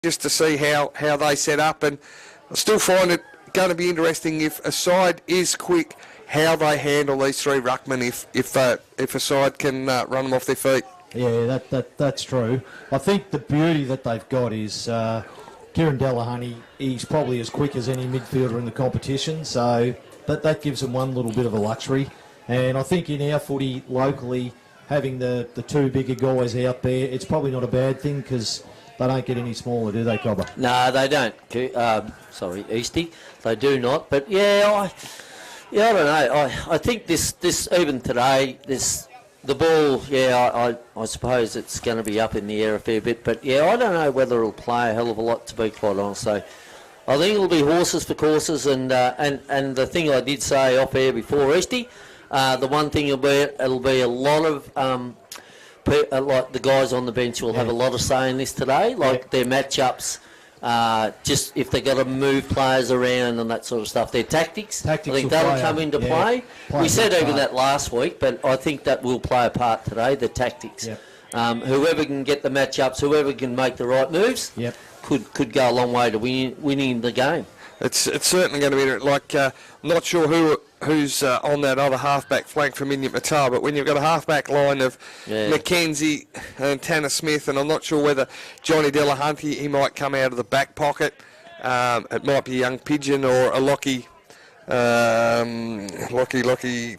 just to see how they set up, and I still find it going to be interesting if a side is quick, how they handle these three ruckmen if a side can run them off their feet. Yeah, that's true. I think the beauty that they've got is Kieran Delahunty, he's probably as quick as any midfielder in the competition, so that gives them one little bit of a luxury. And I think in our footy locally, having the two bigger guys out there, it's probably not a bad thing because they don't get any smaller, do they, Cobber? No, they don't. Sorry, Eastie, they do not. But yeah, I don't know. I think this even today, the ball, yeah, I suppose it's going to be up in the air a fair bit. But yeah, I don't know whether it'll play a hell of a lot, to be quite honest. So I think it'll be horses for courses. And the thing I did say off air before, Eastie, the one thing it'll be a lot of like the guys on the bench will have a lot of say in this today, like their matchups. Just if they got to move players around and that sort of stuff, their tactics I think that'll come into play. We said even that last week, but I think that will play a part today, the tactics. Whoever can get the matchups, whoever can make the right moves, could go a long way to winning the game. It's certainly going to be like I'm not sure who's on that other halfback flank from Minyip Murtoa, but when you've got a halfback line of Mackenzie and Tanner Smith, and I'm not sure whether Johnny Delahunty, he might come out of the back pocket. It might be a young Pigeon or a Lockie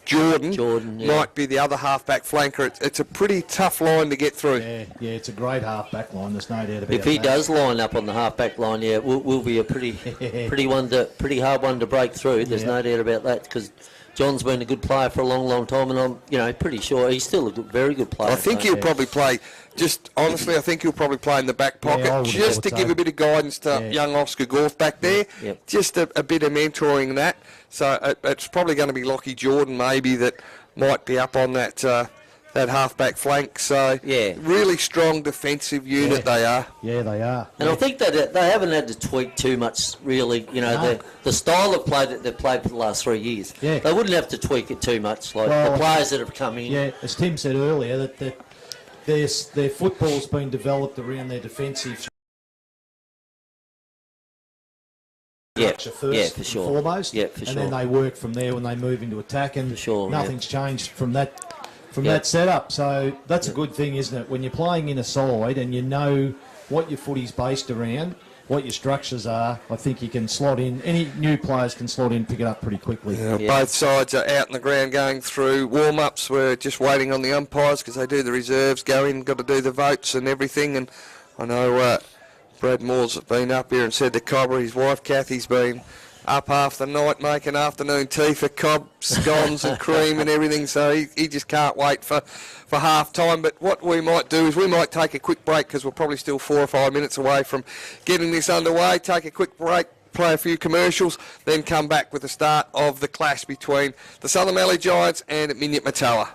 Jordan might be the other halfback flanker. It's a pretty tough line to get through. Yeah, it's a great halfback line. There's no doubt about it. If he does line up on the halfback line, will be a pretty hard one to break through. There's no doubt about that, because John's been a good player for a long, long time, and I'm pretty sure he's still a very good player. I think he'll probably play. Just honestly, I think he'll probably play in the back pocket just to give a bit of guidance to young Oscar Gorth back there. Just a bit of mentoring that. So it's probably going to be Lockie Jordan maybe that might be up on that halfback flank. So really strong defensive unit they are. Yeah, they are. And I think that they haven't had to tweak too much, really. The style of play that they've played for the last 3 years. They wouldn't have to tweak it too much. Like the players that have come in. Yeah, as Tim said earlier, that their football's been developed around their defensive structure first for sure. and foremost. Yeah, for sure. And then they work from there when they move into attack, and nothing's changed from that setup. So that's a good thing, isn't it? When you're playing in a side and you know what your footy's based around, what your structures are, I think you can slot in. Any new players can slot in, pick it up pretty quickly. Both sides are out in the ground going through warm-ups. We're just waiting on the umpires because they do the reserves, go in, got to do the votes and everything. And I know Brad Moore's been up here and said to Cobber, his wife Kathy's been up half the night making afternoon tea for Cobb, scones and cream and everything, so he just can't wait for half time. But what we might do is we might take a quick break, because we're probably still 4 or 5 minutes away from getting this underway. Take a quick break, play a few commercials, then come back with the start of the clash between the Southern Mallee Giants and Minyip Murtoa.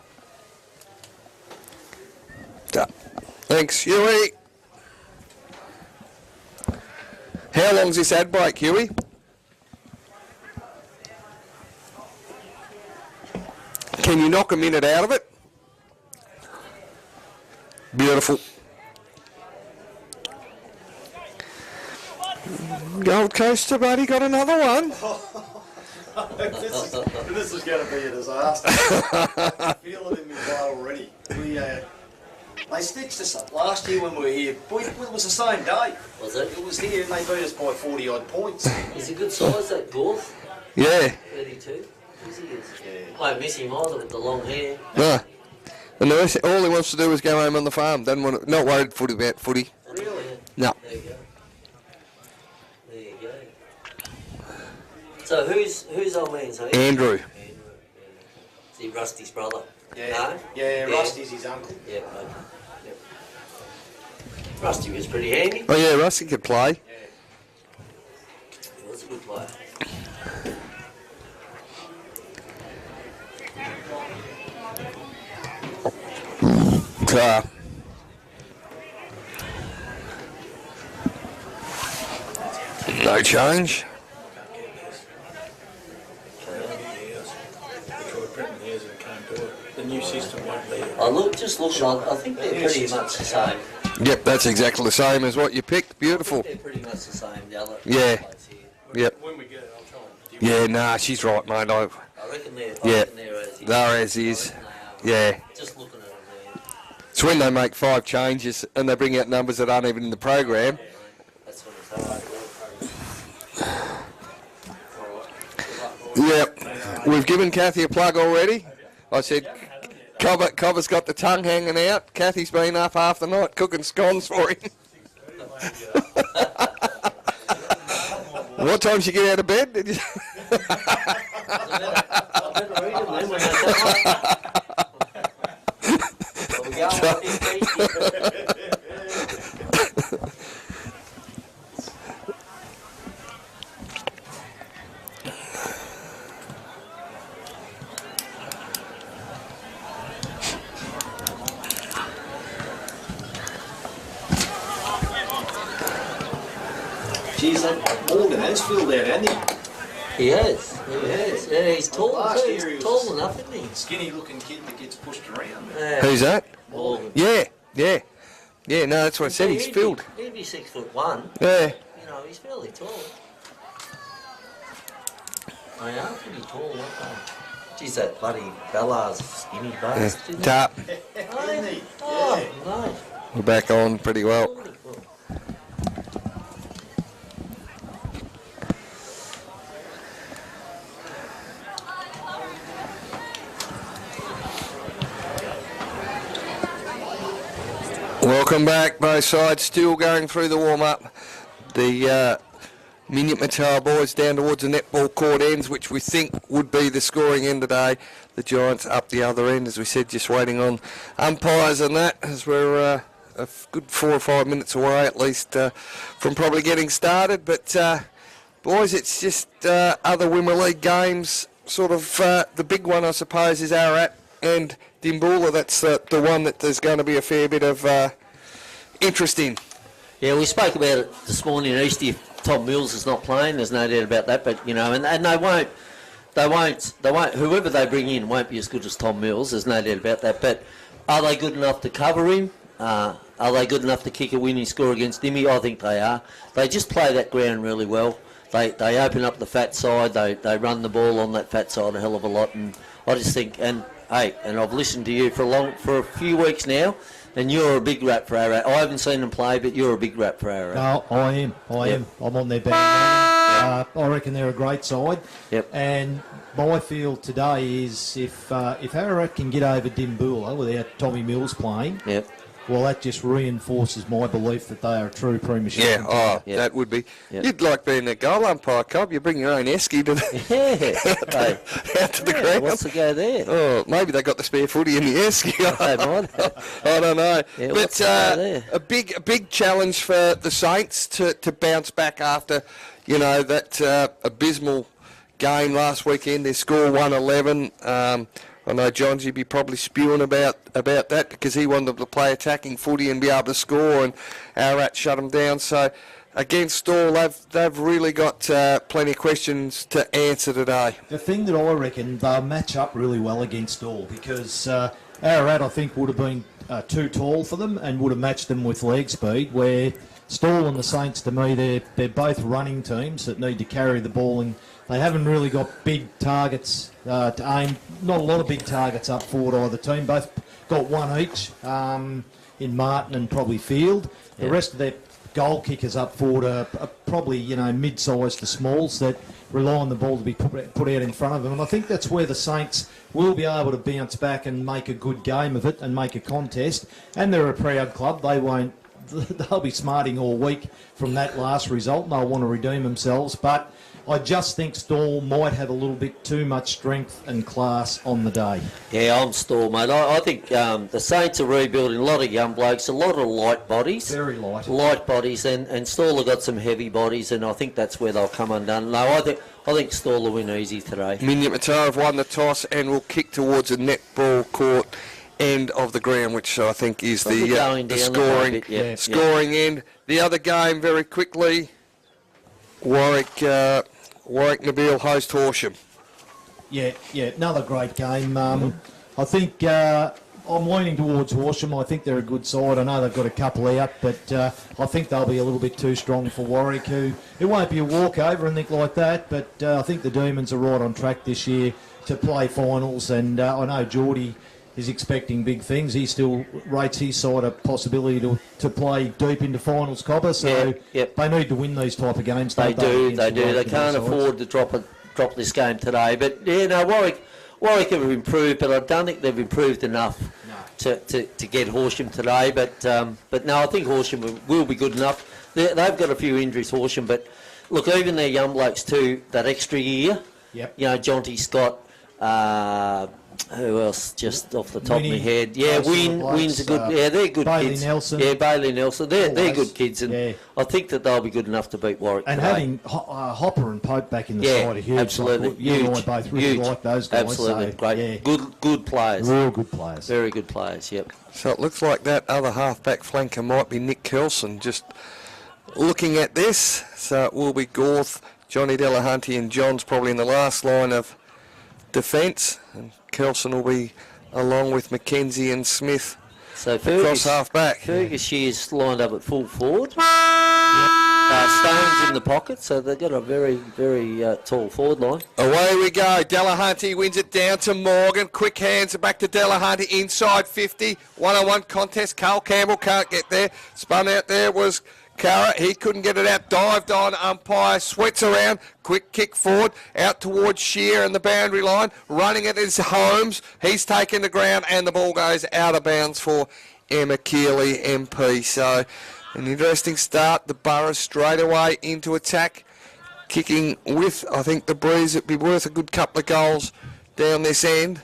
Thanks, Huey. How long's this ad break, Huey? Can you knock a minute out of it? Beautiful. Gold Coaster, buddy, got another one. This is going to be a disaster. I feel it in my blood already. They stitched us up last year when we were here. It was the same day. Was it? It was here and they beat us by 40 odd points. He's a good size, that Gorth. Yeah. 32. I miss him either with the long hair. No. And all he wants to do is go home on the farm. Doesn't want to, not worried about footy. Really? No. There you go. There you go. So who's old man's name? Andrew. Is he Rusty's brother? Yeah. No? Yeah, Rusty's his uncle. Yeah. Okay. Yep. Rusty was pretty handy. Oh yeah, Rusty could play. He was a good player. No change. The new system won't be. I think they're pretty much the same. Yep, that's exactly the same as what you picked. Beautiful. They're pretty much the same. The other Yeah. plates here. Yep. When we get it, I'll try and Yeah, nah, she's right, mate. I reckon they're, Yeah. they're as is. They're as is. I reckon they are. Yeah. Just looking at them there. It's when they make 5 changes and they bring out numbers that aren't even in the program. That's what it's like. Yep. We've given Kathy a plug already. I said, Cobber's got the tongue hanging out. Kathy's been up half the night cooking scones for him. What time did you get out of bed? Did you? I better read them then when they come up. We go on with this Geez, that Morgan has filled out, hasn't he? He has. Yeah, he's tall Last too. year he He's was- tall enough, isn't he? Skinny looking kid that gets pushed around. Yeah. Who's that? Morgan. Yeah. Yeah, no, that's what I said. He's filled. He'd be 6'1". Yeah. You know, he's fairly tall. They are pretty tall, aren't they? Geez, that bloody Bella's skinny bastard. isn't he? Tap. Isn't he? Oh, Yeah. no. We're back on pretty well. Holy cool. Welcome back, both sides still going through the warm-up. The Minyip Murtoa boys down towards the netball court ends, which we think would be the scoring end today. The Giants up the other end, as we said, just waiting on umpires and that, as we're a good 4 or 5 minutes away at least from probably getting started. But boys, it's just other Wimmera League games. Sort of the big one, I suppose, is Ararat and Dimboola. That's the one that there's going to be a fair bit of interest in. Yeah, we spoke about it this morning, Eastie. If Tom Mills is not playing, there's no doubt about that. But, you know, and they won't, whoever they bring in won't be as good as Tom Mills, there's no doubt about that. But are they good enough to cover him? Are they good enough to kick a winning score against Dimmy? I think they are. They just play that ground really well. They open up the fat side, they run the ball on that fat side a hell of a lot. And I just think, and hey, and I've listened to you for a few weeks now, and you're a big rap for Ararat. I haven't seen them play, but you're a big rap for Ararat. No, I am. I'm on their bandwagon. I reckon they're a great side. Yep. And my feel today is if Ararat can get over Dimboola without Tommy Mills playing, Yep. well, that just reinforces my belief that they are a true premiership. Yeah, contender. Yeah. that would be. Yeah. You'd like being a goal umpire, Cobb. You bring your own esky to the, Yeah. Hey, out to the yeah, ground. what's the go there? Oh, maybe they got the spare footy in the esky. They might. I don't know. Yeah, but what's the go there? a big challenge for the Saints to bounce back after, you know, that abysmal game last weekend. Their score 111. I know Johnsy be probably spewing about that because he wanted to play attacking footy and be able to score, and Ararat shut them down. So against all, they've really got plenty of questions to answer today. The thing that I reckon they'll match up really well against all because Ararat I think would have been too tall for them and would have matched them with leg speed, where Stall and the Saints, to me, they're both running teams that need to carry the ball, and they haven't really got big targets to aim. Not a lot of big targets up forward either team. Both got one each in Martin and probably Field. The rest of their goal kickers up forward are probably, you know, mid-sized to smalls that rely on the ball to be put out in front of them. And I think that's where the Saints will be able to bounce back and make a good game of it and make a contest. And they're a proud club. They'll be smarting all week from that last result, and they'll want to redeem themselves. But I just think Stall might have a little bit too much strength and class on the day. Yeah, I'm Stall, mate. I think the Saints are rebuilding a lot of young blokes, a lot of light bodies. Very light. Light bodies, and Stall have got some heavy bodies, and I think that's where they'll come undone. No, I think Stall will win easy today. Minyip Murtoa have won the toss and will kick towards the netball court end of the ground, which I think is Probably going the down scoring a bit, yeah. scoring end. The other game, very quickly, Warwick Nabil host Horsham. Yeah, another great game. I think I I'm leaning towards Horsham. I think they're a good side. I know they've got a couple out, but I think they'll be a little bit too strong for Warwick, who it won't be a walkover and anything like that, but I think the Demons are right on track this year to play finals, and I know Geordie is expecting big things. He still rates his side a possibility to play deep into finals, Copper, so they need to win these type of games. They do. They can't afford to drop this game today. But, Warwick have improved, but I don't think they've improved enough to get Horsham today. But no, I think Horsham will be good enough. They've got a few injuries, Horsham, but look, even their young blokes too, that extra year, Jonty Scott, who else? Just off the top of my head. Yeah, Wynn's a good. Yeah, they're good Bailey kids. Nelson. Yeah, Bailey Nelson. They're good kids, and I think that they'll be good enough to beat Warwick. And today. having Hopper and Pope back in the side are huge. Absolutely, like, you and I both really like those guys. Absolutely, so, great. Good players. Real good players. Very good players. Yep. So it looks like that other half-back flanker might be Nick Kelson. Just looking at this, so it will be Gorth, Johnny Delahunty, and John's probably in the last line of defence, and Kelson will be along with Mackenzie and Smith across half-back. Fergus Shear's lined up at full forward. Stones in the pocket, so they've got a very, very tall forward line. Away we go. Delahunty wins it down to Morgan. Quick hands back to Delahunty inside 50. One-on-one contest. Carl Campbell can't get there. Spun out there was Cara, he couldn't get it out, dived on, umpire, sweats around, quick kick forward, out towards Shear and the boundary line, running it is Holmes, he's taken the ground and the ball goes out of bounds for Emma Keeley MP. So an interesting start, the Boroughs straight away into attack, kicking with, I think, the Breeze. It'd be worth a good couple of goals down this end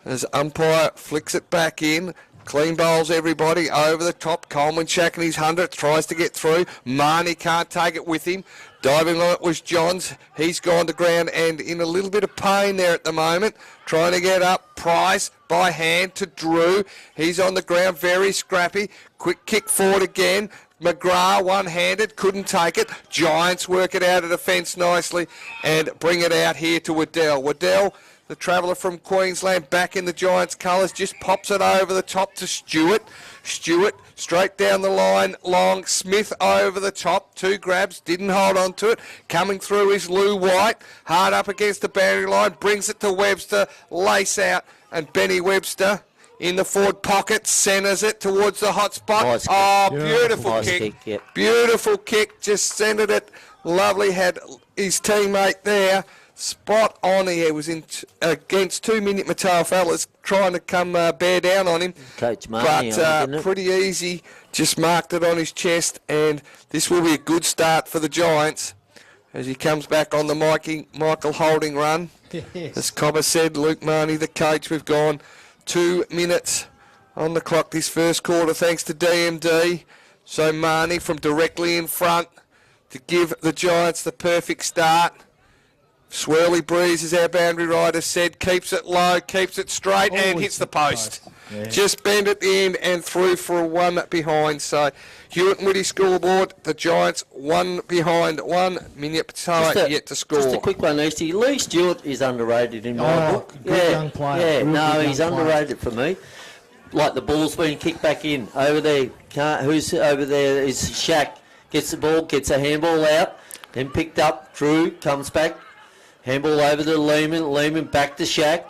as umpire flicks it back in. Clean bowls everybody over the top. Coleman shacking his 100, tries to get through. Marnie can't take it with him. Diving on it was Johns. He's gone to ground and in a little bit of pain there at the moment. Trying to get up. Price by hand to Drew. He's on the ground, very scrappy. Quick kick forward again. McGrath one-handed, couldn't take it. Giants work it out of defence nicely and bring it out here to Waddell. Waddell, the traveller from Queensland, back in the Giants' colours, just pops it over the top to Stewart. Stewart straight down the line, long. Smith over the top, 2 grabs, didn't hold on to it. Coming through is Lou White, hard up against the boundary line, brings it to Webster, lace out, and Benny Webster in the forward pocket, centres it towards the hot spot. Nice Beautiful nice kick. Yep. Beautiful kick, just centred it. Lovely, had his teammate there. Spot on. He was against 2 Minyip Murtoa fellas trying to come bear down on him. Coach Marnie, but pretty easy. Just marked it on his chest, and this will be a good start for the Giants as he comes back on the Michael Holding run. Yes. As Cobber said, Luke Marnie, the coach, we've gone 2 minutes on the clock this first quarter thanks to DMD. So Marnie from directly in front to give the Giants the perfect start. Swirly Breeze, as our boundary rider said, keeps it low, keeps it straight, and hits the post. Yeah. Just bend at the end and through for a 1 behind. So Hewitt and Whitty scoreboard, the Giants 1 behind 1. Minyip Murtoa yet to score. Just a quick one, Easty. Lee Stewart is underrated in my book. Good young player. Yeah, he's underrated for me. Like the ball's being kicked back in. Over there, who's over there is Shaq. Gets the ball, gets a handball out, then picked up. Drew comes back. Handball over to Lehman. Lehman back to Shaq.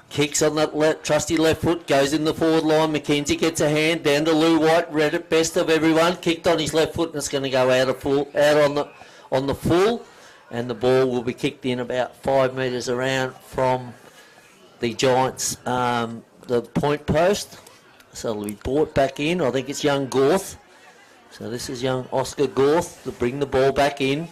Kicks on that trusty left foot. Goes in the forward line. Mackenzie gets a hand down to Lou White. Read it best of everyone. Kicked on his left foot and it's going to go out on the full. And the ball will be kicked in about 5 metres around from the Giants, the point post. So it'll be brought back in. I think it's young Gorth. So this is young Oscar Gorth to bring the ball back in.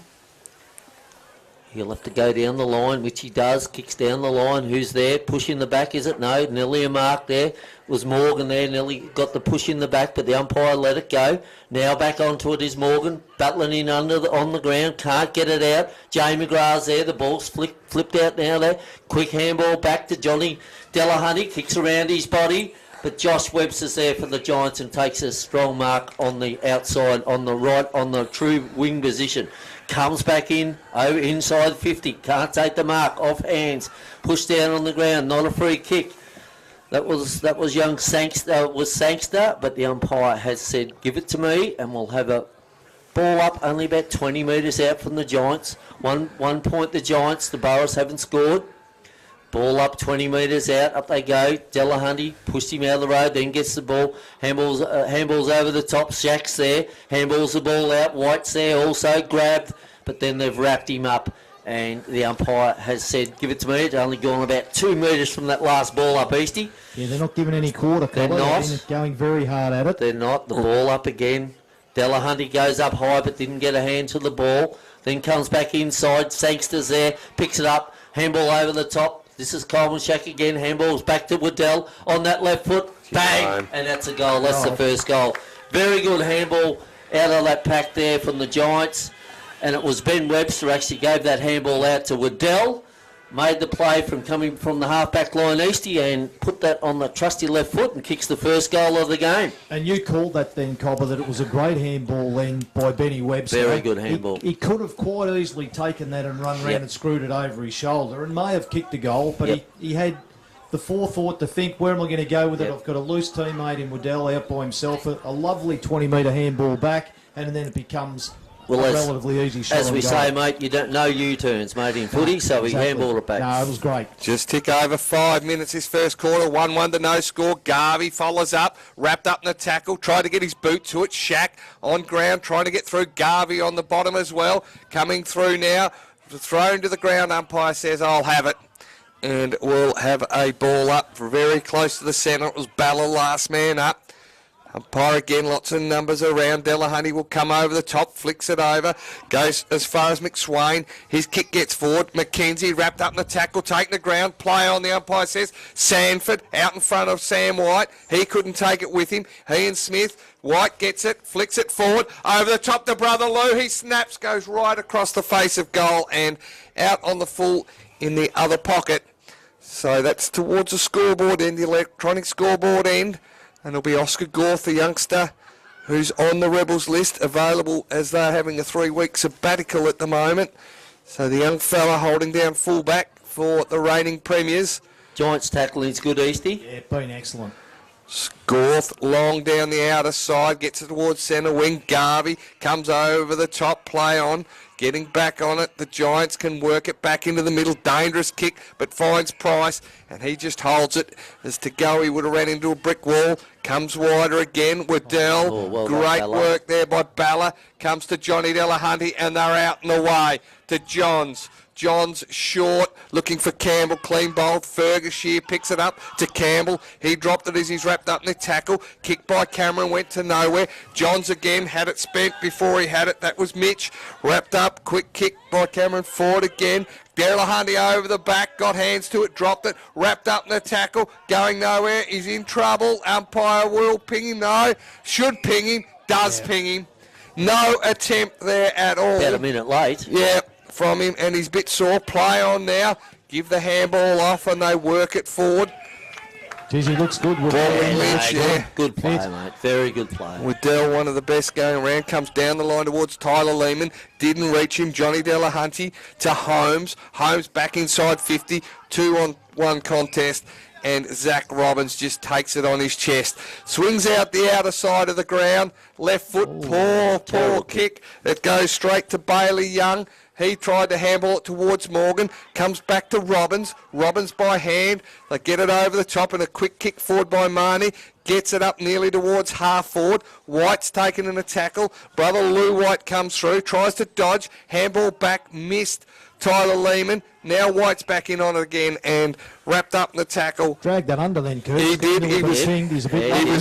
He'll have to go down the line, which he does. Kicks down the line. Who's there? Push in the back, is it? No, nearly a mark there. Was Morgan there. Nearly got the push in the back, but the umpire let it go. Now back onto it is Morgan. Battling in on the ground. Can't get it out. Jay McGrath's there. The ball's flipped out now there. Quick handball back to Johnny Delahunty. Kicks around his body. But Josh Webster's there for the Giants and takes a strong mark on the outside, on the right, on the true wing position. Comes back in, over inside 50. Can't take the mark, off hands. Pushed down on the ground, not a free kick. That was young Sangster, but the umpire has said, give it to me, and we'll have a ball up only about 20 metres out from the Giants. One point the Giants, the Boroughs haven't scored. Ball up 20 metres out, up they go. Delahunty pushed him out of the road, then gets the ball. Handballs over the top, Shack's there. Handballs the ball out, White's there also, grabbed, but then they've wrapped him up. And the umpire has said, give it to me. It's only gone about 2 metres from that last ball up, Eastie. Yeah, they're not giving any quarter cover. They're not. They're going very hard at it. They're not. The ball up again. Delahunty goes up high but didn't get a hand to the ball. Then comes back inside. Sangster's there. Picks it up. Handball over the top. This is Coleman Shack again. Handball's back to Waddell on that left foot. Bang! And that's a goal. That's the first goal. Very good handball out of that pack there from the Giants. And it was Ben Webster actually gave that handball out to Waddell. Made the play from coming from the half-back line, Eastie, and put that on the trusty left foot and kicks the first goal of the game. And you called that then, Cobber, that it was a great handball then by Benny Webster. Very good handball. He could have quite easily taken that and run round and screwed it over his shoulder and may have kicked a goal, but he had the forethought to think, where am I going to go with it? I've got a loose teammate in Waddell out by himself, a lovely 20-metre handball back, and then it becomes... Well, relatively easy shot. As we say, mate, you don't know U-turns, mate, in footy, so he handballed it back. No, it was great. Just tick over 5 minutes this first quarter. 1-1 to no score. Garvey follows up, wrapped up in the tackle, tried to get his boot to it. Shack on ground, trying to get through. Garvey on the bottom as well. Coming through now. Thrown to the ground. Umpire says, I'll have it. And we'll have a ball up very close to the centre. It was Balla last man up. Umpire again, lots of numbers around. Delahunty will come over the top, flicks it over, goes as far as McSwain. His kick gets forward. McKenzie wrapped up in the tackle, taking the ground. Play on, the umpire says. Sanford out in front of Sam White. He couldn't take it with him. He and Smith. White gets it, flicks it forward. Over the top to Brother Lou. He snaps, goes right across the face of goal and out on the full in the other pocket. So that's towards the scoreboard end, the electronic scoreboard end. And it'll be Oscar Gorth, the youngster, who's on the Rebels list, available as they're having a 3-week sabbatical at the moment. So the young fella holding down fullback for the reigning premiers. Giants tackling's good, Eastie. Yeah, been excellent. Gorth long down the outer side, gets it towards centre wing. Garvey comes over the top, play on, getting back on it. The Giants can work it back into the middle. Dangerous kick, but finds Price, and he just holds it. As to go, he would have ran into a brick wall. Comes wider again. Waddell, great work there by Balla. Comes to Johnny Delahunty, and they're out and away to Johns. Johns short, looking for Campbell, clean bowl. Fergus picks it up to Campbell. He dropped it as he's wrapped up in the tackle. Kicked by Cameron, went to nowhere. Johns again had it spent before he had it. That was Mitch. Wrapped up, quick kick by Cameron, forward again. Delahunty over the back, got hands to it, dropped it, wrapped up in the tackle, going nowhere. He's in trouble. Umpire will ping him, no. Should ping him, does ping him. No attempt there at all. About a minute late. Yeah. From him, and he's a bit sore. Play on now. Give the handball off, and they work it forward. Geez, he looks good. Good play, mate. Very good play. Waddell, one of the best going around, comes down the line towards Tyler Lehman. Didn't reach him. Johnny Delahunty to Holmes. Holmes back inside 50. 2-on-1 contest. And Zach Robbins just takes it on his chest. Swings out the outer side of the ground. Left foot, poor kick. That goes straight to Bailey Young. He tried to handball it towards Morgan. Comes back to Robbins. Robbins by hand. They get it over the top and a quick kick forward by Marnie. Gets it up nearly towards half forward. White's taken in a tackle. Brother Lou White comes through. Tries to dodge. Handball back. Missed. Tyler Lehman. Now White's back in on it again and wrapped up in the tackle. Dragged that under then, Kurt. He did. He was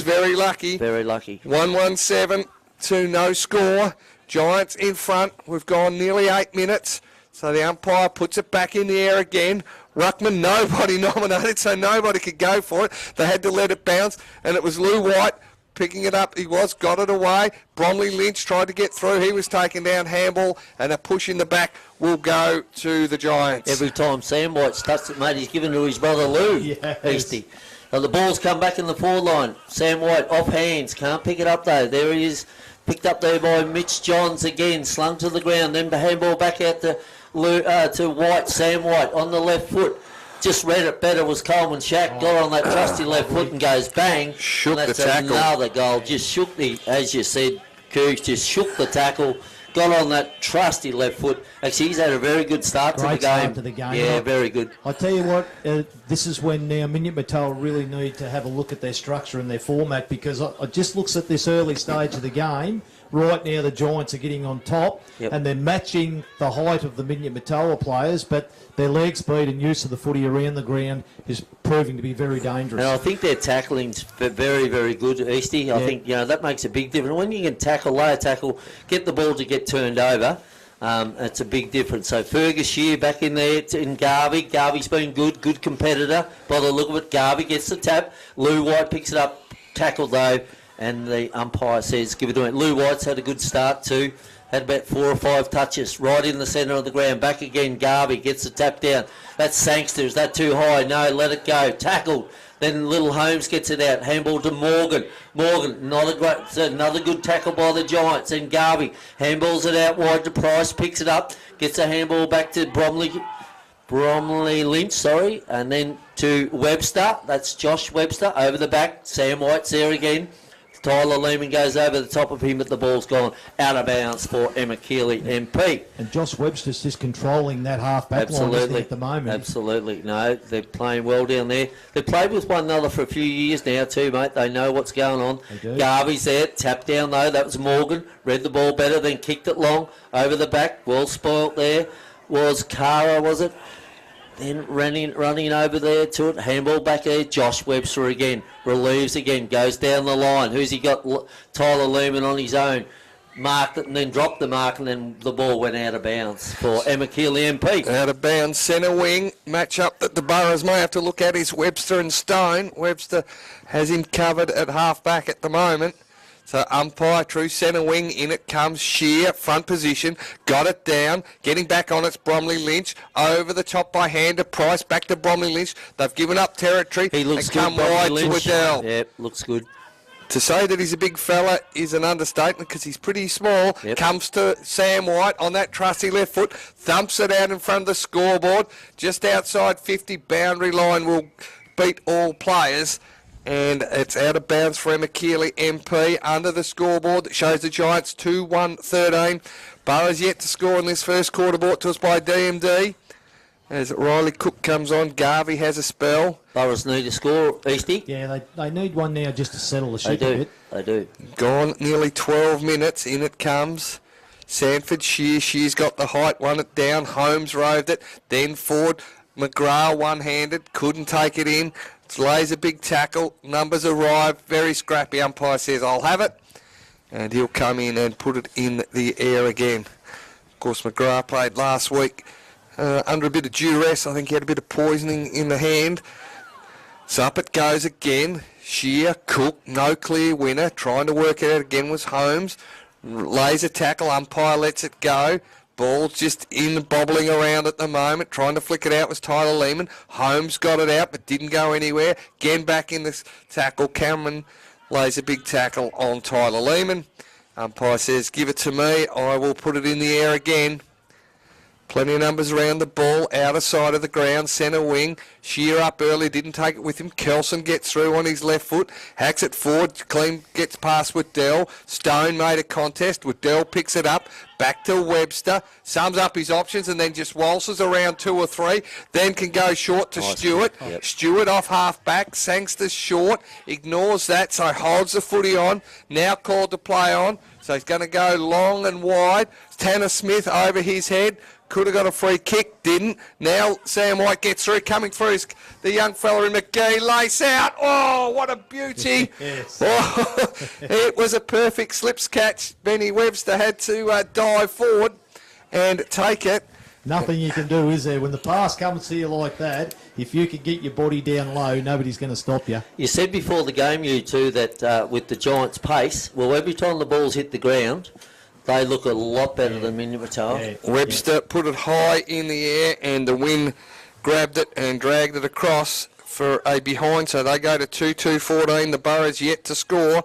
very lucky. Very lucky. 1-1-7 to no score. Giants in front. We've gone nearly 8 minutes. So the umpire puts it back in the air again. Ruckman, nobody nominated, so nobody could go for it. They had to let it bounce, and it was Lou White picking it up. He got it away. Bromley Lynch tried to get through. He was taken down. Handball and a push in the back will go to the Giants. Every time Sam White's touched it, mate, he's given to his brother Lou. Eastie. So the ball's come back in the forward line. Sam White off hands. Can't pick it up, though. There he is. Picked up there by Mitch Johns again. Slung to the ground. Then the handball back out to White. Sam White on the left foot. just read it better was Coleman Shack. Got on that trusty left foot and goes bang. Shook and that's the tackle. Another goal. Just shook as you said, Coogs, just shook the tackle. Got on that trusty left foot. Actually, he's had a very good start Great start to the game. Yeah, very good. I tell you what, this is when now Minyip Murtoa really need to have a look at their structure and their format, because I just looks at this early stage of the game. Right now, the Giants are getting on top, and they're matching the height of the Minyip Murtoa players, but their leg speed and use of the footy around the ground is proving to be very dangerous. And I think their tackling's very, very good, Eastie. I think that makes a big difference. When you can tackle, layer tackle, get the ball to get turned over, it's a big difference. So Fergus here back in there in Garvey. Garvey's been good competitor. By the look of it, Garvey gets the tap. Lou White picks it up, tackled though, and the umpire says give it to him. Lou White's had a good start too. Had about 4 or 5 touches right in the centre of the ground. Back again, Garvey gets the tap down. That's Sangster. Is that too high? No, let it go. Tackled. Then Little Holmes gets it out. Handball to Morgan. Morgan, not a great, another good tackle by the Giants. And Garvey handballs it out wide to Price, picks it up, gets a handball back to Bromley Lynch, and then to Webster. That's Josh Webster over the back. Sam White's there again. Tyler Lehman goes over the top of him, but the ball's gone out of bounds for Emma Keeley MP. And Josh Webster's just controlling that half-back line at the moment. Absolutely. No, they're playing well down there. They've played with one another for a few years now too, mate. They know what's going on. Garvey's there, tapped down though. That was Morgan. Read the ball better, then kicked it long over the back. Well spoilt there. Was Cara, was it? Then running over there to it. Handball back there. Josh Webster again. Relieves again. Goes down the line. Who's he got? Tyler Lehman on his own. Marked it and then dropped the mark, and then the ball went out of bounds for Emma Keeley MP. Out of bounds. Centre wing. Match up that the Boroughs may have to look at is Webster and Stone. Webster has him covered at half back at the moment. So umpire, true centre wing, in it comes Shear, front position, got it down, getting back on it's Bromley Lynch, over the top by hand to Price, back to Bromley Lynch. They've given up territory. He looks and good, come wide to Waddell. Yep, looks good. To say that he's a big fella is an understatement because he's pretty small. Yep. Comes to Sam White on that trusty left foot, thumps it out in front of the scoreboard, just outside 50, boundary line will beat all players. And it's out of bounds for Emma Keeley MP under the scoreboard that shows the Giants 2-1-13. Boroughs yet to score in this first quarter, brought to us by DMD. As Riley Cook comes on, Garvey has a spell. Boroughs need a score, Eastie. Yeah, they need one now just to settle the ship a bit. They do. Gone nearly 12 minutes, in it comes. Sanford Shear, she's got the height, won it down, Holmes roved it, then forward, McGrath one-handed, couldn't take it in. Lays a big tackle, numbers arrive, very scrappy. Umpire says, I'll have it. And he'll come in and put it in the air again. Of course, McGrath played last week under a bit of duress. I think he had a bit of poisoning in the hand. So up it goes again. Shear, Cook, no clear winner. Trying to work it out again was Holmes. Lays a tackle, umpire lets it go. Ball's just in, bobbling around at the moment. Trying to flick it out was Tyler Lehman. Holmes got it out but didn't go anywhere. Again back in the tackle. Cameron lays a big tackle on Tyler Lehman. Umpire says, give it to me. I will put it in the air again. Plenty of numbers around the ball, outer side of the ground, centre wing. Shear up early, didn't take it with him. Kelson gets through on his left foot, hacks it forward, clean gets past Waddell. Stone made a contest, Waddell picks it up, back to Webster, sums up his options and then just waltzes around 2 or 3, then can go short to Stewart. Yep. Stewart off half back, Sangster short, ignores that, so holds the footy on, now called to play on. So he's going to go long and wide. Tanner Smith over his head. Could have got a free kick, didn't. Now Sam White gets through, coming through is the young fella in McGee. Lace out. Oh, what a beauty. Yes. Oh, it was a perfect slips catch. Benny Webster had to dive forward and take it. Nothing you can do, is there? When the pass comes to you like that, if you can get your body down low, nobody's going to stop you. You said before the game, you two, that with the Giants' pace, well, every time the balls hit the ground, they look a lot better than Minyip Murtoa. Yeah. Webster put it high in the air and the wind grabbed it and dragged it across for a behind. So they go to 2-2-14. The Boroughs yet to score.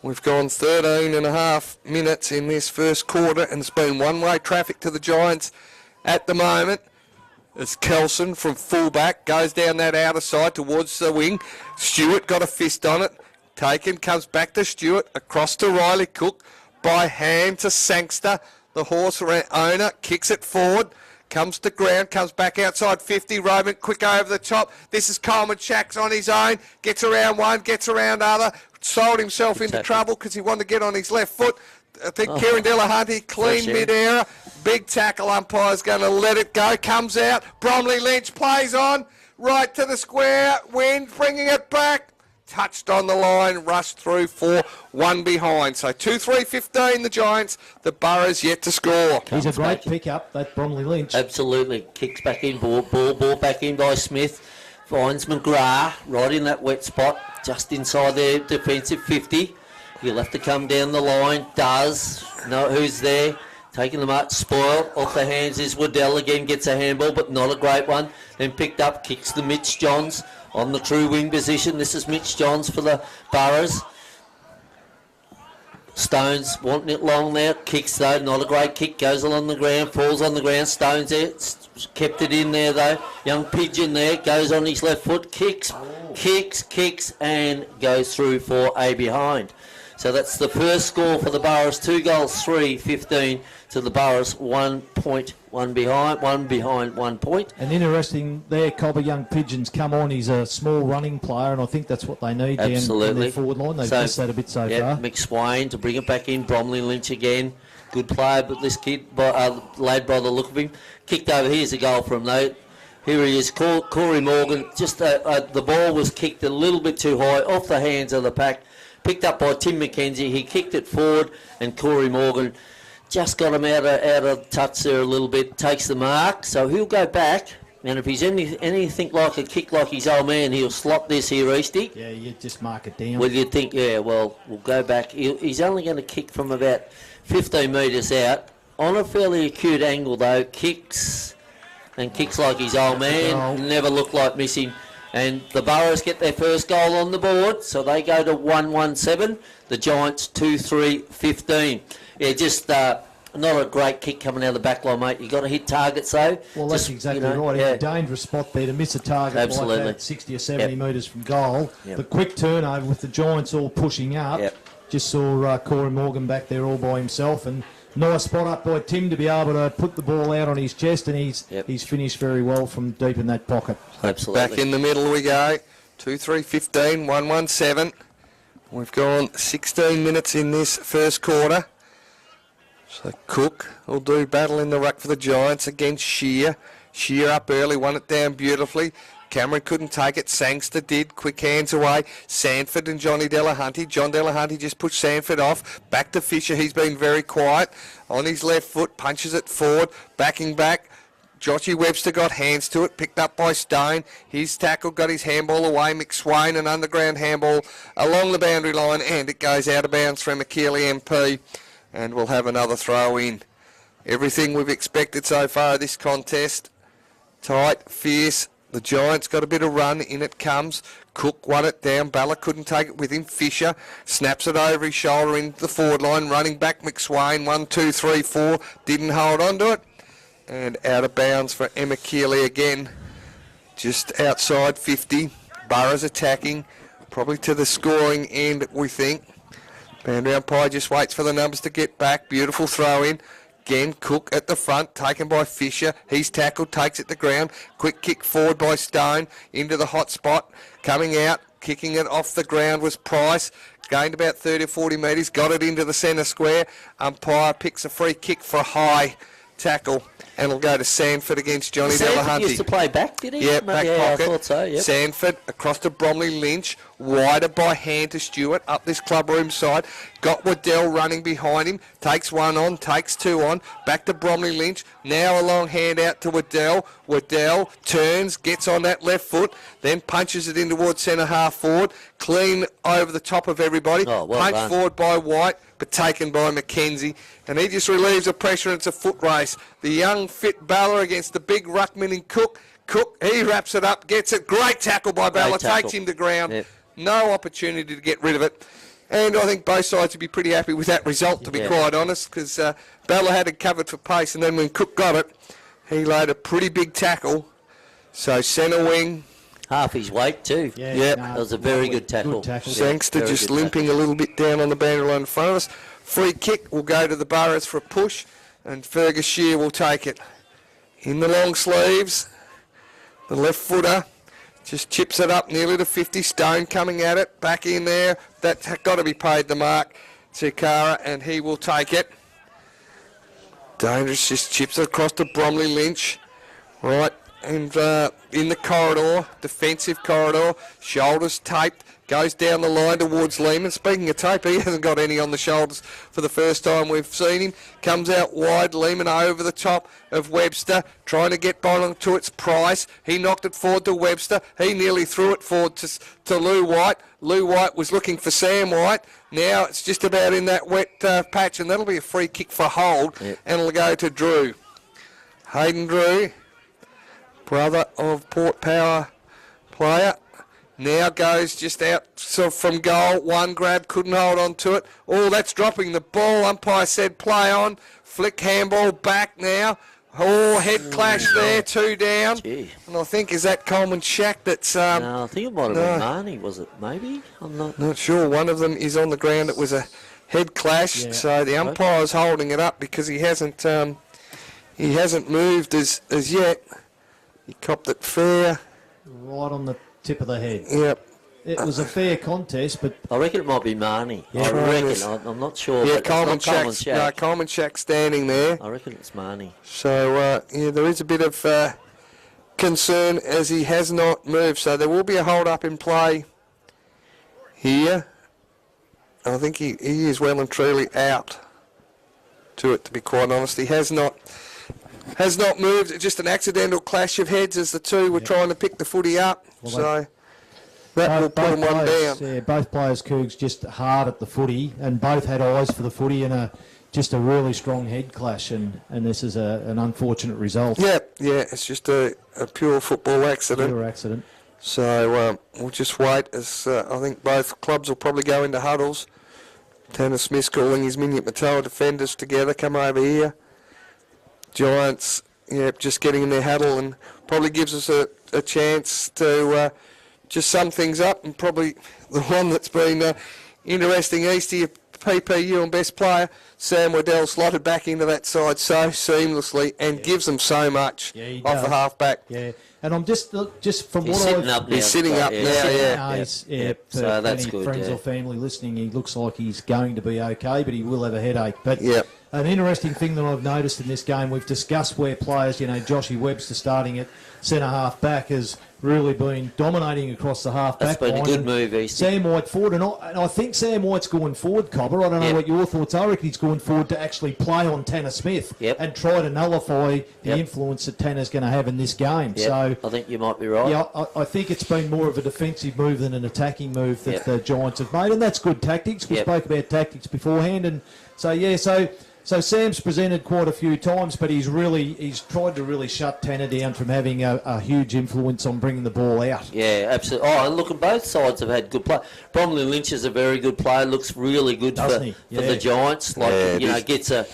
We've gone 13 and a half minutes in this first quarter and it's been one-way traffic to the Giants at the moment. as Kelson from fullback goes down that outer side towards the wing. Stewart got a fist on it. Taken, comes back to Stewart, across to Riley Cook, by hand to Sangster. The horse owner kicks it forward, comes to ground, comes back outside 50. Roman quick over the top. This is Coleman Shacks on his own. Gets around one, gets around other. Sold himself into trouble because he wanted to get on his left foot. I think Kieran Delahunty, clean mid-air. Big tackle, umpire's going to let it go. Comes out. Bromley Lynch plays on. Right to the square. Wind bringing it back. Touched on the line, rushed through for 1 behind. So 2-3-15 the Giants. The Boroughs yet to score. He's a great pick-up, that Bromley Lynch. Absolutely. Kicks back in, ball back in by Smith. Finds McGrath right in that wet spot, just inside their defensive 50. He'll have to come down the line. Does. Know who's there. Taking the mark. Spoiled. Off the hands is Waddell again. Gets a handball, but not a great one. Then picked up. Kicks the Mitch Johns on the true wing position. This is Mitch Johns for the Boroughs. Stones wanting it long there. Kicks though. Not a great kick. Goes along the ground. Falls on the ground. Stones there. Kept it in there though. Young Pigeon there. Goes on his left foot. Kicks, and goes through for a behind. So that's the first score for the Boroughs. 2 goals, 3-15 to the Boroughs. 1 point, 1 behind, 1 point. And interesting there, Cobber, Young Pigeons come on. He's a small running player, and I think that's what they need down in their forward line. They've missed that a bit so far. McSwain to bring it back in. Bromley Lynch again. Good player, but this kid, lad by the look of him. Kicked over. Here's a goal from though. Here he is, Corey Morgan. Just the ball was kicked a little bit too high off the hands of the pack. Picked up by Tim McKenzie. He kicked it forward, and Corey Morgan just got him out of touch there a little bit. Takes the mark, so he'll go back. And if he's anything like a kick like his old man, he'll slot this here, Easty. Yeah, you just mark it down. Well, you'd think, yeah, well, we'll go back. He's only going to kick from about 15 metres out. On a fairly acute angle, though, kicks like his old man. Never looked like missing. And the Boroughs get their first goal on the board, so they go to 1-1-7. The Giants 2-3-15. Yeah, just not a great kick coming out of the back line, mate. You've got to hit targets, though. Well, that's exactly right. Yeah. A dangerous spot there to miss a target like that, 60 or 70 metres from goal. The quick turnover with the Giants all pushing up. Just saw Corey Morgan back there all by himself, and nice spot up by Tim to be able to put the ball out on his chest, and he's finished very well from deep in that pocket. Absolutely. Back in the middle we go. 2-3-15, 1-1-7. We've gone 16 minutes in this first quarter. So Cook will do battle in the ruck for the Giants against Shear. Shear up early, won it down beautifully. Cameron couldn't take it. Sangster did. Quick hands away. Sanford and Johnny Delahunty. John Delahunty just pushed Sanford off. Back to Fisher. He's been very quiet. On his left foot. Punches it forward. Backing back. Joshy Webster got hands to it. Picked up by Stone. His tackle got his handball away. McSwain, an underground handball along the boundary line. And it goes out of bounds from McKeely MP. And we'll have another throw in. Everything we've expected so far this contest. Tight, fierce. The Giants got a bit of run, in it comes. Cook won it down. Balla couldn't take it with him. Fisher snaps it over his shoulder into the forward line. Running back McSwain, 1, 2, 3, 4. Didn't hold on to it. And out of bounds for Emma Keeley again. Just outside 50. Boroughs attacking. Probably to the scoring end, we think. Boundary umpire just waits for the numbers to get back. Beautiful throw in. Again, Cook at the front, taken by Fisher. He's tackled, takes it to ground. Quick kick forward by Stone into the hot spot. Coming out, kicking it off the ground was Price. Gained about 30 or 40 metres, got it into the centre square. Umpire picks a free kick for a high tackle. And it'll go to Sanford against Johnny Delahunty. Sanford used to play back, did he? Yeah, back pocket. I thought so, yep. Sanford across to Bromley Lynch. Wider by hand to Stewart. Up this clubroom side. Got Waddell running behind him. Takes one on, takes two on. Back to Bromley Lynch. Now a long hand out to Waddell. Waddell turns, gets on that left foot. Then punches it in towards centre half forward. Clean over the top of everybody. Punch forward by White, but taken by McKenzie. And he just relieves the pressure, and it's a foot race. The young, fit Balla against the big ruckman in Cook. Cook, he wraps it up, gets it. Great tackle by Balla, takes him to ground. Yep. No opportunity to get rid of it. And I think both sides would be pretty happy with that result, to be quite honest, because Balla had it covered for pace, and then when Cook got it, He laid a pretty big tackle. So centre wing. Half his weight too. Yep. That was a very good tackle. Good tackle. Sangster very just good limping a little bit down on the boundary line in front of us. Free kick will go to the Burrows for a push, and Fergus Shear will take it. In the long sleeves, the left footer just chips it up nearly to 50. Stone coming at it, back in there. That's got to be paid the mark to Kara, and he will take it. Dangerous, just chips it across to Bromley Lynch. Right. And in the corridor, defensive corridor, shoulders taped, goes down the line towards Lehman. Speaking of tape, he hasn't got any on the shoulders for the first time we've seen him. Comes out wide, Lehman over the top of Webster, trying to get bottom to its Price. He knocked it forward to Webster. He nearly threw it forward to Lou White. Lou White was looking for Sam White. Now it's just about in that wet patch, and that'll be a free kick for hold, and it'll go to Drew. Hayden Drew, brother of Port Power player, now goes just out from goal. One grab, couldn't hold on to it. Oh, that's dropping the ball. Umpire said play on. Flick handball back now. Oh, head clash there, 2 down. Gee. And I think, is that Coleman Shack that's... No, I think it might have been Marnie, was it? Maybe? I'm not sure. One of them is on the ground. It was a head clash. Yeah. So the umpire's holding it up because he hasn't moved as yet. He copped it fair. Right on the tip of the head. Yep. It was a fair contest, but I reckon it might be Marnie. Yeah, I reckon. yes. I'm not sure. Yeah, but it's not Coleman No, Shack. Coleman Shack standing there. I reckon it's Marnie. So, there is a bit of concern as he has not moved. So there will be a hold-up in play here. I think he is well and truly out to it, to be quite honest. He has not moved. Just an accidental clash of heads as the two were trying to pick the footy up. Well, So that will put them one down. Yeah, both players, Cougs, just hard at the footy, and both had eyes for the footy, and just a really strong head clash, and this is an unfortunate result. Yeah, it's just a pure football accident. Pure accident. So we'll just wait as I think both clubs will probably go into huddles. Tanner Smith's calling his Minyip Murtoa defenders together, come over here. Giants, just getting in their huddle, and probably gives us a chance to just sum things up, and probably the one that's been interesting, Eastie, PPU and best player, Sam Waddell slotted back into that side so seamlessly and gives them so much off the half-back. Yeah, and I'm just from He's what sitting I've... up now. He's sitting up now, yeah. Yep. For So that's any good, friends yeah. or family listening, he looks like he's going to be okay, but he will have a headache. But Yep. an interesting thing that I've noticed in this game, we've discussed where players, Joshy Webster starting at centre half back has really been dominating across the half back That's been a line. good And move, Eastie. Sam White forward, and I think Sam White's going forward, Cobber. I don't know Yep. what your thoughts are. I reckon he's going forward to actually play on Tanner Smith and try to nullify the Yep. influence that Tanner's going to have in this game. Yep. So I think you might be right. yeah, I think it's been more of a defensive move than an attacking move that the Giants have made, and that's good tactics. We spoke about tactics beforehand, and so Sam's presented quite a few times, but he's tried to really shut Tanner down from having a huge influence on bringing the ball out. Yeah, absolutely. Oh, and look, and both sides have had good play. Bromley Lynch is a very good player. Looks really good for the Giants. Like gets a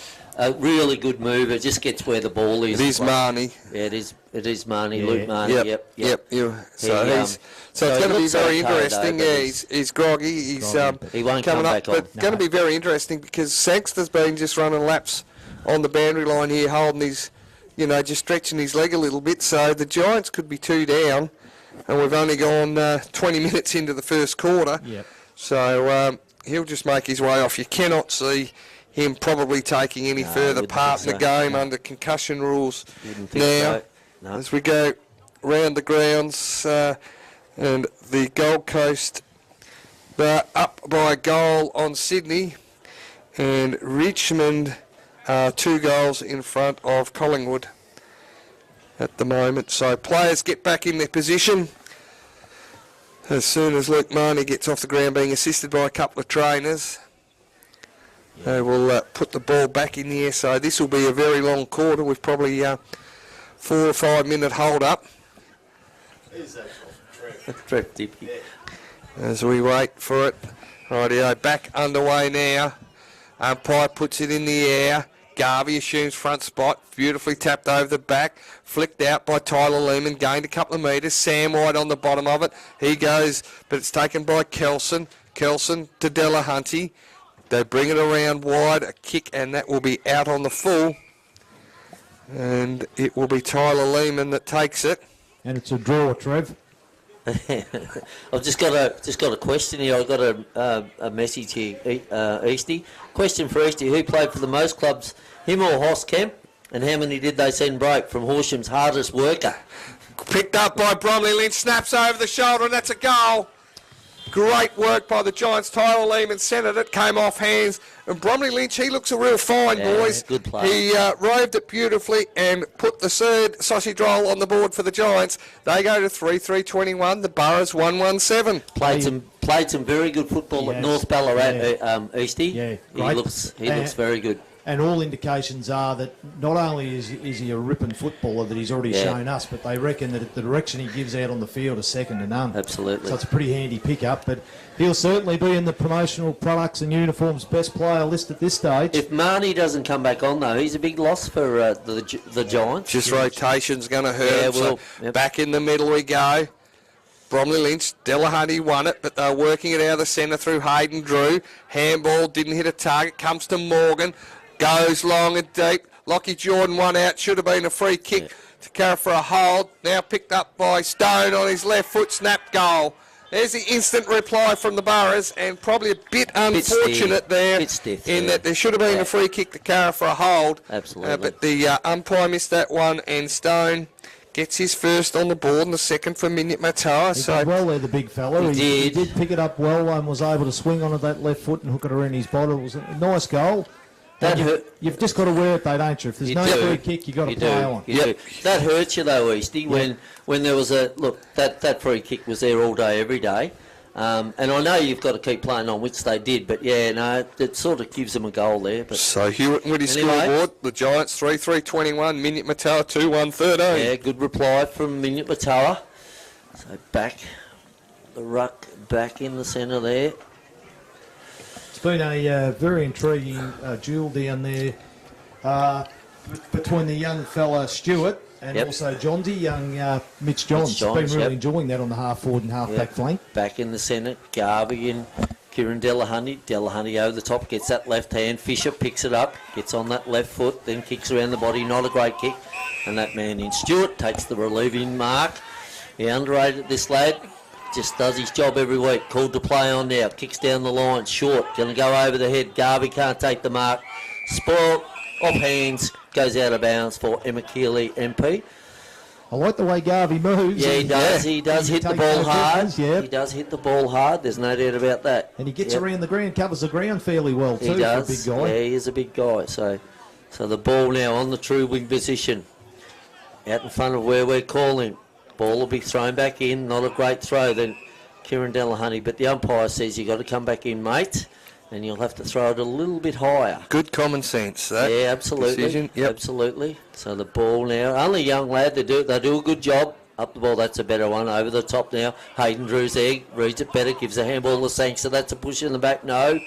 really good move. It just gets where the ball is. It is Marnie. Yeah, it is Marnie. Yeah. Luke Marnie. Yep. So it's going to be looks very okay, interesting. though, Yeah, but he's groggy. He's He won't coming come up, back on. but going to be very interesting because Sangster's been just running laps on the boundary line here, holding his, just stretching his leg a little bit. So the Giants could be 2 down, and we've only gone 20 minutes into the first quarter. Yep. So he'll just make his way off. You cannot see him probably taking any further wouldn't part in think the so. game under concussion rules. Wouldn't think Now, so. No. as we go round the grounds, and the Gold Coast, they're up by a goal on Sydney, and Richmond are 2 goals in front of Collingwood at the moment. So players get back in their position as soon as Luke Marnie gets off the ground, being assisted by a couple of trainers. They will put the ball back in the air. So this will be a very long quarter with probably 4 or 5 minute hold up. Is that Trev Dippy. As we wait for it. Rightio, back underway now. Umpire puts it in the air. Garvey assumes front spot, beautifully tapped over the back, flicked out by Tyler Lehman, gained a couple of metres. Sam White on the bottom of it. He goes, but it's taken by Kelson. Kelson to Delahunty. They bring it around wide, a kick, and that will be out on the full. And it will be Tyler Lehman that takes it. And it's a draw, Trev. I've just got a question here. I've got a message here, Easty. Question for Easty: who played for the most clubs, him or Hoskamp? And how many did they send break from Horsham's hardest worker? Picked up by Bromley Lynch, snaps over the shoulder, and that's a goal. Great work by the Giants. Tyler Lehman centred it, came off hands. And Bromley Lynch, he looks a real fine, boys. Good play. He roved it beautifully and put the third sausage roll on the board for the Giants. They go to 3-3-21. The Boroughs 1-1-7. Played some very good football at North Ballarat, Easty. Yeah, he looks very good. And all indications are that not only is he a ripping footballer that he's already shown us, but they reckon that the direction he gives out on the field is second to none. Absolutely. So it's a pretty handy pickup, but he'll certainly be in the promotional products and uniforms best player list at this stage. If Marnie doesn't come back on, though, he's a big loss for the Giants. Just rotation's going to hurt. Yeah, so back in the middle we go. Bromley Lynch, Delahunty won it, but they're working it out of the centre through Hayden Drew. Handball didn't hit a target, comes to Morgan. Goes long and deep. Lockie Jordan one out. Should have been a free kick to carry for a hold. Now picked up by Stone on his left foot. Snap goal. There's the instant reply from the Boroughs, and probably a bit unfortunate there in that there should have been a free kick to carry for a hold. Absolutely. But the umpire missed that one, and Stone gets his first on the board and the second for Minyip Murtoa. He did well there, the big fella. He did pick it up well and was able to swing on that left foot and hook it around his body. It was a nice goal. You've just got to wear it, though, don't you? If there's no free kick, you've got to play on. That hurts you, though, Easty, when there was that free kick was there all day, every day. And I know you've got to keep playing on, which they did, but it sort of gives them a goal there. But so Hewitt and Woody scoreboard, the Giants 3-3-21, Minyip Murtoa 2-1-13. Yeah, good reply from Minyip Murtoa. So the ruck back in the centre there. It's been a very intriguing duel down there between the young fella Stewart and also Johnsy, young Mitch Johns. Been really enjoying that on the half forward and half back flank. Back in the centre, Garvey and Kieran Delahunty. Delahunty over the top, gets that left hand. Fisher picks it up, gets on that left foot, then kicks around the body. Not a great kick. And that man in Stewart takes the relieving mark. He underrated this lad. Just does his job every week. Called to play on now. Kicks down the line. Short. Going to go over the head. Garvey can't take the mark. Spoil off hands. Goes out of bounds for Emma Keeley MP. I like the way Garvey moves. Yeah, he does. He does hit the ball hard. He does hit the ball hard. There's no doubt about that. And he gets around the ground, covers the ground fairly well too. He does. For a big guy. Yeah, he is a big guy. So the ball now on the true wing position. Out in front of where we're calling. Ball will be thrown back in. Not a great throw then. Kieran Delahunty, but the umpire says you've got to come back in, mate, and you'll have to throw it a little bit higher. Good common sense, that. Yeah, absolutely. Decision. Yep. Absolutely. So the ball now, only young lad, they do a good job. Up the ball, that's a better one. Over the top now, Hayden Drew's there, reads it better, gives the handball to Sank, so that's a push in the back, no.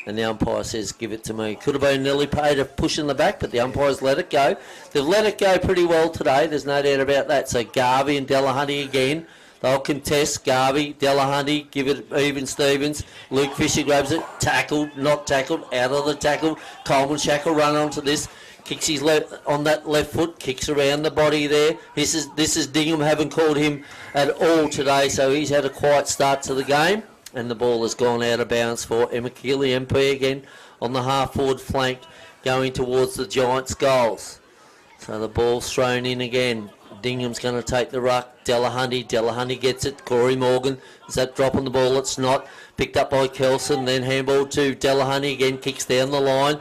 And the umpire says, give it to me. Could have been nearly paid a push in the back, but the umpires let it go. They've let it go pretty well today, there's no doubt about that. So Garvey and Delahunty again. They'll contest. Garvey, Delahunty, give it even Stevens. Luke Fisher grabs it. Tackled, not tackled, out of the tackle. Coleman Shackle run onto this. Kicks his left on that left foot. Kicks around the body there. This is Dingham. Haven't called him at all today, so he's had a quiet start to the game. And the ball has gone out of bounds for Emma Keeley MP again on the half forward flank, going towards the Giants' goals. So the ball's thrown in again. Dingham's going to take the ruck. Delahunty gets it. Corey Morgan. Is that dropping the ball? It's not. Picked up by Kelson. Then handball to Delahunty again. Kicks down the line.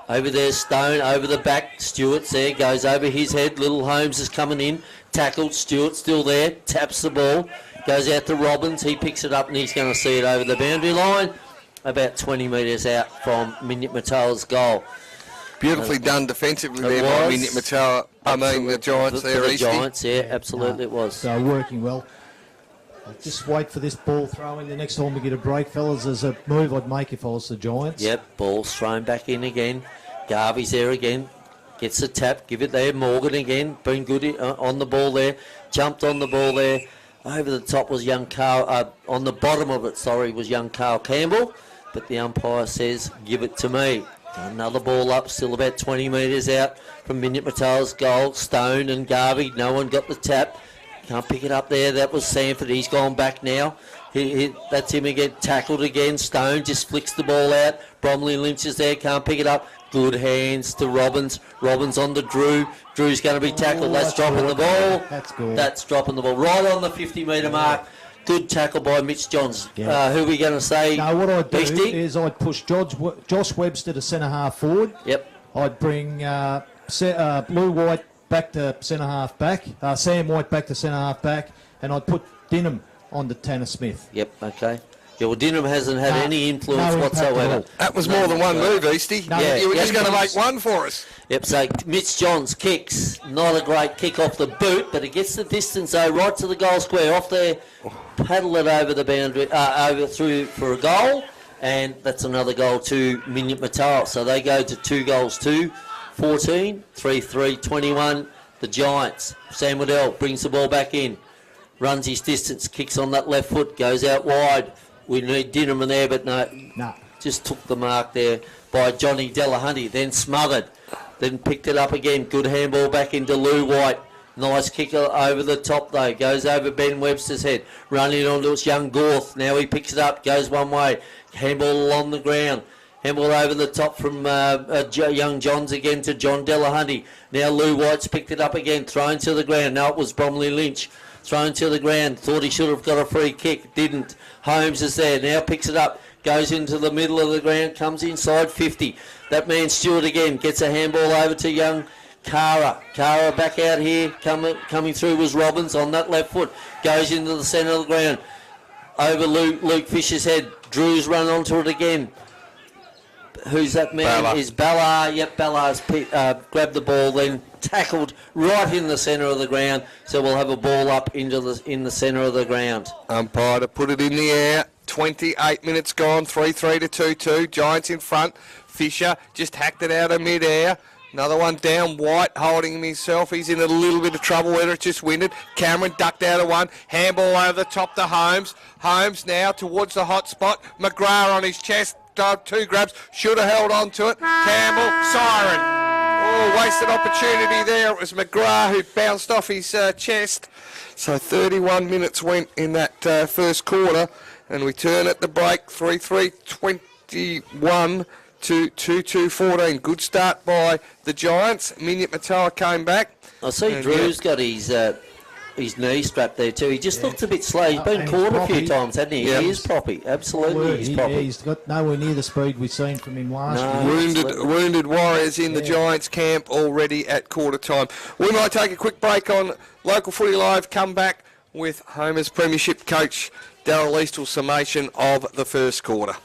Over there, Stone. Over the back. Stewart's there. Goes over his head. Little Holmes is coming in. Tackled. Stewart still there. Taps the ball. Goes out to Robbins. He picks it up and he's going to see it over the boundary line. About 20 metres out from Minyip Murtoa's goal. Beautifully done defensively there by Minyip Murtoa. I mean, the Giants there, the Giants, absolutely it was. So working well. I'll just wait for this ball throwing. The next time we get a break, fellas, there's a move I'd make if I was the Giants. Yep, ball's thrown back in again. Garvey's there again. Gets the tap, give it there. Morgan again, been good on the ball there. Jumped on the ball there. Over the top was young Carl, on the bottom of it, was young Carl Campbell. But the umpire says, give it to me. Another ball up, still about 20 metres out from Minyip Murtoa's goal. Stone and Garvey, no one got the tap. Can't pick it up there. That was Sanford. He's gone back now. That's him again. Tackled again. Stone just flicks the ball out. Bromley Lynch is there. Can't pick it up. Good hands to Robbins. Robbins on to Drew. Drew's going to be tackled. That's dropping the ball. That's good. That's dropping the ball right on the 50-metre mark. Good tackle by Mitch Johns. Yeah. Who are we going to say? No, what I'd do Beastie? is I'd push Josh Webster to centre-half forward. Yep. I'd bring Lou White back to centre-half back, Sam White back to centre-half back, and I'd put Dinham on to Tanner Smith. Yep, okay. Yeah, well, Dinham hasn't had any influence no impact whatsoever. at all. That was more than one move, Eastie. No, you were yeah, just going to yeah. make one for us. Yep, so Mitch Johns kicks. Not a great kick off the boot, but it gets the distance, though, right to the goal square. Off there, paddle it over the boundary, over through for a goal, and that's another goal to Minyip Murtoa. So they go to 2 goals to 14, 3-3, 21. The Giants. Sam Waddell brings the ball back in. Runs his distance, kicks on that left foot, goes out wide. We need Dinham in there, but no. Just took the mark there by Johnny Delahunty, then smothered, then picked it up again. Good handball back into Lou White. Nice kick over the top though, goes over Ben Webster's head, running onto its young Gorth. Now he picks it up, goes one way, handball along the ground. Handball over the top from young Johns again to John Delahunty. Now Lou White's picked it up again, thrown to the ground. No, it was Bromley Lynch. Thrown to the ground. Thought he should have got a free kick. Didn't. Holmes is there. Now picks it up. Goes into the middle of the ground. Comes inside 50. That man Stewart again. Gets a handball over to young Cara. Cara back out here. Coming through was Robbins on that left foot. Goes into the centre of the ground. Over Luke Fisher's head. Drew's run onto it again. Who's that man? Ballard. Is Ballard. Yep, Ballard's grabbed the ball, then tackled right in the centre of the ground. So we'll have a ball up in the centre of the ground. Umpire to put it in the air. 28 minutes gone. 3-3 to 2-2. Giants in front. Fisher just hacked it out of mid-air. Another one down. White holding him himself. He's in a little bit of trouble whether it's just winded. Cameron ducked out of one. Handball over the top to Holmes. Holmes now towards the hot spot. McGrath on his chest. 2 grabs. Should have held on to it. Campbell. Siren. Oh, wasted opportunity there. It was McGrath who bounced off his chest. So 31 minutes went in that first quarter. And we turn at the break. 3-3-21 to 2-2-14. Good start by the Giants. Minyip Murtoa came back. I see Drew's got his knee strapped there too. He just looks a bit slow. He's been And caught he's a few proppy. times, hasn't he? Yeah. He is proppy. Absolutely, he's proppy. He's got nowhere near the speed we've seen from him last No. year. Wounded Warriors in the Giants camp already at quarter time. We might take a quick break on Local Footy Live, come back with Homer's Premiership coach Darryl Eastall's summation of the first quarter.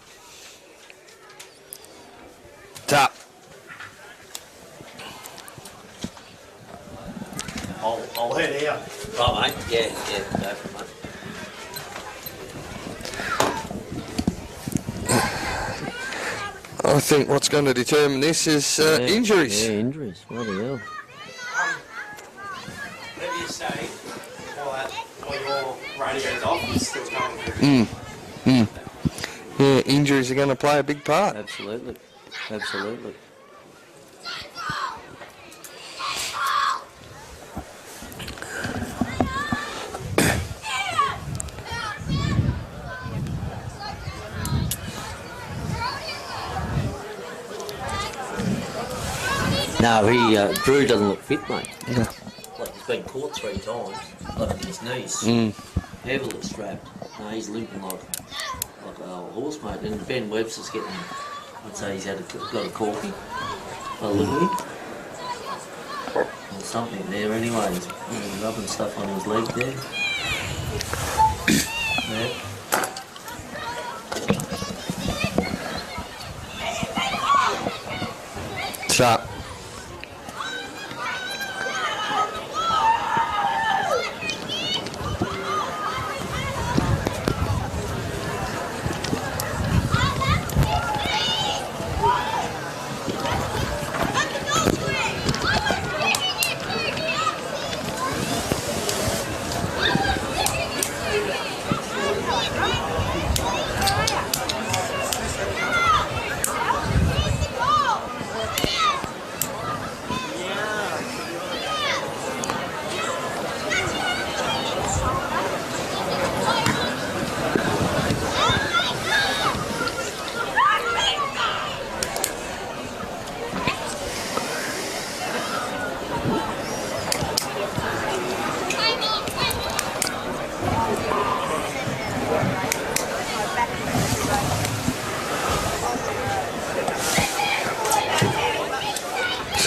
Tap. I'll head out. Right, mate. Yeah, go for it, mate. I think what's going to determine this is injuries. Yeah, injuries. Bloody hell. Whatever you say, while your radio's off, it's still going through. Yeah, injuries are going to play a big part. Absolutely. No, Drew doesn't look fit, mate. No. Like he's been caught 3 times. Look at his knees. Heavily strapped. No, he's limping like a horse, mate. And Ben Webster's getting, I'd say he's got a corky. By the look at him. There's something there anyway. He's rubbing stuff on his leg there. Yeah. Stop.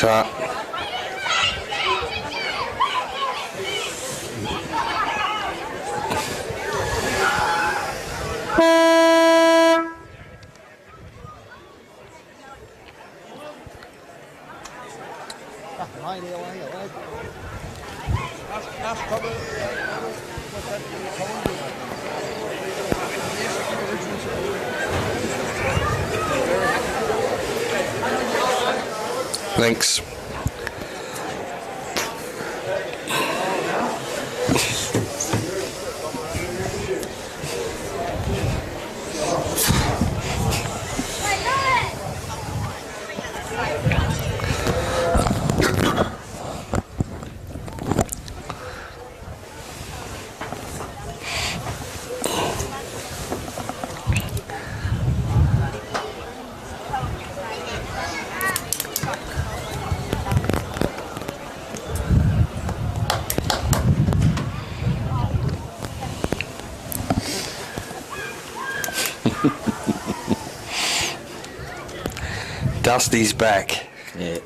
Ta. Thanks. Dusty's back. Yeah.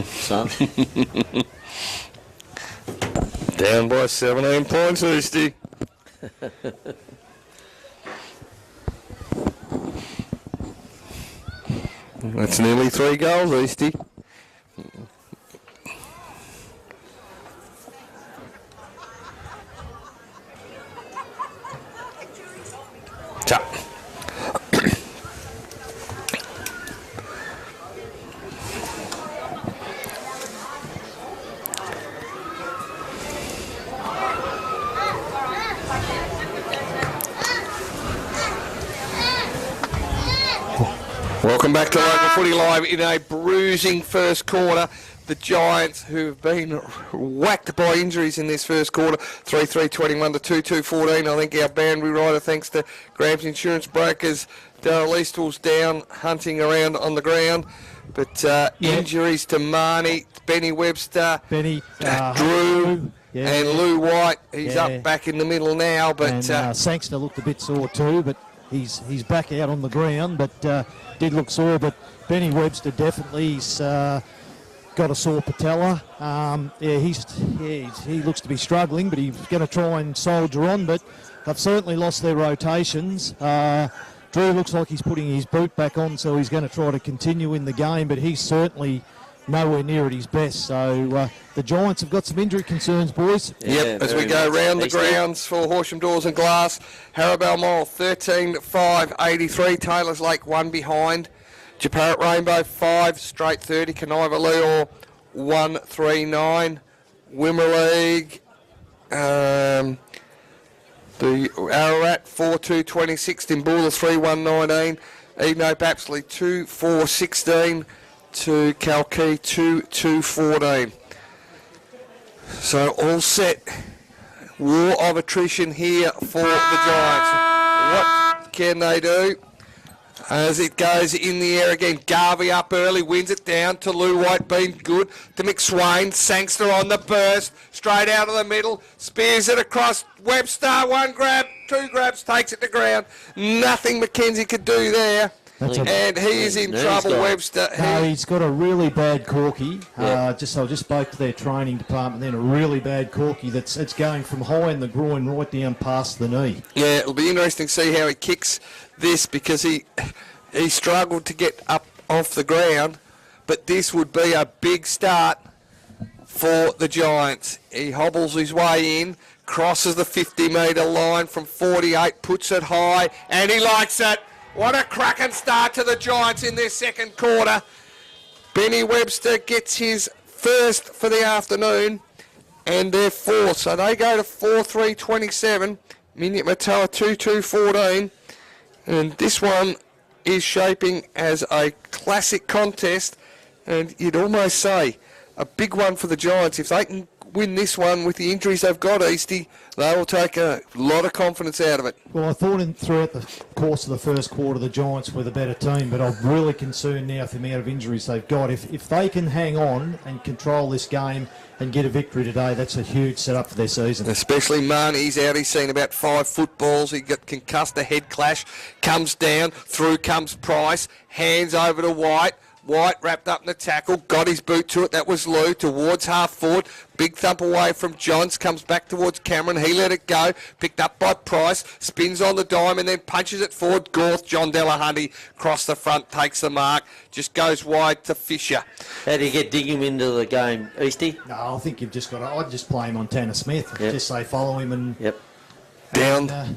Son. Down by 17 points, Easty. That's nearly 3 goals, Easty. Ta. Welcome back to Local Footy Live in a bruising first quarter. The Giants, who have been whacked by injuries in this first quarter, 3-3-21 to 2-2-14. I think our boundary rider, thanks to Graham's Insurance Brokers, Darryl Eastall's down hunting around on the ground. But injuries to Marnie, Benny Webster, Drew, and Lou White. He's up back in the middle now. But and Sangster looked a bit sore too, but he's back out on the ground, but did look sore. But Benny Webster definitely got a sore patella. He looks to be struggling, but he's going to try and soldier on. But they've certainly lost their rotations. Drew looks like he's putting his boot back on, so he's going to try to continue in the game, but he's certainly nowhere near at his best. So the Giants have got some injury concerns, boys. Yep, as we go round the grounds for Horsham Doors and Glass. Harrowbell Mall 13-5, 83. Taylor's Lake 1 behind. Japarrett Rainbow 5, straight 30. Caniva Leor 1-3-9. Wimmera League. The Ararat 4-2-26. Timbula 3-1-19. Eden Hope Apsley 2-4-16 to Kalkee 2-2-14. So all set. War of attrition here for the Giants. What can they do? As it goes in the air again, Garvey up early, wins it down to Lou White, been good to McSwain. Sangster on the burst, straight out of the middle, spears it across Webster, 1 grab, 2 grabs, takes it to ground. Nothing Mackenzie could do there. And he is in trouble, Webster. No, he's got a really bad corky. I just spoke to their training department then, a really bad corky it's going from high in the groin right down past the knee. Yeah, it'll be interesting to see how he kicks this, because he struggled to get up off the ground, but this would be a big start for the Giants. He hobbles his way in, crosses the 50-metre line from 48, puts it high, and he likes it. What a cracking start to the Giants in their second quarter. Benny Webster gets his first for the afternoon, and their fourth. So they go to 4-3-27. Minyip Murtoa 2-2-14. And this one is shaping as a classic contest. And you'd almost say a big one for the Giants. If they can win this one with the injuries they've got, Eastie, they will take a lot of confidence out of it. Well, I thought throughout the course of the first quarter the Giants were the better team, but I'm really concerned now for the amount of injuries they've got. If they can hang on and control this game and get a victory today, that's a huge setup for their season. Especially Marnie's out. He's seen about 5 footballs. He got concussed, a head clash, comes down, through comes Price, hands over to White. White wrapped up in the tackle, got his boot to it. That was Lou towards half forward. Big thump away from Johns, comes back towards Cameron. He let it go, picked up by Price, spins on the dime and then punches it forward. Gorth, John Delahunty, across the front, takes the mark, just goes wide to Fisher. How do you get Diggum into the game, Eastie? No, I think you've just got to... I'd just play him on Tanner Smith. Yep. Just say follow him and... Yep. Down.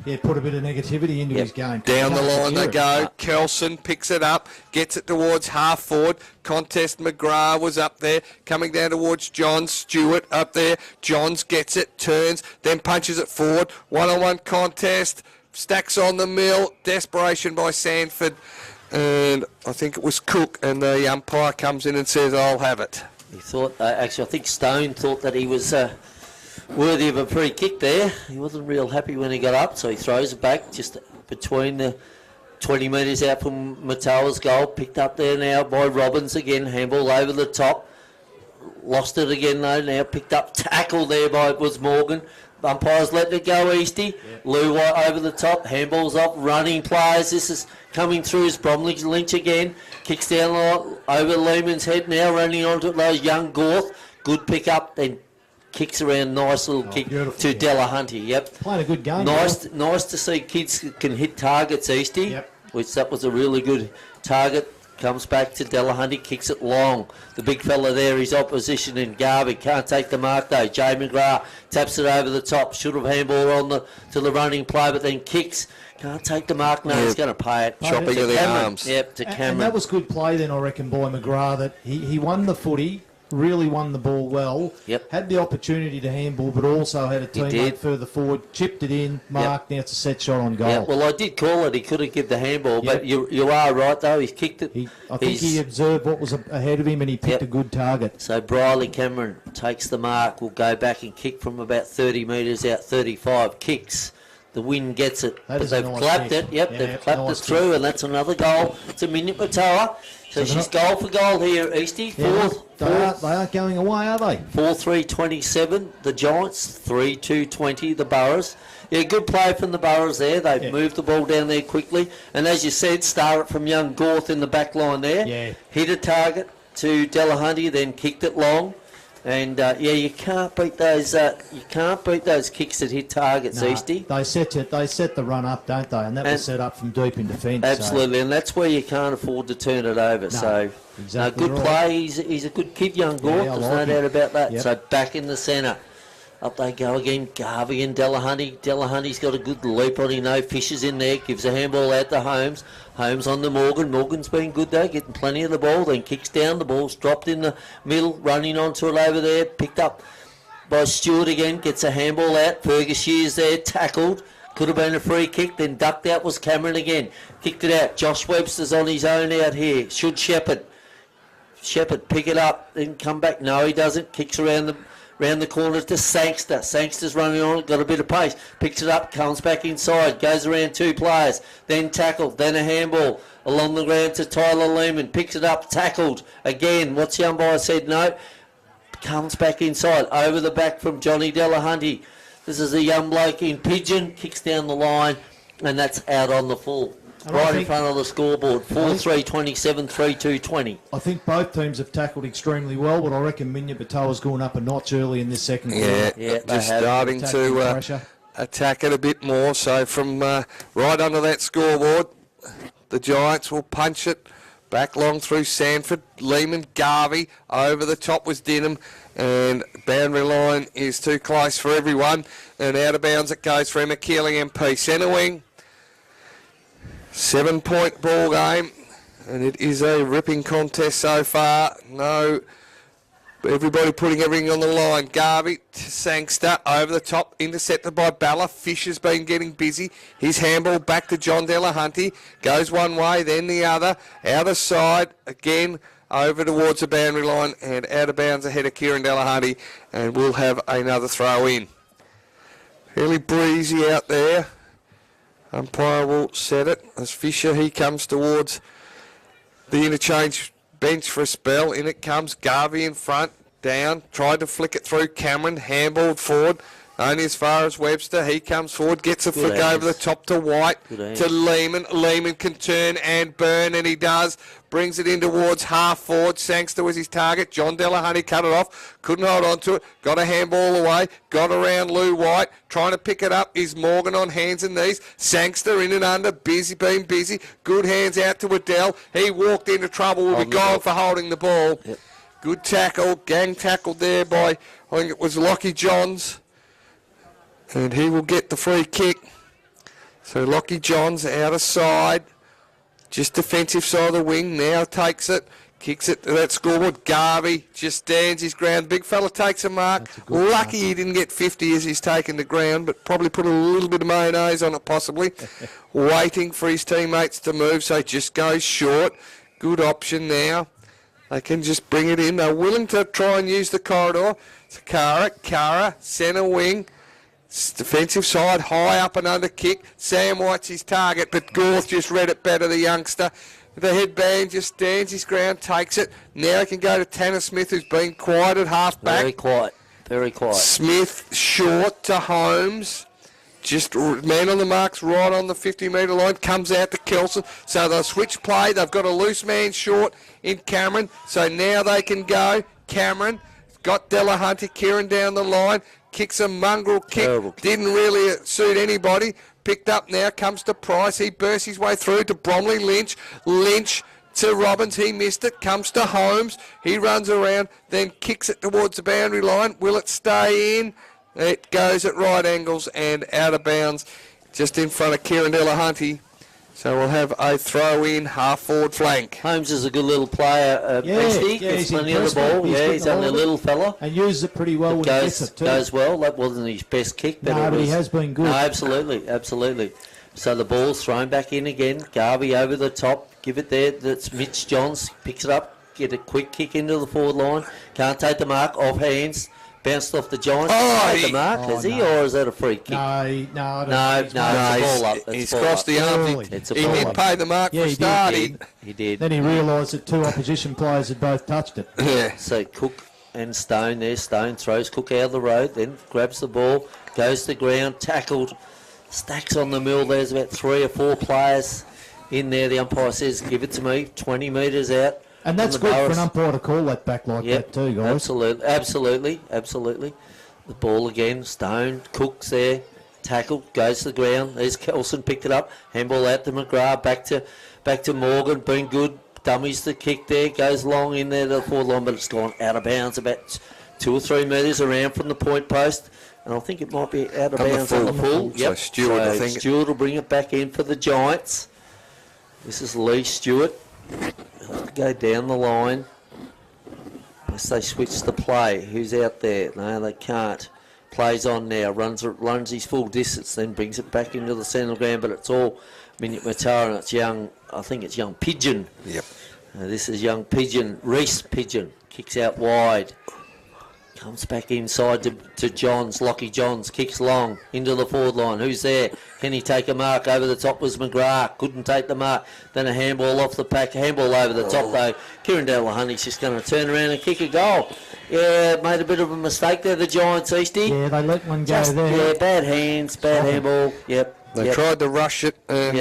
Yeah, put a bit of negativity into his game. Down the Can't line they secure it. go. Kelson picks it up, gets it towards half forward. Contest McGrath was up there, coming down towards John Stewart up there. Johns gets it, turns, then punches it forward. One-on-one contest, stacks on the mill. Desperation by Sanford, and I think it was Cook, and the umpire comes in and says, "I'll have it." He thought, actually, I think Stone thought that he was worthy of a free kick there. He wasn't real happy when he got up, so he throws it back just between the 20 metres out from Murtoa's goal. Picked up there now by Robbins again. Handball over the top. Lost it again though. Now picked up, tackle there by was Morgan. Umpires letting it go, Eastie. Yep. Lou White over the top. Handballs up. Running players. This is coming through as Bromley Lynch again. Kicks down over Lehman's head now. Running onto those young Gorth. Good pick up. Then kicks around, nice little kick to Delahunty. Yep. Playing a good game. Nice to see kids can hit targets, Eastie. Yep. Which that was a really good target. Comes back to Delahunty, kicks it long. The big fella there, his opposition in Garvey. Can't take the mark though. Jay McGrath taps it over the top. Should have handball on to the running play, but then kicks. Can't take the mark. No, he's going to pay it. Chopping of the arms. Yep, to Cameron. And that was good play then, I reckon, by McGrath. That he won the footy. Really won the ball well. Yep. Had the opportunity to handball, but also had a teammate further forward. Chipped it in, marked. Now it's a set shot on goal. Yeah, well, I did call it. He could have given the handball, but you are right though. He's kicked it. I think he observed what was ahead of him, and he picked a good target. So Briley Cameron takes the mark. Will go back and kick from about 30 metres out. 35 kicks. The wind gets it, but they've clapped it. Yep, they've clapped it through, and that's another goal. It's a Minyip Murtoa. So she's goal for goal here, Eastie. They aren't going away, are they? 4-3-27, the Giants. 3-2-20, the Burrows. Yeah, good play from the Burrows there. They've moved the ball down there quickly. And as you said, start it from young Gorth in the back line there. Yeah. Hit a target to Delahunty, then kicked it long. And you can't beat those. You can't beat those kicks that hit targets, Eastie. They set the run up, don't they? And that was set up from deep in defence. Absolutely, and that's where you can't afford to turn it over. Exactly good play. He's a good kid, young Gorth. There's no doubt about that. Yep. So back in the centre. Up they go again, Garvey and Delahunty. Delahunty's got a good leap on him, no Fisher's in there, gives a handball out to Holmes. Holmes on to Morgan. Morgan's been good though, getting plenty of the ball, then kicks down, the ball's dropped in the middle, running onto it over there, picked up by Stewart again, gets a handball out. Fergus Shears there, tackled. Could have been a free kick, then ducked out was Cameron again. Kicked it out. Josh Webster's on his own out here. Should Shepherd pick it up, then come back. No, he doesn't. Kicks around the corner to Sangster. Sangster's running on it, got a bit of pace. Picks it up, comes back inside, goes around 2 players, then tackled, then a handball along the ground to Tyler Lehman. Picks it up, tackled again. What's the umpire said? No. Comes back inside, over the back from Johnny Delahunty. This is a young bloke in Pigeon, kicks down the line, and that's out on the full. Right in front of the scoreboard, 4-3-27, 3-2-20. I think both teams have tackled extremely well, but I reckon Minyip Murtoa's gone up a notch early in this second quarter. Yeah, just starting to attack it a bit more. So from right under that scoreboard, the Giants will punch it back long through Sanford. Lehman, Garvey, over the top was Denham, and boundary line is too close for everyone. And out of bounds it goes for Emma Keeling MP. Centre wing. 7-point ball game, and it is a ripping contest so far. No, everybody putting everything on the line. Garvey to Sangster, over the top, intercepted by Balla. Fisher's been getting busy. His handball back to John Delahunty. Goes one way, then the other. Out of side, again, over towards the boundary line and out of bounds ahead of Kieran Delahunty, and we'll have another throw in. Fairly breezy out there. Umpire will set it as Fisher, he comes towards the interchange bench for a spell. In it comes Garvey in front, down, tried to flick it through Cameron, handballed forward, only as far as Webster. He comes forward, gets a flick over the top to White, to Lehman. Lehman can turn and burn, and he does. Brings it in towards half forward. Sangster was his target. John Delahunty cut it off, couldn't hold on to it, got a handball away, got around Lou White, trying to pick it up is Morgan on hands and knees. Sangster in and under, being busy. Good hands out to Adele. He walked into trouble, will be gone for holding the ball. Yep. Good tackle, gang tackled there by, I think it was Lockie Johns. And he will get the free kick. So Lockie Johns out of side. Just defensive side of the wing. Now takes it. Kicks it to that scoreboard. Garvey just stands his ground. Big fella takes a mark. Lucky he didn't get 50 as he's taken the ground, but probably put a little bit of mayonnaise on it possibly. Waiting for his teammates to move, so just goes short. Good option now. They can just bring it in. They're willing to try and use the corridor. It's Cara, centre wing. Defensive side, high up and under kick. Sam White's his target, but Gorth just read it better, the youngster. The headband just stands his ground, takes it. Now he can go to Tanner Smith, who's been quiet at half back. Very quiet. Smith short to Holmes. Just man on the marks, right on the 50-metre line. Comes out to Kelson. So they'll switch play. They've got a loose man short in Cameron. So now they can go. Cameron got Delahunty, Kieran down the line. Kicks a mongrel kick. Didn't really suit anybody. Picked up now, comes to Price. He bursts his way through to Bromley Lynch. Lynch to Robbins. He missed it. Comes to Holmes. He runs around, then kicks it towards the boundary line. Will it stay in? It goes at right angles and out of bounds just in front of Kieran Delahunty. So we'll have a throw in half forward flank. Holmes is a good little player. Gets plenty of the ball. He's only a little fella. And uses it pretty well when he gets it too. Goes well. That wasn't his best kick. But he has been good. No, absolutely. So the ball's thrown back in again. Garvey over the top. Give it there. That's Mitch Johns. Picks it up. Get a quick kick into the forward line. Can't take the mark. Off hands. Bounced off the Giants. The mark, is he, or is that a free kick? No. It's a ball up. He's crossed the arms. He did pay the mark for starting. He did. Then he realised that two opposition players had both touched it. Yeah. So Cook and Stone there. Stone throws Cook out of the road, then grabs the ball, goes to the ground, tackled, stacks on the mill. There's about 3 or 4 players in there. The umpire says, give it to me, 20 metres out. And that's good for an umpire to call that back like that too, guys. Absolutely. The ball again, Stone, Cook's there, tackled, goes to the ground. There's Kelson, picked it up, handball out to McGrath, back to Morgan, been good, dummies the kick there, goes long in there to the forward line, but it's gone out of bounds about 2 or 3 metres around from the point post. And I think it might be out of bounds on the full. So Stewart, I think. Stewart will bring it back in for the Giants. This is Lee Stewart. Go down the line. Unless they switch the play. Who's out there? No, they can't. Plays on now. Runs his full distance, then brings it back into the centre of the ground. But it's all Minyip Murtoa, and it's young. I think it's young Pigeon. Yep. This is young Pigeon. Reese Pigeon kicks out wide. Comes back inside to Johns. Lockie Johns kicks long into the forward line. Who's there? Can he take a mark? Over the top was McGrath. Couldn't take the mark. Then a handball off the pack. Handball over the top though. Kieran Delahunty's just going to turn around and kick a goal. Yeah, made a bit of a mistake there, the Giants, Eastie. Yeah, they let one go there. Yeah, bad hands, bad handball. Yep. They tried to rush it and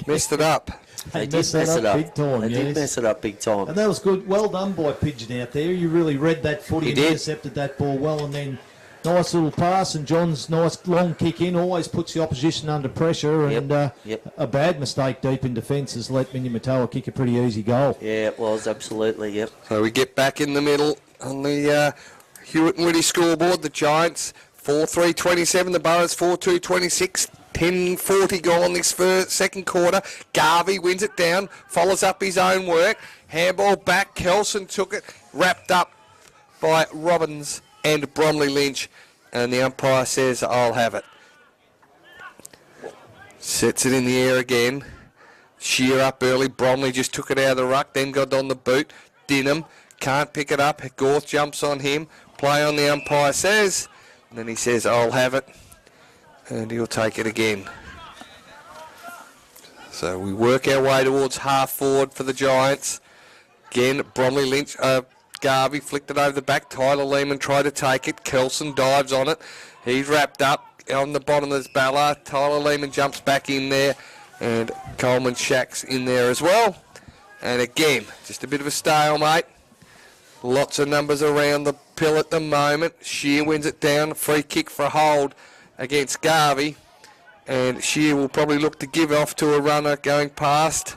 messed it up. They did mess it up big time. They did mess it up big time. And that was good. Well done by Pigeon out there. You really read that footy and intercepted that ball well. And then nice little pass, and John's nice long kick in always puts the opposition under pressure. And a bad mistake deep in defence has let Minyip Murtoa kick a pretty easy goal. Yeah, it was, absolutely, yep. So we get back in the middle on the Hewitt and Whitty scoreboard. The Giants 4-3-27, the Burrows 4-2-26. 10:40 gone this second quarter. Garvey wins it down, follows up his own work. Handball back, Kelson took it, wrapped up by Robbins and Bromley Lynch. And the umpire says, I'll have it. Sets it in the air again. Shear up early. Bromley just took it out of the ruck, then got on the boot. Dinham can't pick it up. Gorth jumps on him. Play on the umpire says. And then he says, I'll have it. And he'll take it again. So we work our way towards half forward for the Giants. Again, Bromley Lynch, Garvey flicked it over the back. Tyler Lehman tried to take it. Kelson dives on it. He's wrapped up on the bottom of this Ballard. Tyler Lehman jumps back in there. And Coleman Shack's in there as well. And again, just a bit of a stalemate. Lots of numbers around the pill at the moment. Shear wins it down. Free kick for a hold against Garvey. And Shear will probably look to give off to a runner going past.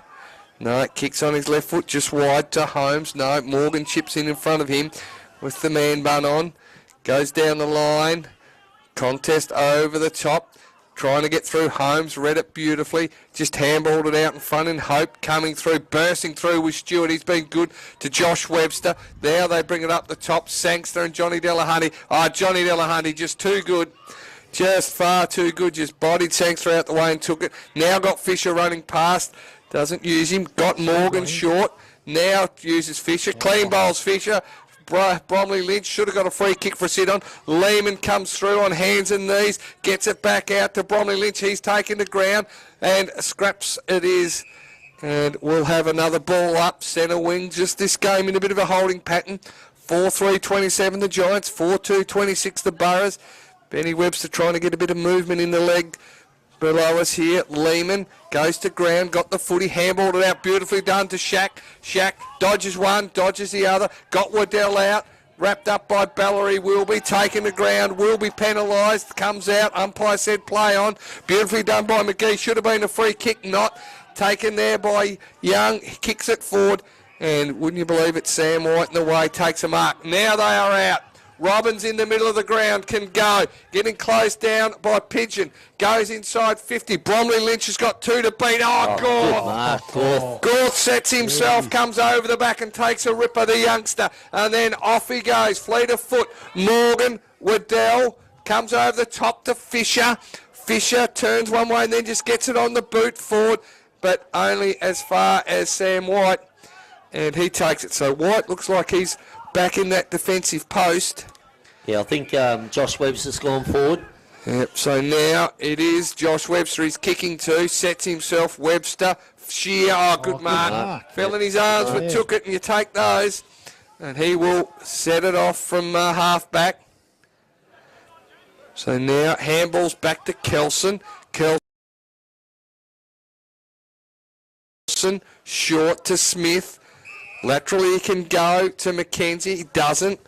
No, it kicks on his left foot just wide to Holmes. No, Morgan chips in front of him with the man bun on. Goes down the line. Contest over the top. Trying to get through. Holmes read it beautifully. Just handballed it out in front in Hope. Coming through. Bursting through with Stewart. He's been good to Josh Webster. Now they bring it up the top. Sangster and Johnny Delahunty. Oh, Johnny Delahunty just too good. Just far too good. Just bodied Sangster out the way and took it. Now got Fisher running past. Doesn't use him. Got Morgan short. Now uses Fisher. Clean bowls Fisher. Bromley Lynch should have got a free kick for a sit-on. Lehman comes through on hands and knees. Gets it back out to Bromley Lynch. He's taken the ground. And scraps it is. And we'll have another ball up. Centre wing. Just this game in a bit of a holding pattern. 4-3-27 the Giants. 4-2-26 the Burrows. Benny Webster trying to get a bit of movement in the leg below us here. Lehman goes to ground, got the footy, handballed it out, beautifully done to Shack. Shack dodges one, dodges the other, got Waddell out, wrapped up by Ballery, will be taken to ground, will be penalised, comes out, umpire said play on, beautifully done by McGee, should have been a free kick, not taken there by Young, he kicks it forward, and wouldn't you believe it, Sam White in the way, takes a mark. Now they are out. Robbins in the middle of the ground can go. Getting closed down by Pigeon. Goes inside 50. Bromley Lynch has got 2 to beat. Gorth sets himself, comes over the back and takes a ripper, the youngster. And then off he goes. Fleet of foot. Morgan, Waddell, comes over the top to Fisher. Fisher turns one way and then just gets it on the boot forward, but only as far as Sam White. And he takes it. So White looks like he's back in that defensive post. Yeah, I think Josh Webster's gone forward. Yep, so now it is Josh Webster. He's kicking to, sets himself. Webster, Shear, good mark. Fell in his arms, but took it, and you take those. And he will set it off from half back. So now handballs back to Kelson. Kelson, short to Smith. Laterally he can go to McKenzie. He doesn't.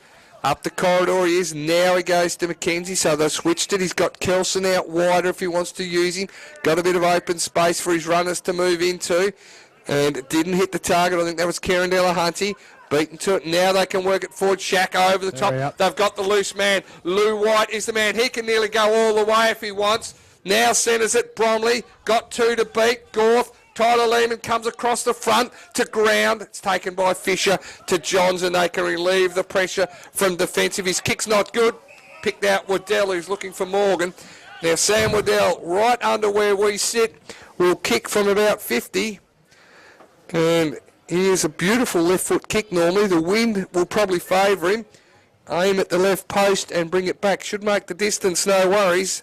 Up the corridor he is. Now he goes to McKenzie. So they've switched it. He's got Kelson out wider if he wants to use him. Got a bit of open space for his runners to move into. And it didn't hit the target. I think that was Kieran Delahunty. Beaten to it. Now they can work it forward. Shack over the top. They've got the loose man. Lou White is the man. He can nearly go all the way if he wants. Now centres it. Bromley. Got 2 to beat. Gorth. Tyler Lehman comes across the front to ground. It's taken by Fisher to Johns, and they can relieve the pressure from defensive. His kick's not good. Picked out Waddell, who's looking for Morgan. Now Sam Waddell, right under where we sit, will kick from about 50. And he is a beautiful left foot kick normally. The wind will probably favour him. Aim at the left post and bring it back. Should make the distance, no worries.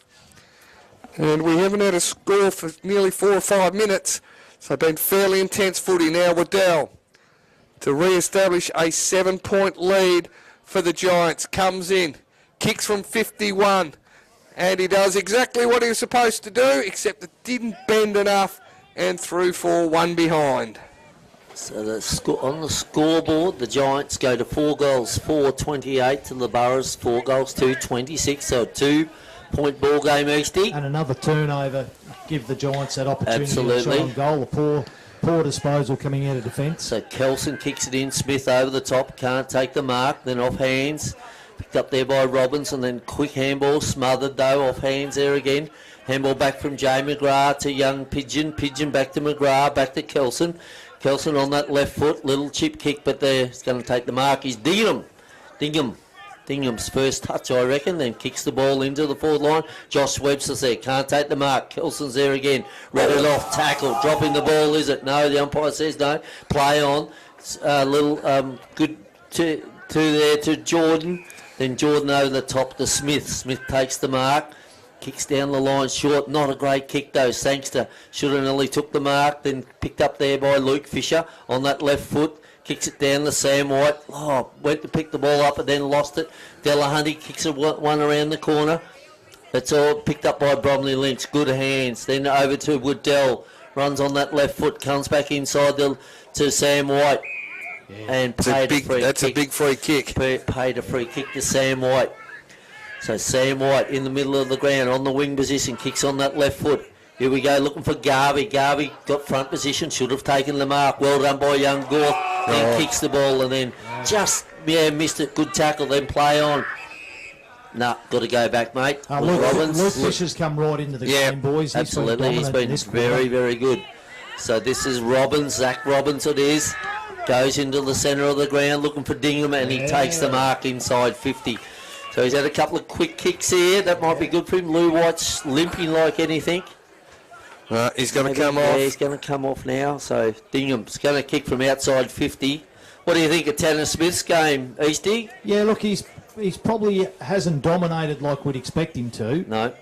And we haven't had a score for nearly 4 or 5 minutes. So been fairly intense footy. Now Waddell to re-establish a 7-point lead for the Giants. Comes in, kicks from 51, and he does exactly what he was supposed to do, except it didn't bend enough and threw for 1 behind. So on the scoreboard, the Giants go to 4 goals, 4-28 to the Burrows, 4 goals, 2-26, so a 2-point ball game, Eastie. And another turnover. Give the Giants that opportunity to shot on goal. A poor disposal coming out of defence. So Kelson kicks it in. Smith over the top. Can't take the mark. Then off hands. Picked up there by Robbins. And then quick handball. Smothered though. Off hands there again. Handball back from Jay McGrath to young Pigeon. Pigeon back to McGrath. Back to Kelson. Kelson on that left foot. Little chip kick, but there. He's going to take the mark. He's Dingham. Dingham's first touch, I reckon, then kicks the ball into the forward line. Josh Webster's there, can't take the mark. Kelson's there again, read it off, tackle, dropping the ball, is it? No, the umpire says no. Play on. Little good to there to Jordan. Then Jordan over the top to Smith. Smith takes the mark. Kicks down the line short. Not a great kick though. Sangster should have nearly took the mark. Then picked up there by Luke Fisher on that left foot. Kicks it down to Sam White. Oh, went to pick the ball up and then lost it. Delahunty kicks it one around the corner. That's all picked up by Bromley Lynch. Good hands. Then over to Woodell. Runs on that left foot. Comes back inside to Sam White. Yeah. And paid that's a big free kick. Paid a free kick to Sam White. So Sam White in the middle of the ground on the wing position, kicks on that left foot. Here we go, looking for Garvey. Garvey got front position, should have taken the mark. Well done by young Gorth. Then kicks the ball and then just missed it. Good tackle, then play on. Nah, got to go back, mate. Luke Fisher's come right into the game, boys. Absolutely, he's been very, very good. So this is Robbins, Zach Robbins it is. Goes into the centre of the ground looking for Dingham and he takes the mark inside 50. So he's had a couple of quick kicks here. That might be good for him. Lou White's limping like anything. He's going to come off. Yeah, he's going to come off now. So Dingham's going to kick from outside 50. What do you think of Tanner Smith's game, Eastie? Yeah, look, he's probably hasn't dominated like we'd expect him to. No.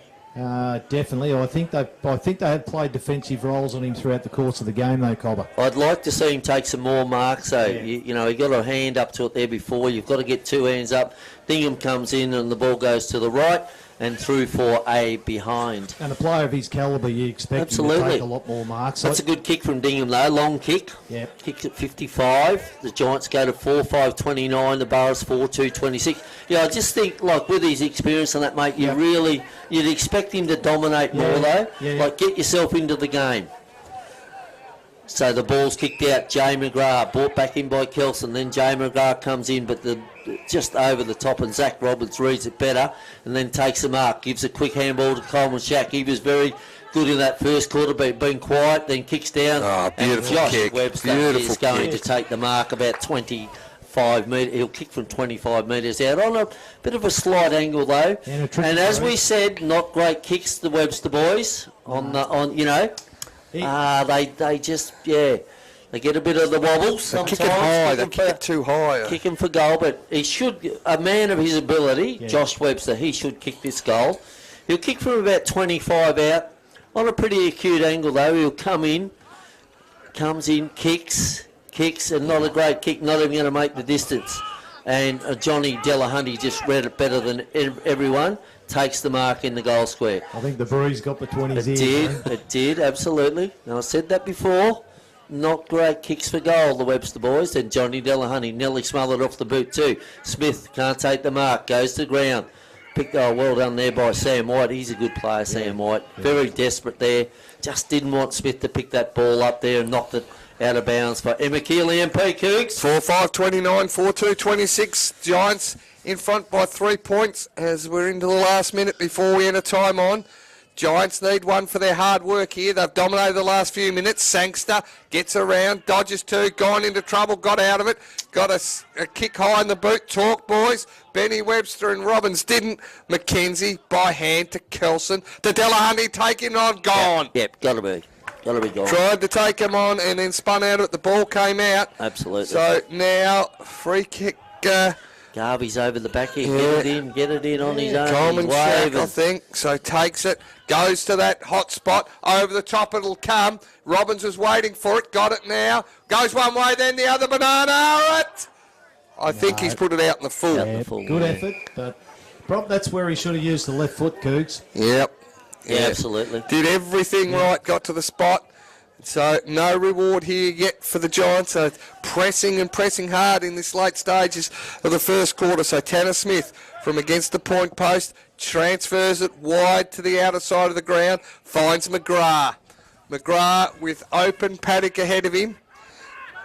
Definitely. I think they had played defensive roles on him throughout the course of the game, though, Cobber. I'd like to see him take some more marks, though. Yeah. You know, he got a hand up to it there before. You've got to get two hands up. Dingham comes in and the ball goes to the right and through for a behind. And a player of his calibre, you expect him to take a lot more marks. That's a good kick from Dingham, though. Long kick. Yeah. Kicks at 55. The Giants go to 4-5-29. The Burrows 4-2-26. Yeah, I just think, like, with his experience and that, mate, you'd expect him to dominate more, though. Yeah. Like, get yourself into the game. So the ball's kicked out. Jay McGrath brought back in by Kelson. Then Jay McGrath comes in, but just over the top, and Zach Roberts reads it better and then takes the mark. Gives a quick handball to Coleman Shack. He was very good in that first quarter, but being quiet, then kicks down. Oh, beautiful and Josh kick. Webster is going to take the mark about 25 metres. He'll kick from 25 metres out on a bit of a slight angle, though. And as we said, not great kicks, the Webster boys, they just, they get a bit of the wobbles sometimes. They kick it high, they kick it too high. Kick him for goal, but he should, a man of his ability, Josh Webster, he should kick this goal. He'll kick from about 25 out, on a pretty acute angle though. He'll come in, comes in, kicks, and not a great kick, not even going to make the distance. And Johnny Delahunty just read it better than everyone. Takes the mark in the goal square. I think the breeze got between his ears. It did, absolutely. And I said that before. Not great kicks for goal, the Webster boys. Then Johnny Delahunty nearly smothered off the boot too. Smith can't take the mark, goes to ground. Well done there by Sam White. He's a good player, Sam White. Very desperate there. Just didn't want Smith to pick that ball up there and knocked it out of bounds for Emma Keeley MP Cougs. 4-5-29, 4-2-26. Giants in front by 3 points as we're into the last minute before we enter time on. Giants need one for their hard work here. They've dominated the last few minutes. Sangster gets around, dodges two, gone into trouble, got out of it. Got a kick high in the boot. Talk, boys. Benny Webster and Robbins didn't. McKenzie by hand to Kelson. To Delahunty taking on, gone. Yep, got to be gone. Tried to take him on and then spun out of it. The ball came out. Absolutely. So now free kick. Garvey's over the back here. Get it in on his own. Coleman Shack, I think. So takes it, goes to that hot spot. Over the top it'll come. Robbins was waiting for it. Got it now. Goes one way, then the other. Banana. I think he's put it out in the full. Good effort, but that's where he should have used the left foot, Cougs. Yep. Yeah, absolutely. Did everything right, got to the spot. So no reward here yet for the Giants. So pressing hard in this late stages of the first quarter. So Tanner Smith from against the point post transfers it wide to the outer side of the ground. Finds McGrath. McGrath with open paddock ahead of him.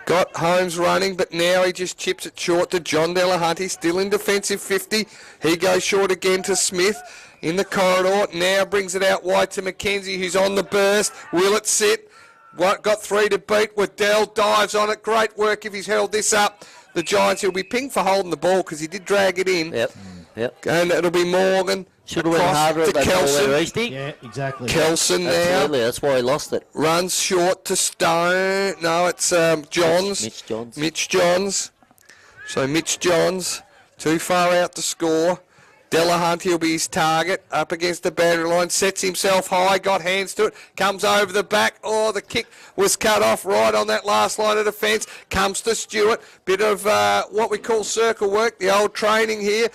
Got Holmes running, but now he just chips it short to John Delahunty. Still in defensive 50. He goes short again to Smith in the corridor. Now brings it out wide to McKenzie, who's on the burst. Will it sit? Got three to beat. Waddell dives on it. Great work if he's held this up. The Giants, he'll be pinged for holding the ball because he did drag it in. Yep. Yep. And it'll be Morgan. Should have went across harder to at that ball Kelson. there, Easty. Yeah, exactly. Kelson now. Absolutely, that's why he lost it. Runs short to Stone. No, it's Johns. Mitch Johns. Mitch Johns. So Mitch Johns, too far out to score. Delahunt, will be his target. Up against the boundary line. Sets himself high. Got hands to it. Comes over the back. Oh, the kick was cut off right on that last line of defence. Comes to Stewart. Bit of what we call circle work. The old training here.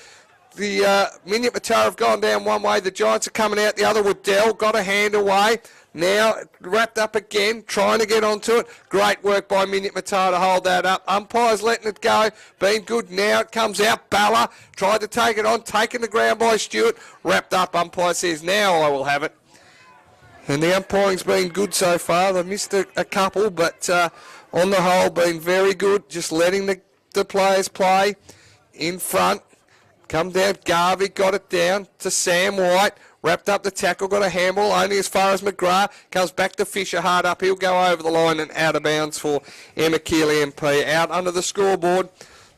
The Minyip Murtoa have gone down one way. The Giants are coming out the other. Waddell got a hand away. Now wrapped up again, trying to get onto it. Great work by Minyip Murtoa to hold that up. Umpire's letting it go. Been good. Now it comes out. Balla tried to take it on. Taken the ground by Stewart. Wrapped up. Umpire says, now I will have it. And the umpiring's been good so far. They've missed a couple, but on the whole, been very good. Just letting the players play in front. Come down, Garvey got it down to Sam White. Wrapped up the tackle, got a handball only as far as McGrath. Comes back to Fisher, hard up. He'll go over the line and out of bounds for Emma Keeley MP. Out under the scoreboard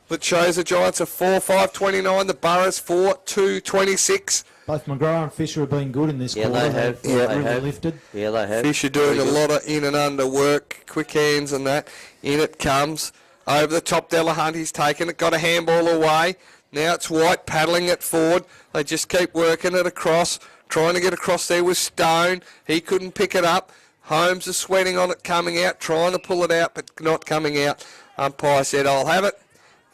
that shows the Giants are 4-5-29, the Burrows 4-2-26. Both McGrath and Fisher have been good in this quarter. They have. They've Yeah, really they have. lifted. Yeah, they have. Fisher doing a lot of in and under work, quick hands and that. In it comes. Over the top, Delahunt, he's taken it, got a handball away. Now it's White paddling it forward. They just keep working it across, trying to get across there with Stone. He couldn't pick it up. Holmes is sweating on it coming out, trying to pull it out, but not coming out. Umpire said, I'll have it,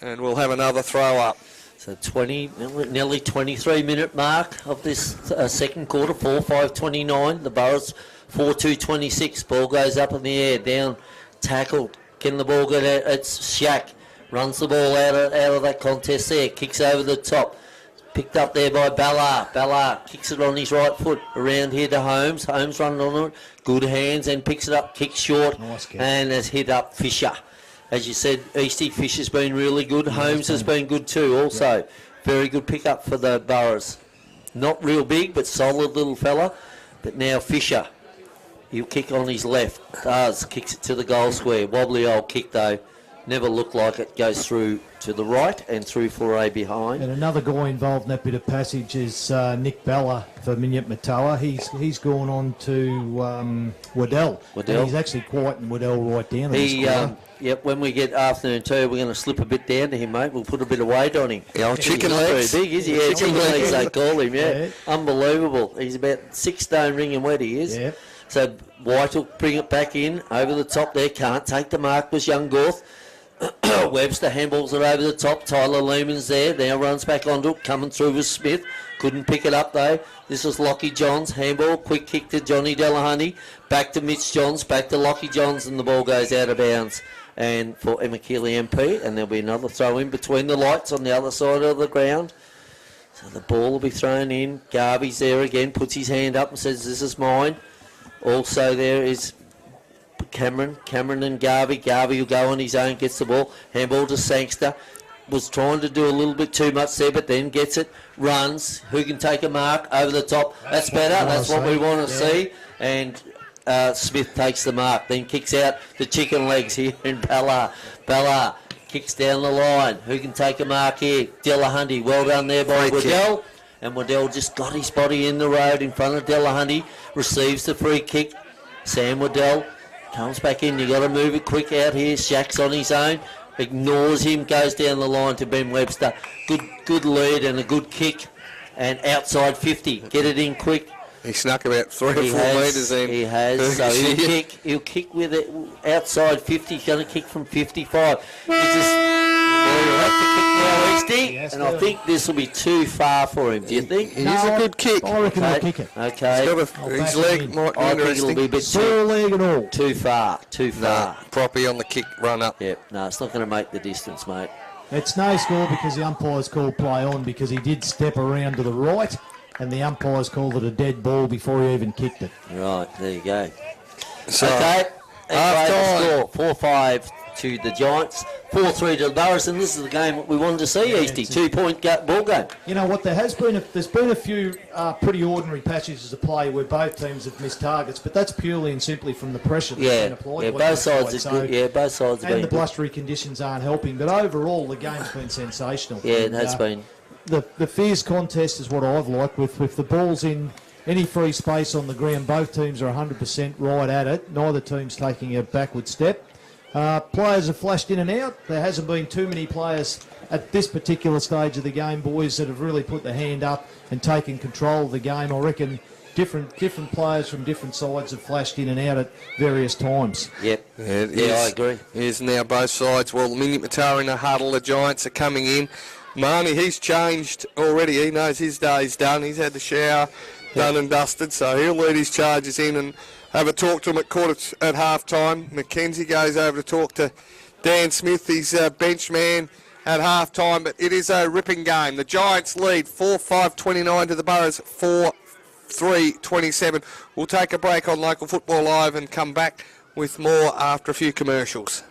and we'll have another throw up. So nearly 23-minute mark of this second quarter, 4-5-29. The Burrows 4-2-26. Ball goes up in the air, down, tackled. Can the ball get out? It's Shack. Runs the ball out of that contest there. Kicks over the top. Picked up there by Ballard. Ballard kicks it on his right foot. Around here to Holmes. Holmes running on it. Good hands and picks it up. Kicks short. Nice kick. And has hit up Fisher. As you said, Easty Fisher's been really good. Holmes has been good too also. Yep. Very good pickup for the Burrows. Not real big, but solid little fella. But now Fisher. He'll kick on his left. Does. Kicks it to the goal square. Wobbly old kick though. Never looked like it. Goes through to the right and through for a behind. And another guy involved in that bit of passage is Nick Bella for Minyip Murtoa. He's gone on to Waddell. And he's actually quieting Waddell right down. Yep, when we get afternoon tea, we're going to slip a bit down to him, mate. We'll put a bit of weight on him. The old chicken He's not legs. very big, is he? Yeah, chicken legs, they call him, yeah. Yeah. Unbelievable. He's about 6 stone ringing wet, he is. Yep. So White will bring it back in, over the top there. Can't take the mark, was young Gorth. Webster handballs it over the top. Tyler Lehman's there. Now runs back onto it. Coming through with Smith. Couldn't pick it up though. This is Lockie Johns. Handball. Quick kick to Johnny Delahunty. Back to Mitch Johns. Back to Lockie Johns. And the ball goes out of bounds. And for Emma Keeley MP. And there'll be another throw in between the lights on the other side of the ground. So the ball will be thrown in. Garvey's there again. Puts his hand up and says, this is mine. Also there is Cameron and Garvey. Garvey will go on his own, gets the ball. Handball to Sangster. Was trying to do a little bit too much there, but then gets it. Runs. Who can take a mark over the top? That's better. That's what we want to see. And Smith takes the mark. Then kicks out the chicken legs here in Ballard. Ballard kicks down the line. Who can take a mark here? Delahunty. Well done there by Waddell. And Waddell just got his body in the road in front of Delahunty. Receives the free kick. Sam Waddell comes back in. You got to move it quick out here. Shack's on his own. Ignores him. Goes down the line to Ben Webster. Good lead and a good kick. And outside 50. Get it in quick. He snuck about 3 or 4 metres in. He has. So he'll kick with it outside 50. He's going to kick from 55. He'll have to kick now, Easty. Yes, and I think this will be too far for him. Do you think? It is a good kick. I reckon he'll kick it. Okay. His leg might be I think it'll interesting. be a bit Sore leg and all. too far. No, properly on the kick run up. Yep. No, it's not going to make the distance, mate. It's no score because the umpire's called play on because he did step around to the right and the umpire's called it a dead ball before he even kicked it. Right, there you go. So, Okay. half-time. Score 4-5 to the Giants, 4-3 to the Burrows, and this is the game we wanted to see, Easty. 2-point ball game. You know what? There's been a few pretty ordinary passages of play where both teams have missed targets, but that's purely and simply from the pressure that's been applied. Yeah, both sides are good. Yeah, both sides have been and the good. blustery conditions aren't helping, but overall the game's been sensational. Yeah, it has been. the fierce contest is what I've liked. With the balls in any free space on the ground, both teams are 100% right at it. Neither team's taking a backward step. Players have flashed in and out. There hasn't been too many players at this particular stage of the game, boys, that have really put the hand up and taken control of the game. I reckon different players from different sides have flashed in and out at various times. Yep. Yeah, I agree. It is now both sides. Well, Minyip Murtoa in a huddle. The Giants are coming in. Marnie, he's changed already. He knows his day's done. He's had the shower done and dusted, so he'll lead his charges in and have a talk to him at half-time. Mackenzie goes over to talk to Dan Smith, his bench man, at half-time. But it is a ripping game. The Giants lead 4-5-29 to the Burrows 4-3-27. We'll take a break on Local Football Live and come back with more after a few commercials.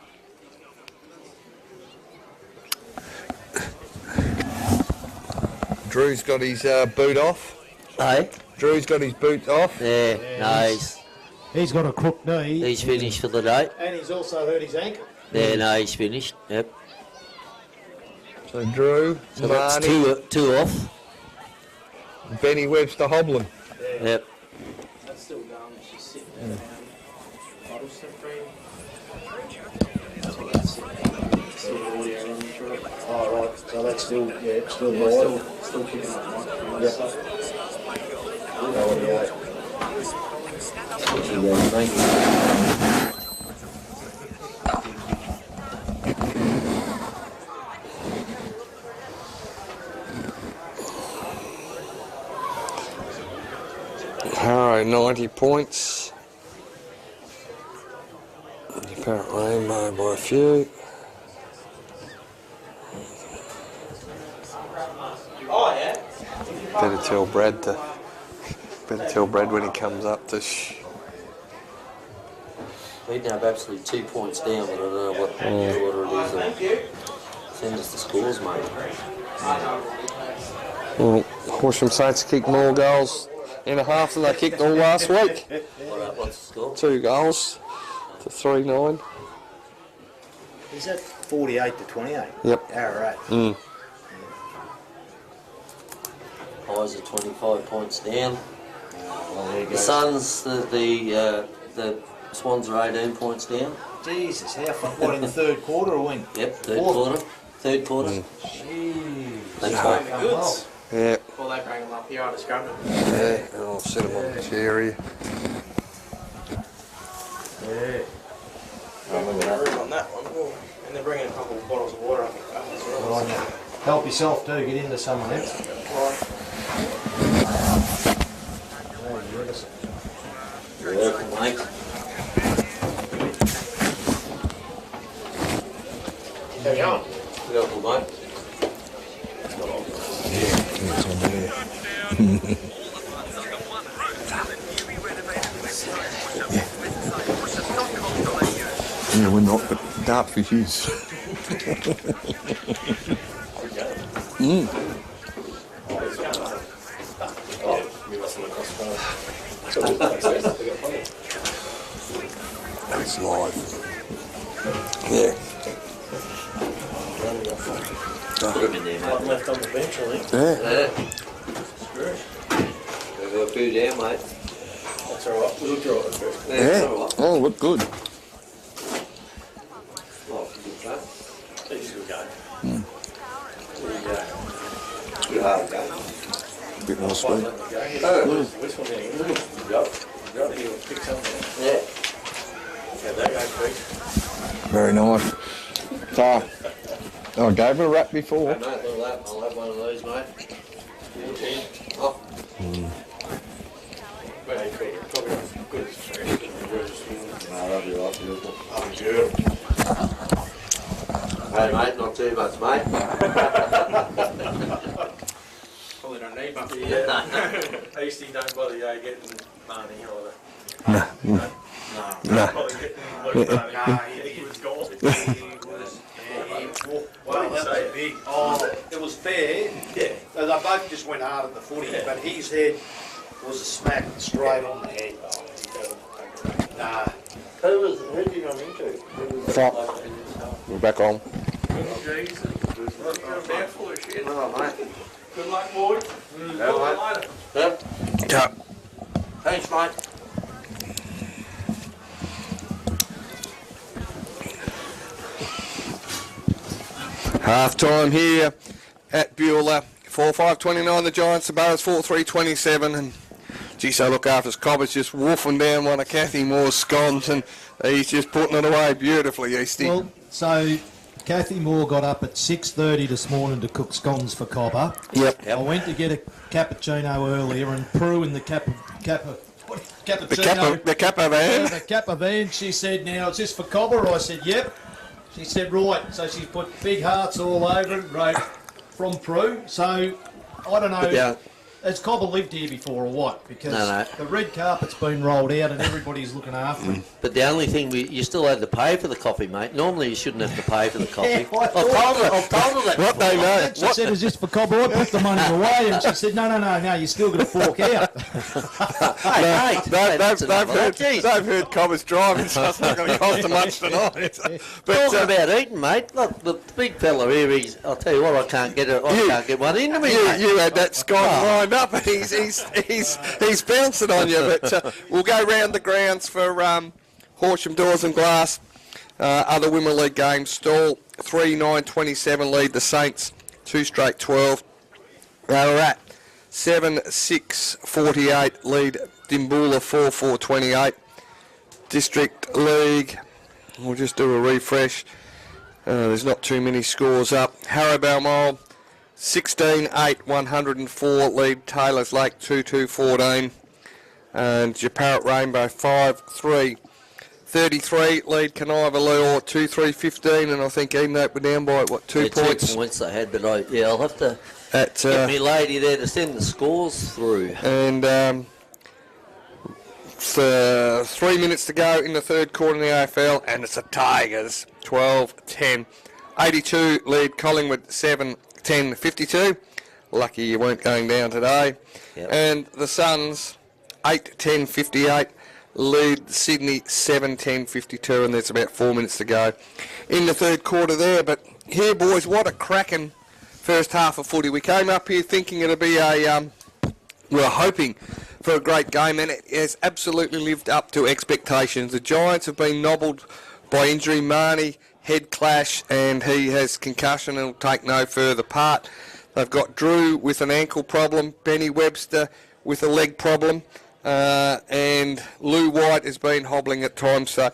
Drew's got his boot off. Hey? Drew's got his boot off. Yeah, no, He's got a crook knee. he's finished for the day. And he's also hurt his ankle. Yeah, no, he's finished. Yep. So Drew, So that's Marnie, two off. Benny Webster hobbling. Yep. That's still going. She's sitting there. Bottle frame. Still audio running through it. Oh, right. So that's still Still picking up microphone and stuff. Harrow 90 points. Apparent Rainbow by a few. Oh, yeah? Better tell Brad when he comes up to We'd have absolutely 2 points down, but I don't know what order it is. Thank you. Send us the scores, mate. Well, Horsham Saints kicked more goals in a half than they kicked all last week. What's the score? 2 goals to 3-9. Is that 48-28? Yep. Alright. Highs are 25 points down. Well, there you go. The Suns, the Swans are 18 points down. Jesus, how far? What, in the third quarter or when? Yep, third quarter. Jeez. Thanks, Buying mate. the goods. Yeah, Well, they bring them up here, I discovered. yeah. And I'll sit him on the chair here. Yeah. I'm going to on that one. And they're bringing a couple of bottles of water, I think, up as well. Right now. Help yourself too, get into someone else. You're welcome, mate. How you going? You're welcome, mate. Yeah, we're not, but Dartfish is. It's live. Yeah. Put him in there, mate. Left on the bench, I think. Yeah. Yeah. We've got a few down, mate. That's alright. We'll draw it first. Yeah. Oh, look good. Oh, good track. He's a good guy. Good hard game. A bit more speed. Which one there? Yep. He'll pick something. Yeah. Yeah, that guy quick. Very nice. So, I gave her a wrap before. Hey, mate, little lap. I'll have one of these, mate. 14. Oh. Well, he quick. Probably not good. No, that'll be right, beautiful. Oh, good. Hey, mate, not too much, mate. Probably don't need much. Yeah. Easty don't bother getting money or the... Nah. No. Nah. Bother getting he was gone. Well, that was big. Oh, it was fair. Yeah. They both just went hard at the footy, but his head was a smack straight on the head. Nah. Who did you run into? Stop. We're back on. Jesus. You're a mouthful of shit. Oh, mate. Good luck, boys. Yep. Yeah. Thanks, mate. Half time here at Beulah. 4-5-29 the Giants, the Burrows 4-3-27, and geez, they look after us. Cobber's just woofing down one of Kathy Moore's scones, and he's just putting it away beautifully, Easty. Well, so Kathy Moore got up at 6:30 this morning to cook scones for Cobber. Yep. I went to get a cappuccino earlier, and Prue in the cappuccino. The Kappa van. The Kappa van, she said, now, is this for Cobber? I said, yep. She said, right. So she put big hearts all over it, wrote from Prue. So, I don't know, Yeah. has Cobber lived here before or what? Because No. the red carpet's been rolled out and everybody's looking after it. But the only thing, you still had to pay for the coffee, mate. Normally you shouldn't have to pay for the coffee. Yeah, I I've told her that. What they know. And she said, is this for Cobber? I put the money away. And she said, no, you still got to fork out. Hey, mate, They've heard Cobber's driving, so it's not going to cost them much tonight. Talking about eating, mate. Look, the big fella here, I'll tell you what, I can't get one into me, mate. You had that scone lined up, and he's bouncing on you. But we'll go round the grounds for Horsham Doors and Glass. Other Wimmera League games. Stall 3-9-27 lead the Saints. 2 straight 12. Ararat 7-6-48 lead Dimboola 4-4-28. District League. We'll just do a refresh. There's not too many scores up. Harrow Balmoral 16-8-104 lead Taylor's Lake 2-2-14. And Japarrett Rainbow 5-3-33 lead Canaiva Leor 2-3-15, and I think even that were down by 2 points. 2 points they had, but I'll have to At, get me lady there to send the scores through. And 3 minutes to go in the third quarter in the AFL, and it's the Tigers 12-10. 82 lead Collingwood 7-10-52. Lucky you weren't going down today. Yep. And the Suns 8-10-58 lead Sydney 7-10-52, and there's about 4 minutes to go in the third quarter there. But here, boys, what a cracking first half of footy. We came up here thinking it'd be we were hoping for a great game, and it has absolutely lived up to expectations. The Giants have been nobbled by injury. Marnie, head clash, and he has concussion and will take no further part. They've got Drew with an ankle problem, Benny Webster with a leg problem, and Lou White has been hobbling at times. So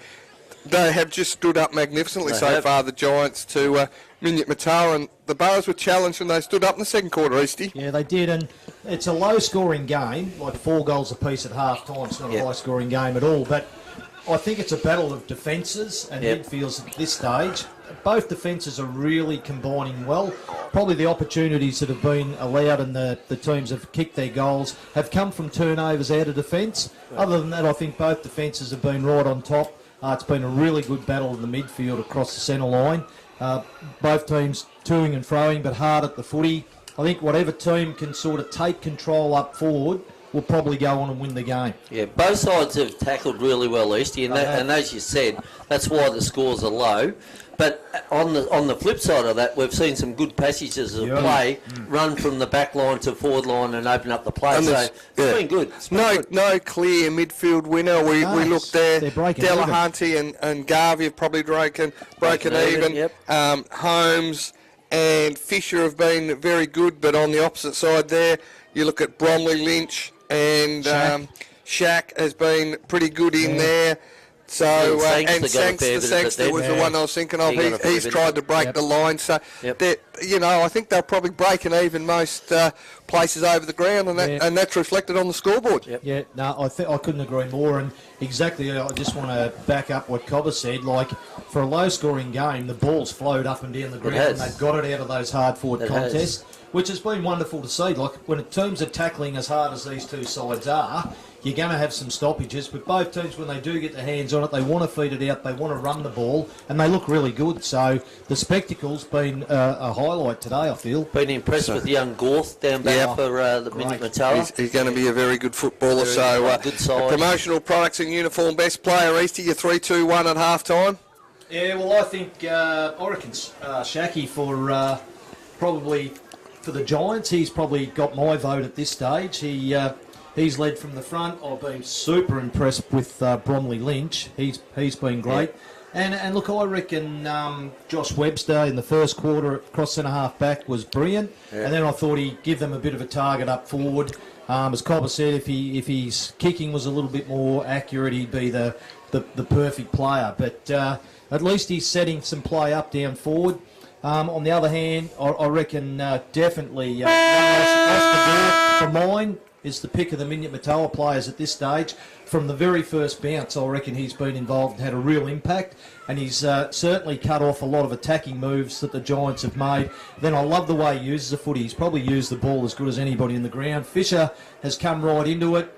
they have just stood up magnificently far, the Giants, to Minyip Murtoa, and the Burrows were challenged and they stood up in the second quarter, Easty. Yeah, they did, and it's a low-scoring game, like 4 goals apiece at half-time. It's not a high-scoring game at all, but I think it's a battle of defences and midfields at this stage. Both defences are really combining well. Probably the opportunities that have been allowed and the teams have kicked their goals have come from turnovers out of defence. Other than that, I think both defences have been right on top. It's been a really good battle in the midfield across the centre line. Both teams toing and froing, but hard at the footy. I think whatever team can sort of take control up forward will probably go on and win the game. Yeah, both sides have tackled really well, Easty, and as you said, that's why the scores are low. But on the flip side of that, we've seen some good passages of play run from the back line to forward line and open up the play. So it's been good. No clear midfield winner. We looked there. Delahunty and Garvey have probably broken even. Yep. Holmes and Fisher have been very good, but on the opposite side there, you look at Bromley, Lynch, and Shaq has been pretty good in there. So and Sangster was the one I was thinking of. He's tried to break the line. So I think they're probably breaking even most places over the ground, and that's reflected on the scoreboard. Yeah, no, I couldn't agree more. And exactly, I just want to back up what Cobber said. Like, for a low-scoring game, the ball's flowed up and down the ground, and they've got it out of those hard-fought contests, which has been wonderful to see. Like, when teams are tackling as hard as these two sides are, you're going to have some stoppages, but both teams, when they do get their hands on it, they want to feed it out, they want to run the ball, and they look really good. So the spectacle's been a highlight today, I feel. Been impressed with young Gorth down back for the Minyip Murtoa. He's going to be a very good footballer. Good side. Promotional products and uniform, best player, Easty, you're 3-2-1 at half-time. Yeah, well, I think, I reckon Shaki for probably for the Giants. He's probably got my vote at this stage. He's led from the front. I've been super impressed with Bromley Lynch. He's been great. Yeah. And look, I reckon Josh Webster in the first quarter across centre half back was brilliant. Yeah. And then I thought he'd give them a bit of a target up forward. As Cobber said, if his kicking was a little bit more accurate, he'd be the perfect player. But at least he's setting some play up down forward. On the other hand, I reckon definitely for mine is the pick of the Minyip Murtoa players at this stage. From the very first bounce, I reckon he's been involved and had a real impact, and he's certainly cut off a lot of attacking moves that the Giants have made. Then I love the way he uses the footy. He's probably used the ball as good as anybody in the ground. Fisher has come right into it.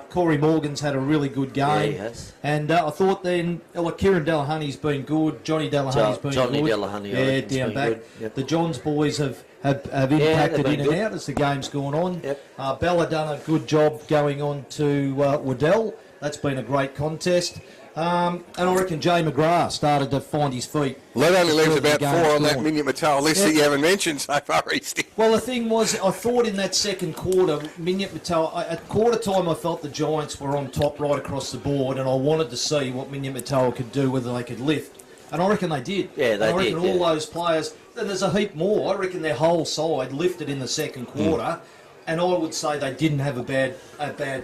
Corey Morgan's had a really good game. Yeah, he has. And I thought then, Kieran Delahunty's been good. Johnny Delahunty's been Johnny good. Delahunty, I yeah, reckon, has down been back. good. Yep. The Johns boys have impacted been in and good. out as the game's gone on. Yep. Bella done a good job going on to Waddell. That's been a great contest. And I reckon Jay McGrath started to find his feet. That only leaves Further about the 4 game's on that gone. Minyip Murtoa list that you haven't mentioned so far, Easty. Well, the thing was, I thought in that second quarter, Minyip Murtoa, at quarter time, I felt the Giants were on top right across the board, and I wanted to see what Minyip Murtoa could do, whether they could lift. And I reckon they did. Yeah, they and I reckon did, all yeah. those players, and there's a heap more. I reckon their whole side lifted in the second quarter. And I would say they didn't have a bad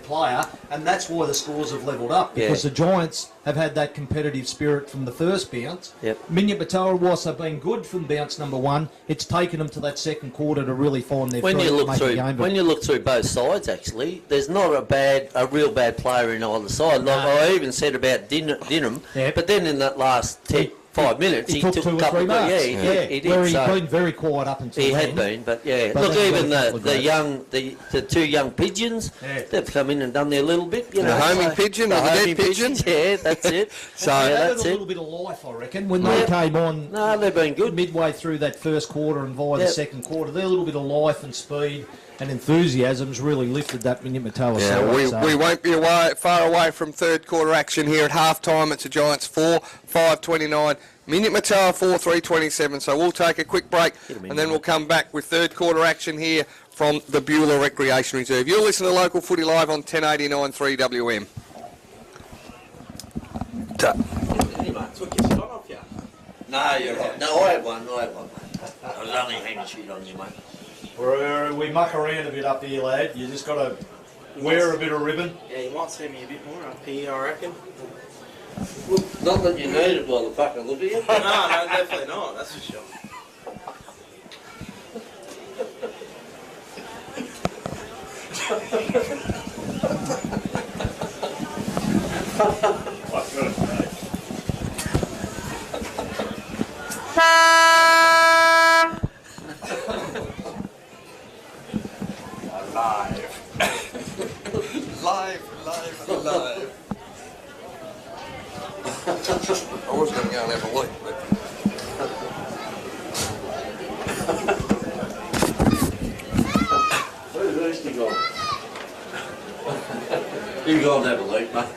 player, and that's why the scores have levelled up, because the Giants have had that competitive spirit from the first bounce. Yep. Minyip Murtoa was have been good from bounce number one. It's taken them to that second quarter to really find their When feet you and look make a through, game. when you look through both sides, actually, there's not a real bad player in either side. Like I even said about Dinham, Yeah. but then in that last 5 minutes, he took two a or couple three of marks. he did. Where he'd So been very quiet up until he then. had been, but yeah. But Look, that's even what the great. young, the two young pigeons, Yeah. they've come in and done their little bit. You The know, homing so- pigeon the or the dead homing pigeon? Yeah, that's it. So They yeah, added that's a it. little bit of life, I reckon, when they came on. No, they've been good. Midway through that first quarter and via the Yep. second quarter, their little bit of life and speed and enthusiasm's really lifted that Minyip Murtoa Yeah, side. we won't be far away from third quarter action here at half time. It's the Giants 4, 5:29. Minyip Murtoa 4, 3:27. So we'll take a quick break and then we'll come back with third quarter action here from the Beulah Recreation Reserve. You're listening to Local Footy Live on 1089 3WM. Anyway, took your shot off you. No, you're right. No, I had one. I was only hanging shit on you, mate. We muck around a bit up here, lad. You just got to wear a bit of ribbon. Yeah, you might see me a bit more up here, I reckon. Not that you need it by the fucking look of you. No, definitely not, that's for sure. Live. I was going to go and have a look, but... Where's he gone? You go and have a look, mate.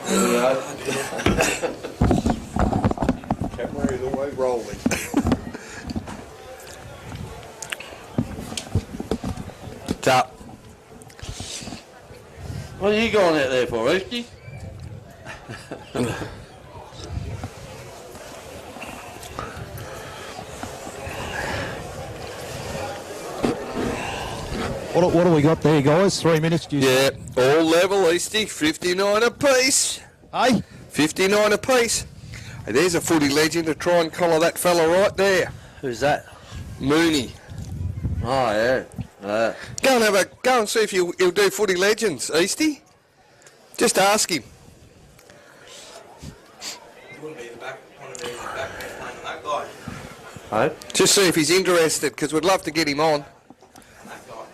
There we go. Camera all the way rolling. Top. What are you going out there for, Easty? What do we got there, guys? 3 minutes. Yeah, all level, Easty, 59 apiece. Hey? 59 apiece. Hey, there's a footy legend to try and collar that fella right there. Who's that? Mooney. Oh, yeah. Go and see if he'll do footy legends, Easty. Just ask him. You wouldn't be the back, want to be the back man playing on that guy. Oh? Just see if he's interested, because we'd love to get him on. That guy.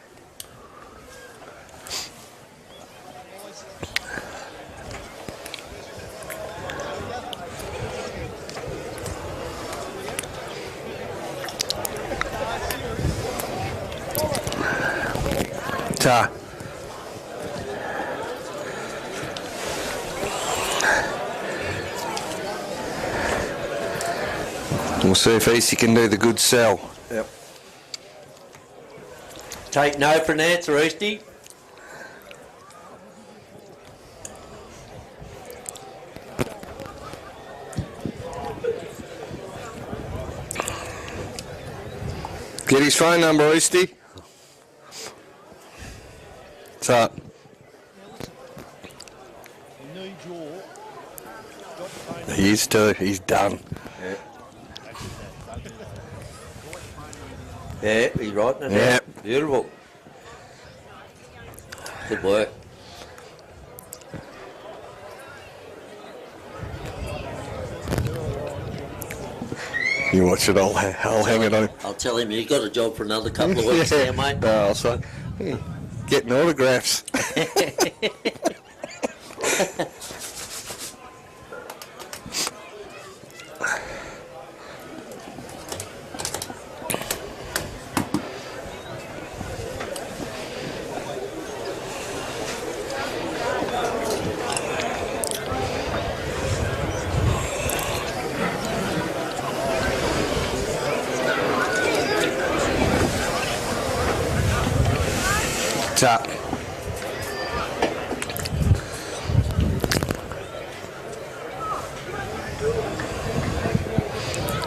Ta. We'll see if Easty can do the good sell. Yep. Take no for an answer, Easty. Get his phone number, Easty. What's up? He is too. He's done. Yeah, he's right. Isn't Yeah. it? Beautiful. Good work. You watch it, I'll hang it on. I'll tell him you've got a job for another couple of weeks there, mate. No, so getting autographs. Up.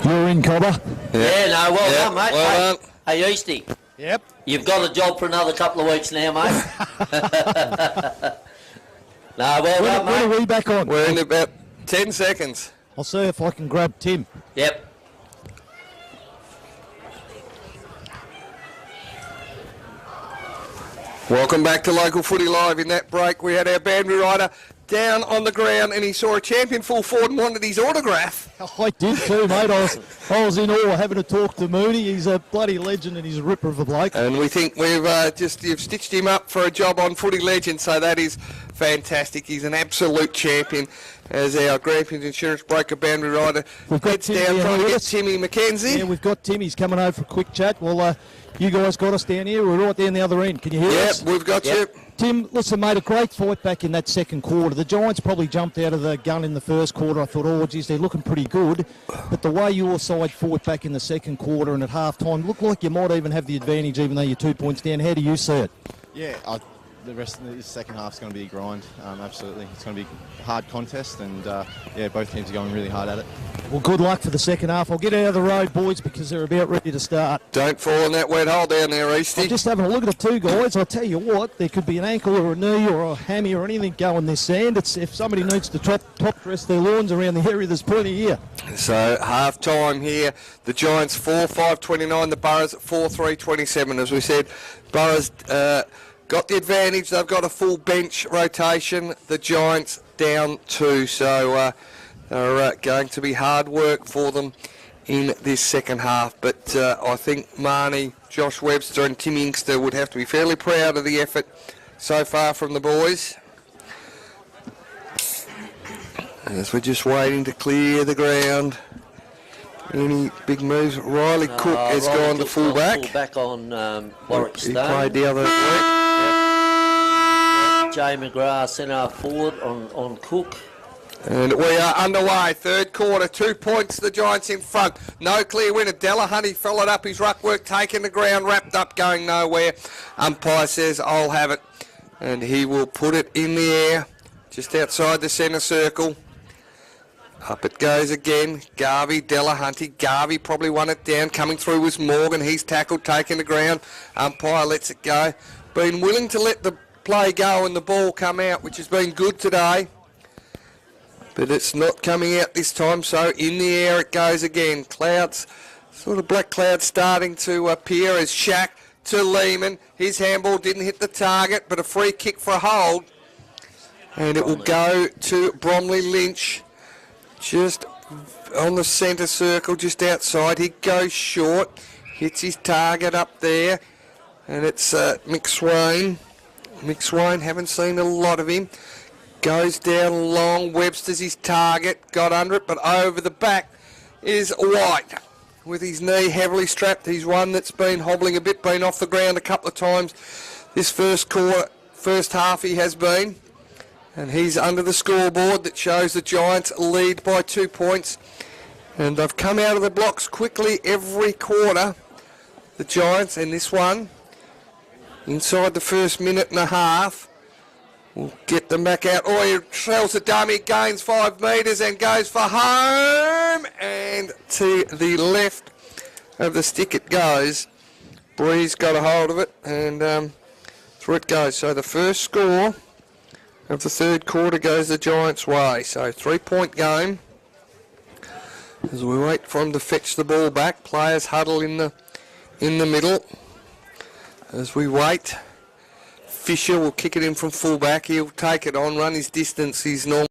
You're in, Cobber. Yeah, no, well done, mate. Well done. Hey, Easty, Yep. you've got a job for another couple of weeks now, mate. No, well done, When are mate. we back on? We're in about 10 seconds. I'll see if I can grab Tim. Yep. Welcome back to Local Footy Live. In that break, we had our boundary rider down on the ground and he saw a champion full forward and wanted his autograph. I did too, mate. I was in awe having a talk to Mooney. He's a bloody legend and he's a ripper of a bloke. And we think you've stitched him up for a job on Footy Legend, so that is fantastic. He's an absolute champion as our Grampians Insurance Broker boundary rider. We've got Heads Timmy down here trying to with get us. Timmy McKenzie. Yeah, we've got Tim. He's coming over for a quick chat. Well, you guys got us down here. We're right down the other end. Can you hear us? Yep, we've got you. Tim, listen, mate, a great fight back in that second quarter. The Giants probably jumped out of the gun in the first quarter. I thought, oh, geez, they're looking pretty good. But the way your side fought back in the second quarter and at half-time looked like you might even have the advantage, even though you're 2 points down. How do you see it? Yeah, the rest of the second half is going to be a grind. Absolutely, it's going to be a hard contest, and both teams are going really hard at it. Well, good luck for the second half. I'll get out of the road, boys, because they're about ready to start. Don't fall in that wet hole down there, Easty. I'm just having a look at the two guys. I tell you what, there could be an ankle or a knee or a hammy or anything going this sand. It's if somebody needs to top dress their lawns around the area, there's plenty here. So half time here, the Giants 4-5-29, the Burrows 4-3-27. As we said, Burrows got the advantage. They've got a full bench rotation. The Giants down 2, so they're going to be hard work for them in this second half. But I think Marnie, Josh Webster and Tim Inkster would have to be fairly proud of the effort so far from the boys. As we're just waiting to clear the ground. Any big moves? Riley Cook has gone to full-back. Full-back on Warwick He Stone. played the other week. Jay McGrath centre forward on Cook. And we are underway, third quarter, 2 points, the Giants in front. No clear winner. Delahunty followed up his ruck work, taking the ground, wrapped up, going nowhere. Umpire says, I'll have it. And he will put it in the air, just outside the centre circle. Up it goes again. Garvey, Delahunty. Garvey probably won it down. Coming through was Morgan. He's tackled, taking the ground. Umpire lets it go. Been willing to let the play go and the ball come out, which has been good today. But it's not coming out this time, so in the air it goes again. Clouds, sort of black clouds starting to appear as Shack to Lehman. His handball didn't hit the target, but a free kick for a hold. And it will go to Bromley Lynch. Just on the centre circle, just outside. He goes short, hits his target up there, and it's Mick Swain. Mick Swain, haven't seen a lot of him. Goes down long, Webster's his target, got under it, but over the back is White. With his knee heavily strapped, he's one that's been hobbling a bit, been off the ground a couple of times. This first half he has been. And he's under the scoreboard that shows the Giants lead by 2 points. And they've come out of the blocks quickly every quarter, the Giants, and this one, inside the first minute and a half, will get them back out. Oh, he trails the dummy, gains 5 metres and goes for home. And to the left of the stick it goes. Breeze got a hold of it, and through it goes. So the first score of the third quarter goes the Giants' way. So 3-point game. As we wait for him to fetch the ball back, players huddle in the middle. As we wait, Fisher will kick it in from fullback. He'll take it on, run his distance, his normal.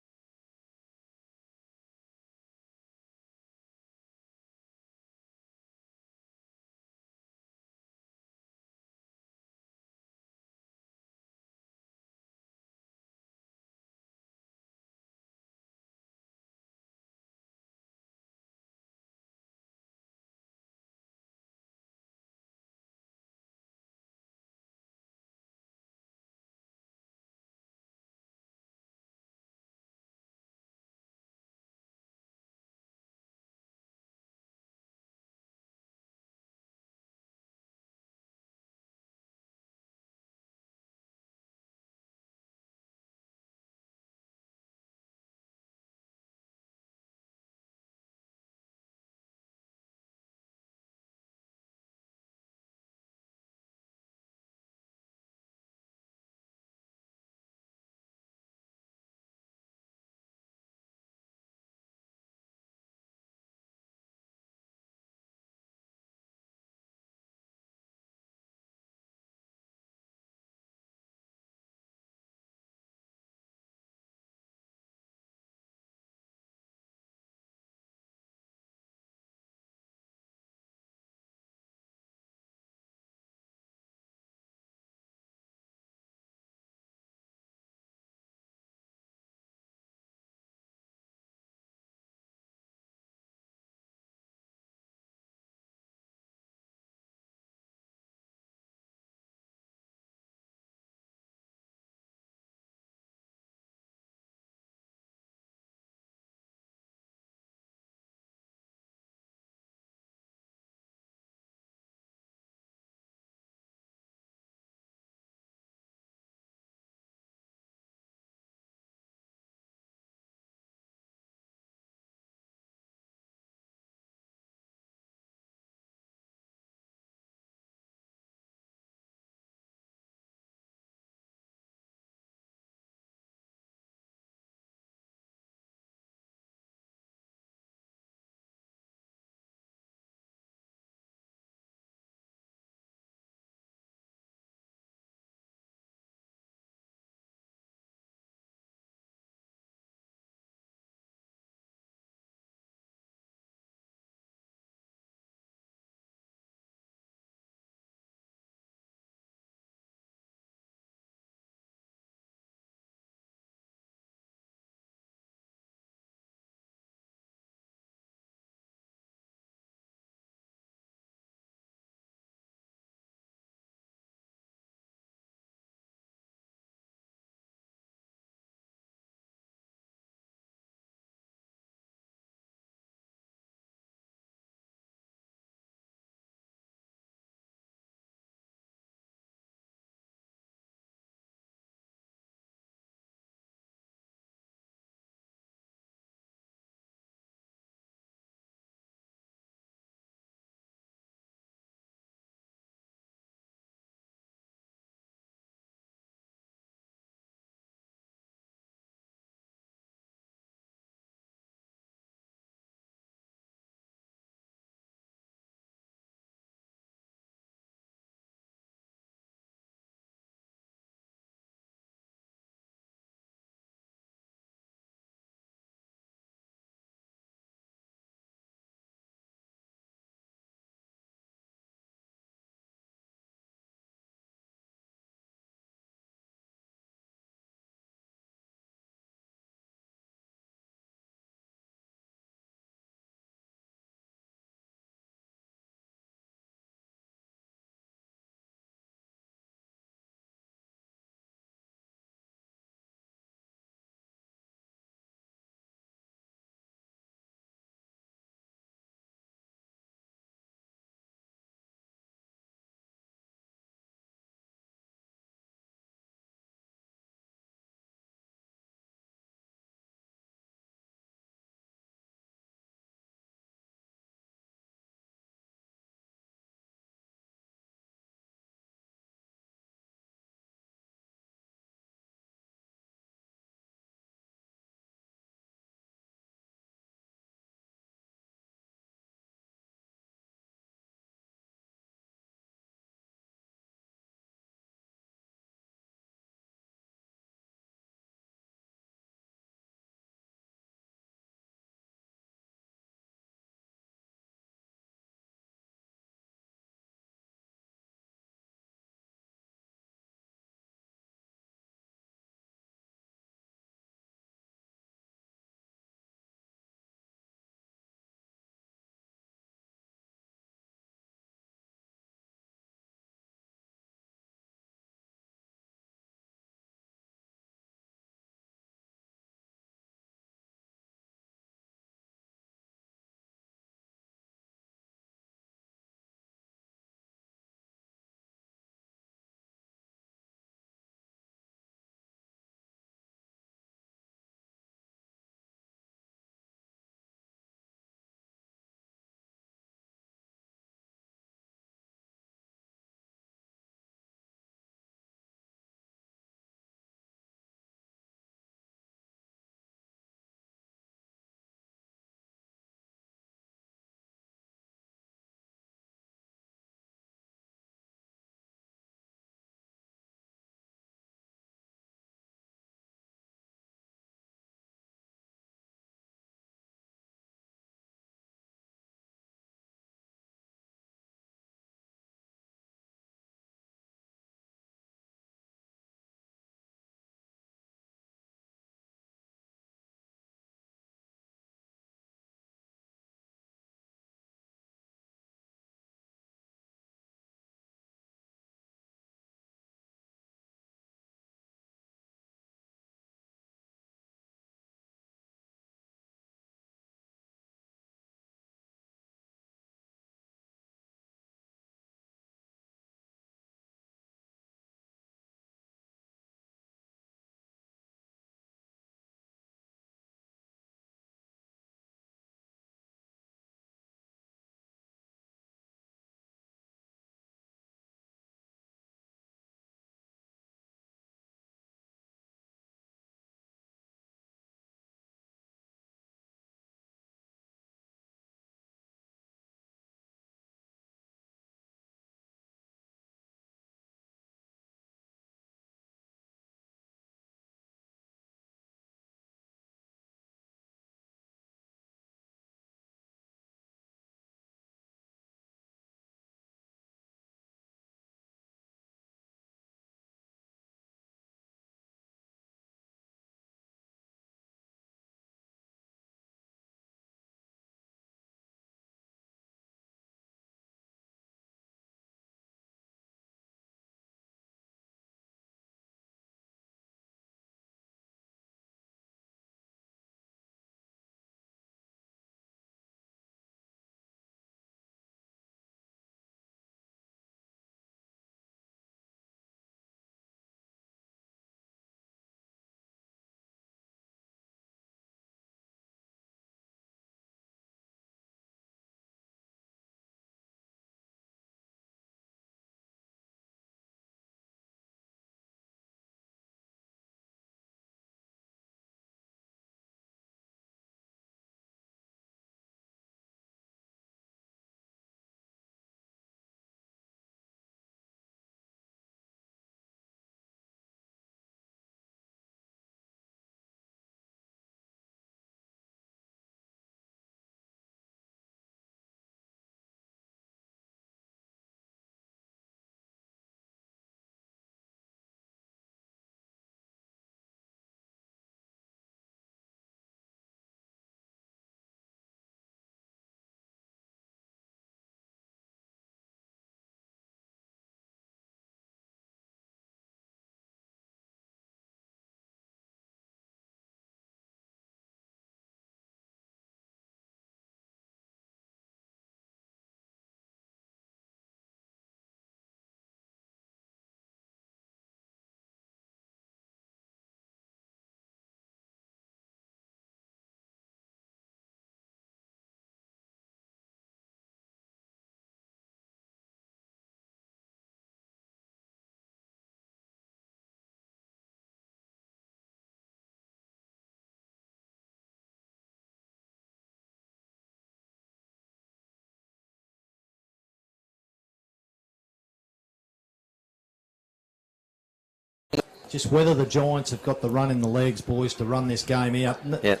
just whether the Giants have got the run in the legs, boys, to run this game out. Yep.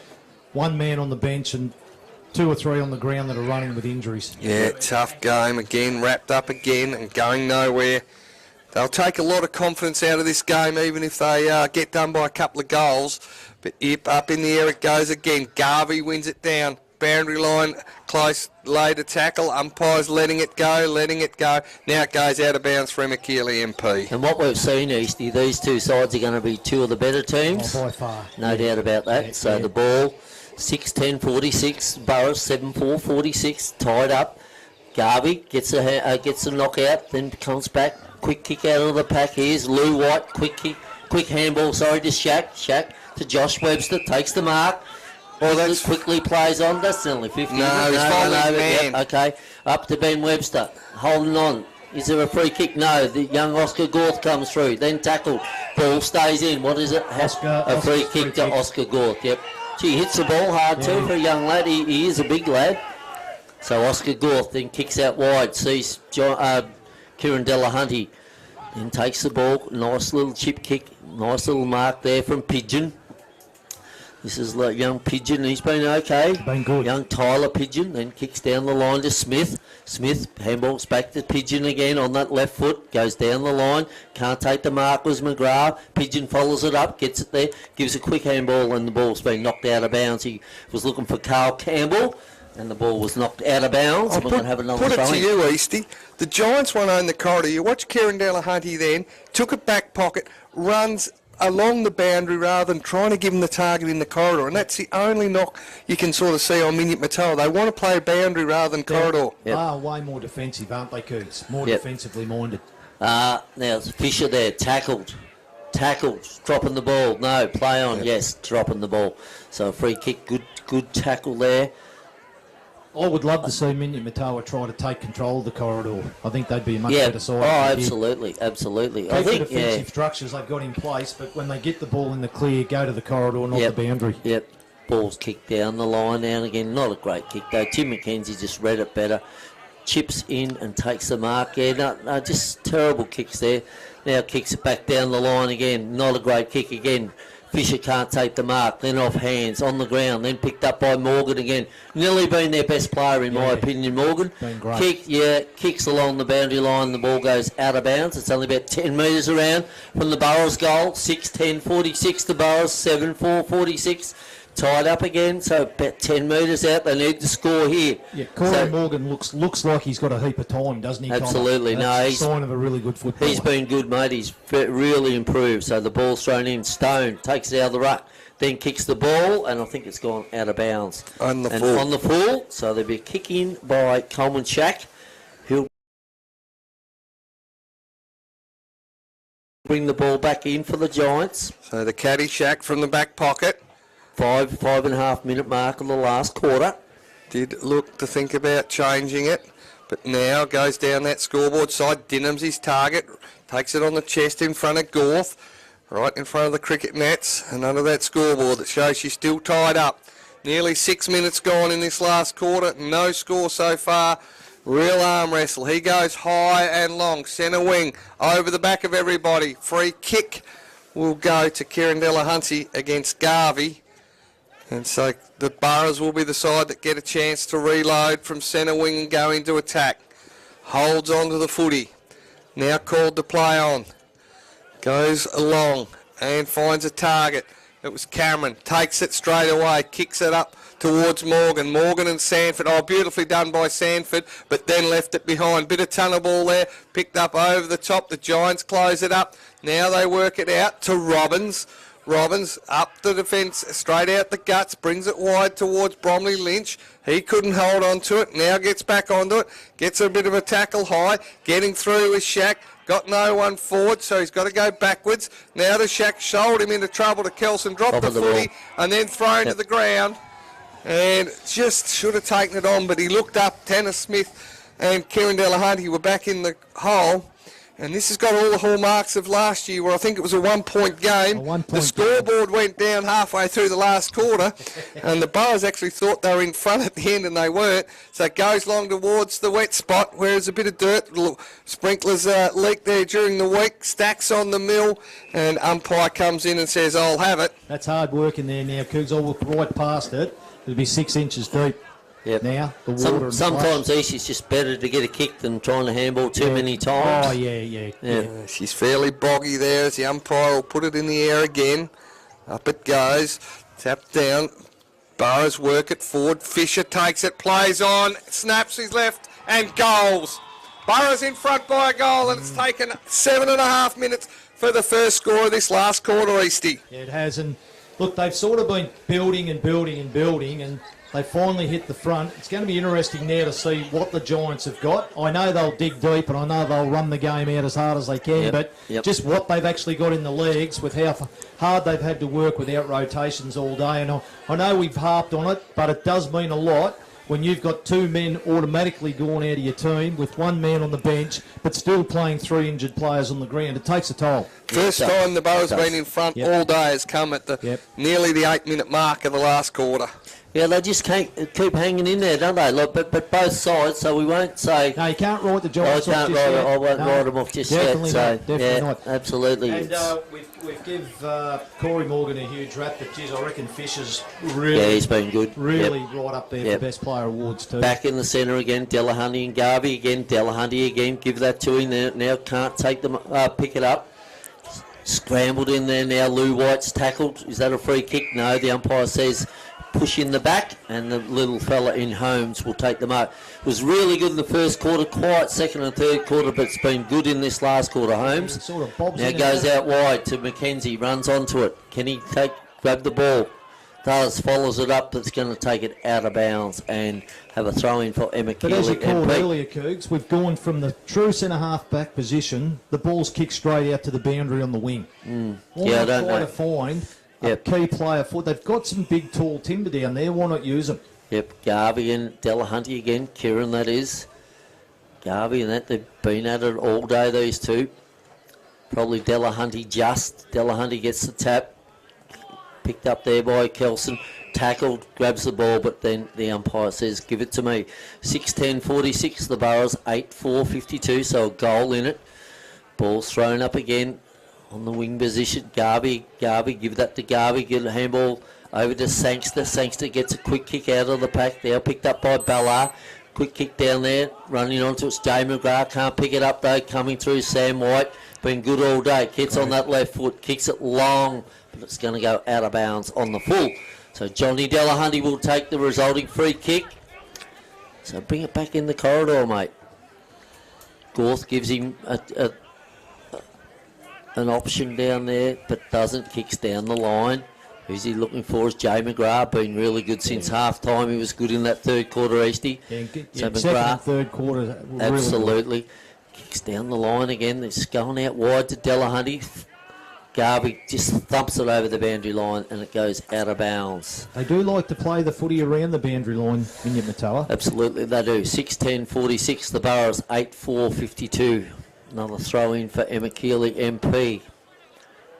One man on the bench and 2 or 3 on the ground that are running with injuries. Yeah, tough game again, wrapped up again and going nowhere. They'll take a lot of confidence out of this game, even if they get done by a couple of goals. But yep, up in the air it goes again. Garvey wins it down. Boundary line, close, later tackle. Umpires letting it go. Now it goes out of bounds for Emakili MP. And what we've seen, Easty, these two sides are going to be two of the better teams. Oh, by far. No doubt about that. Yeah, so yeah. the ball, 6-10-46, Burrows 7-4-46, tied up. Garvey gets a knockout, then comes back. Quick kick out of the pack. Here's Lou White. Quick handball, to Shaq. Shaq to Josh Webster. Takes the mark. Oh, that's quickly plays on. That's only 50. No, he's following man. Yep, okay. Up to Ben Webster. Holding on. Is there a free kick? No. The young Oscar Gorth comes through. Then tackled. Ball stays in. What is it? A free kick to Oscar Gorth. Yep. Gee, hits the ball hard too for a young lad. He is a big lad. So Oscar Gorth then kicks out wide. Sees Kieran Delahunty. Then takes the ball. Nice little chip kick. Nice little mark there from Pigeon. This is like young Pigeon. He's been okay. Been good. Young Tyler Pigeon. Then kicks down the line to Smith. Smith handballs back to Pigeon again on that left foot. Goes down the line. Can't take the mark. Was McGrath. Pigeon follows it up. Gets it there. Gives a quick handball and the ball's been knocked out of bounds. He was looking for Carl Campbell. And the ball was knocked out of bounds. We're going to have another Put it to throwing. you, Easty. The Giants won't own the corridor. You watch Kieran Delahunty then, took it back pocket, runs along the boundary rather than trying to give him the target in the corridor. And that's the only knock you can sort of see on Minyip Murtoa. They want to play boundary rather than corridor. Yep. Are way more defensive, aren't they, Coots? More Yep. defensively minded. Now it's Fisher there, tackled, dropping the ball. No, play on, yes, dropping the ball. So a free kick, good tackle there. I would love to see Minyip Murtoa try to take control of the corridor. I think they'd be a much Yeah, better side. oh, if they did. absolutely. Keep I the think, defensive structures they've got in place, but when they get the ball in the clear, go to the corridor, not Yep. the boundary. Yep, ball's kicked down the line now and again. Not a great kick though. Tim McKenzie just read it better. Chips in and takes the mark. Yeah, no, just terrible kicks there. Now kicks it back down the line again. Not a great kick again. Fisher can't take the mark, then off hands, on the ground, then picked up by Morgan again. Nearly been their best player in my opinion, Morgan. Been great. Kicks along the boundary line, the ball goes out of bounds. It's only about 10 metres around from the Burrows goal. 6-10-46 to Burrows, 7-4-46. Tied up again, so about 10 metres out. They need to score here. Yeah, Corey Morgan looks like he's got a heap of time, doesn't he? Absolutely, Connor? no, That's a sign of a really good footballer. He's been good, mate. He's really improved. So the ball's thrown in. Stone takes it out of the ruck, then kicks the ball, and I think it's gone out of bounds. On the full. On the full, so there'll be a kick in by Coleman Shack. He'll bring the ball back in for the Giants. So the caddy shack from the back pocket. 5.5 minute mark of the last quarter. Did look to think about changing it, but now goes down that scoreboard side. Dinham's his target, takes it on the chest in front of Gorth, right in front of the cricket nets, and under that scoreboard that shows she's still tied up. Nearly 6 minutes gone in this last quarter, no score so far. Real arm wrestle. He goes high and long, centre wing, over the back of everybody. Free kick will go to Kieran Delahunty against Garvey. And so the Burrows will be the side that get a chance to reload from centre wing and go into attack. Holds on to the footy. Now called to play on. Goes along and finds a target. It was Cameron. Takes it straight away. Kicks it up towards Morgan. Morgan and Sanford. Oh, beautifully done by Sanford, but then left it behind. Bit of tunnel ball there. Picked up over the top. The Giants close it up. Now they work it out to Robbins. Robbins up the defence, straight out the guts, brings it wide towards Bromley Lynch. He couldn't hold on to it, now gets back onto it, gets a bit of a tackle high, getting through with Shaq, got no one forward, so he's got to go backwards. Now the Shaq shouldered him into trouble to Kelson, dropped the footy, and then thrown to the ground. And just should have taken it on, but he looked up, Tanner Smith and Kieran Delahunty were back in the hole. And this has got all the hallmarks of last year where I think it was a 1 point game. The scoreboard went down halfway through the last quarter and the Boroughs actually thought they were in front at the end and they weren't. So it goes long towards the wet spot where there's a bit of dirt. Little sprinklers leaked there during the week. Stacks on the mill and umpire comes in and says, I'll have it. That's hard work in there now, Cougs. I'll look right past it. It'll be 6 inches deep. Yep. Now, the water and sometimes it's just better to get a kick than trying to handball too many times. Oh, yeah. She's fairly boggy there as the umpire will put it in the air again. Up it goes. Tapped down. Burrows work it forward. Fisher takes it, plays on, snaps his left and goals. Burrows in front by a goal and it's taken 7.5 minutes for the first score of this last quarter, Eastie. Yeah, it has. And look, they've sort of been building and they finally hit the front. It's going to be interesting now to see what the Giants have got. I know they'll dig deep and I know they'll run the game out as hard as they can, but just what they've actually got in the legs with how hard they've had to work without rotations all day. And I know we've harped on it, but it does mean a lot when you've got 2 men automatically going out of your team with 1 man on the bench, but still playing 3 injured players on the ground. It takes a toll. First time the Boroughs been in front all day has come at the nearly the 8-minute mark of the last quarter. Yeah, they just can't keep hanging in there, don't they? Look, but both sides, so we won't say... No, you can't write the Giants off just yet. I won't write them off just definitely yet. Not, definitely not. Absolutely. And we've give Corey Morgan a huge rap, but geez, I reckon Fisher's really... he's been good. Really right up there for Best Player Awards too. Back in the centre again, Delahunty and Garvey again. Delahunty again, give that to him there. Now can't take them, pick it up. Scrambled in there now, Lou White's tackled. Is that a free kick? No, the umpire says... push in the back and the little fella in Holmes will take them out. It was really good in the first quarter, quiet second and third quarter, but it's been good in this last quarter. Holmes sort of bobs now goes out wide to McKenzie, runs onto it. Can he grab the ball? Does, follows it up, but it's going to take it out of bounds and have a throw in for Emma Keeley. But as you called earlier, Cougs, we've gone from the true centre half back position, the ball's kicked straight out to the boundary on the wing. Yeah, I don't know. To find a key player for. They've got some big tall timber down there. Why not use them? Yep, Garvey and Delahunty again. Kieran, that is. Garvey and that, they've been at it all day, these two. Probably Delahunty just. Delahunty gets the tap. Picked up there by Kelson. Tackled, grabs the ball, but then the umpire says, give it to me. 6-10-46, the Boroughs, 8-4-52, so a goal in it. Ball's thrown up again. On the wing position, Garvey, give that to Garvey, get a handball over to Sangster. Sangster gets a quick kick out of the pack. Now picked up by Ballard. Quick kick down there, running onto it. Jay McGrath can't pick it up though, coming through Sam White. Been good all day. Gets on that left foot, kicks it long, but it's going to go out of bounds on the full. So Johnny Delahunty will take the resulting free kick. So bring it back in the corridor, mate. Gorth gives him an option down there, but doesn't. Kicks down the line. Who's he looking for? Is Jay McGrath. Been really good since half time. He was good in that third quarter, Eastie. So second and third quarter. Absolutely. Really Kicks down the line again. It's going out wide to Delahunty. Garvey just thumps it over the boundary line and it goes out of bounds. They do like to play the footy around the boundary line, Minyip Murtoa. Absolutely, they do. 6-10-46. The Boroughs 8-4-52. Another throw in for Emma Keeley, MP.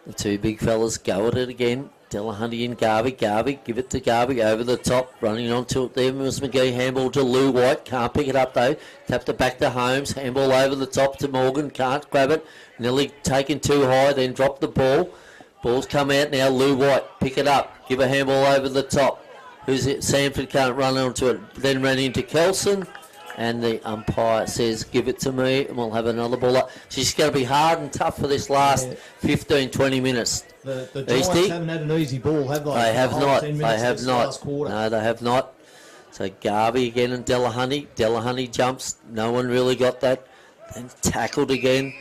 The two big fellas go at it again. Delahunty and Garvey. Garvey, give it to Garvey over the top. Running onto it there was McGee. Handball to Lou White. Can't pick it up though. Tapped it back to Holmes. Handball over the top to Morgan. Can't grab it. Nearly taken too high. Then dropped the ball. Ball's come out now. Lou White. Pick it up. Give a handball over the top. Who's it? Sanford can't run onto it. Then ran into Kelson. And the umpire says, give it to me, and we'll have another ball up. She's going to be hard and tough for this last 15, 20 minutes. The Giants haven't had an easy ball, have they? They have not. They have not. No, they have not. So Garvey again and Delahunty. Delahunty jumps. No one really got that. Then tackled again.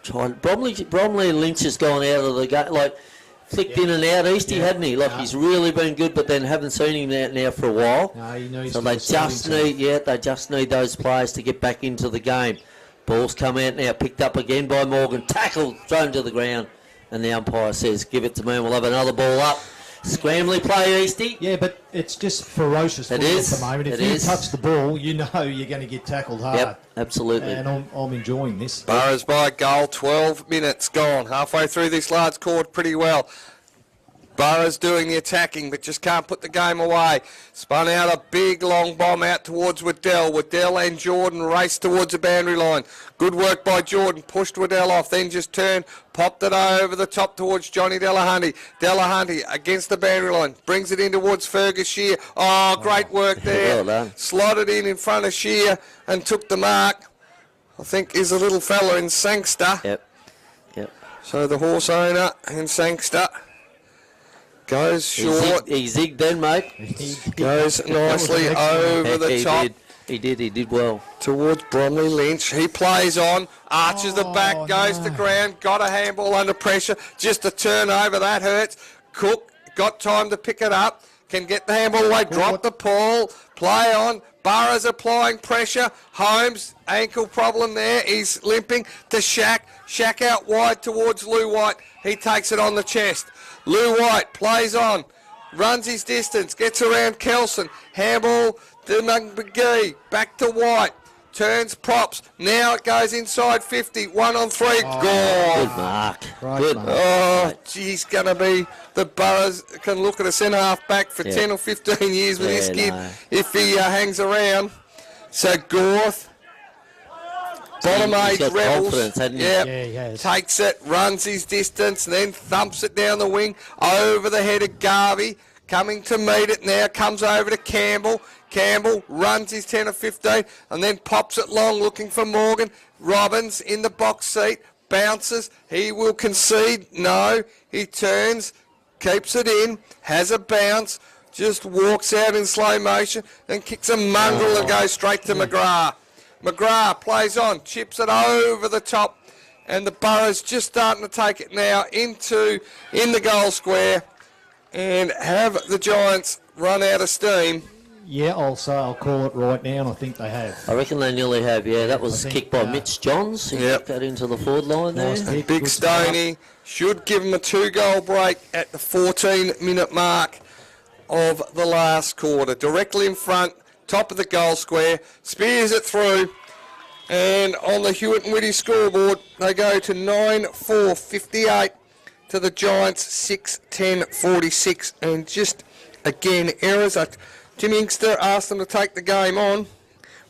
Bromley Lynch has gone out of the game. Like, flicked in and out, Eastie, hadn't he? Like, he's really been good, but then haven't seen him out now for a while. No, he knows. So they just need those players to get back into the game. Ball's come out now, picked up again by Morgan, tackled, thrown to the ground, and the umpire says, give it to me, and we'll have another ball up. Scrambly play, Easty. Yeah, but it's just ferocious It footy is. at the moment. If It you is. touch the ball, you know you're going to get tackled hard. Yep, absolutely. And I'm enjoying this. Burrows by a goal, 12 minutes gone. Halfway through this large court pretty well. Burrows doing the attacking, but just can't put the game away. Spun out a big long bomb out towards Waddell. Waddell and Jordan raced towards the boundary line. Good work by Jordan. Pushed Waddell off, then just turned, popped it over the top towards Johnny Delahunty. Delahunty against the boundary line. Brings it in towards Fergus Shear. Oh, great work there. Well done. Slotted in front of Shear and took the mark. I think is a little fella in Sangster. Yep. Yep. So the horse owner in Sangster goes short. He zigged then, mate. Goes nicely over the top He did well. towards Bromley Lynch. He plays on, arches the back, goes to ground, got a handball under pressure, just a turnover, that hurts. Cook got time to pick it up, can get the handball away, drop the ball, play on. Burrows applying pressure. Holmes, ankle problem there. He's limping to Shaq. Shaq out wide towards Lou White. He takes it on the chest. Lou White plays on, runs his distance, gets around Kelson. Handball to McGee, back to White, turns props. Now it goes inside 50, 1 on 3. Good Gone. mark. Right, Good. mate. Oh, geez, going to be the Burrows can look at a centre half back for Yeah. 10 or 15 years with Yeah, this kid no. if he hangs around. So Gorth, bottom He's age got Rebels, confidence, hasn't he? yep, Yeah, he has. takes it, runs his distance, and then thumps it down the wing over the head of Garvey. Coming to meet it now, comes over to Campbell. Campbell runs his 10 or 15 and then pops it long looking for Morgan. Robbins in the box seat, bounces. He will concede. No, he turns, keeps it in, has a bounce, just walks out in slow motion and kicks a mongrel and goes straight to McGrath. McGrath plays on, chips it over the top, and the Burrows just starting to take it now in the goal square and have the Giants run out of steam. Yeah, I'll call it right now, and I think they have. I reckon they nearly have, yeah. That was I think, kicked by Mitch Johns. He Yep. kicked that into the forward line there. Nice kick. Big Good Stoney should give him a 2-goal break at the 14-minute mark of the last quarter. Directly in front, top of the goal square, spears it through, and on the Hewitt and Whitty scoreboard, they go to 9-4-58 to the Giants 6-10-46, and just again errors. Jimmy Inkster asked them to take the game on,